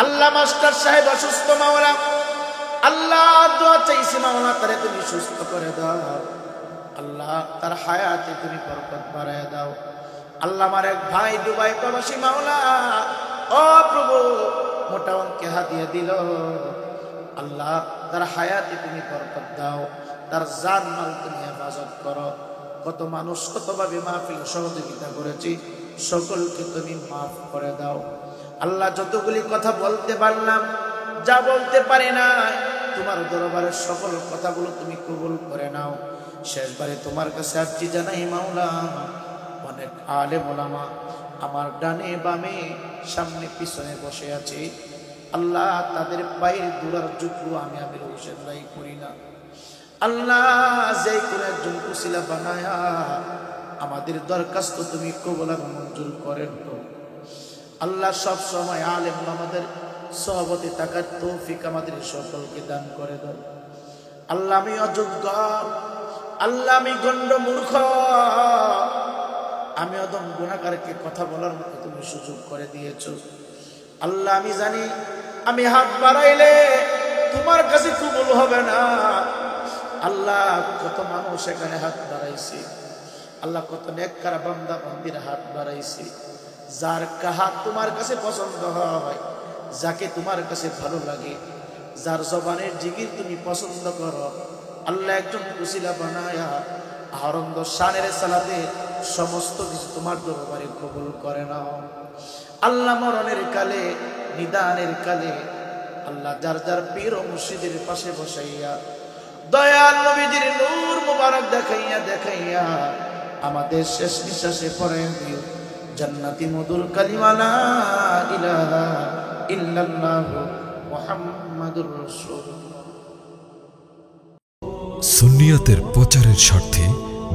আল্লাহ মাস্টার সাহেব অসুস্থ মাওলা, আল্লাহ দোয়া চাইছি মাওলা, তারে তুমি সুস্থ করে দাও। আল্লাহ তার হায়াতে তুমি বরকত বাড়ায় দাও। আল্লাহ আমার এক ভাই দুবাই প্রবাসী মাওলা, ও প্রভু মোটা অঙ্কে হাতিয়ে দিল। আল্লাহ তার হায়াতে তুমি বরকত দাও, তার জান মাল তুমি হেফাজত করো। কত মানুষ কতভাবে মাহফিল সহযোগিতা করেছি, সকলকে তুমি মাফ করে দাও। আল্লাহ যতগুলি কথা বলতে পারলাম, যা বলতে পারি না, তোমার দরবারের সকল কথাগুলো তুমি কবুল করে নাও। শেষবারে তোমার কাছে আরজি জানাই মাওলা, অনেক আলেম ওলামা আমার ডানে বামে সামনে পিছনে বসে আছে, আল্লাহ তাদের পায়ের দুলার যোগ্য আমি আমির হোসেন রাই করি না। আল্লাহ যে কোন একজন কুশিলা বানায়া আমাদের দরখাস্ত তুমি কবুল আর মঞ্জুর করেন। আল্লাহ সব সময় আলেম আমাদের সহবতে থাকার তৌফিক আমাদের সকলকে দান করে দাও। আল্লাহ আমি অযোগ্য, আল্লাহ আমি গণ্ড মূর্খ, আমি অদম গুনাহগারকে কথা বলার মতো তুমি সুযোগ করে দিয়েছো। আল্লাহ আমি জানি আমি হাত বাড়াইলে তোমার কাছে কবুল হবে না। আল্লাহ কত মানুষ এখানে হাত বাড়াইছি, আল্লাহ কত নেককার বান্দা বান্দির হাত বাড়াইছি। যার হাত তোমার কাছে পছন্দ হয়, যাকে তোমার কাছে ভালো লাগে, যার জবানের জিকির তুমি পছন্দ করো, আল্লাহ একজন কুশিলা বানায়া আহরন্দ শানের সালাতে সমস্ত কিছু তোমার দরবারে কবুল করে নাও। আল্লাহ মরণের কালে, নিদানের কালে, আল্লাহ যার যার পীর ও মুর্শিদের পাশে বসাইয়া দয়াল নবীজির নূর মুবারক দেখাইয়া দেখাইয়া আমাদের শেষ নিঃশ্বাসে পড়ে দিও জান্নাতি মধুর কালিমা লা ইলাহা ইল্লাল্লাহু মুহাম্মাদুর রাসূলুল্লাহ। সুন্নিয়তের প্রচারের স্বার্থে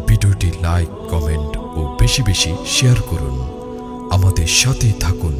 ভিডিওটি লাইক, কমেন্ট ও বেশি বেশি শেয়ার করুন। আমাদের সাথে থাকুন।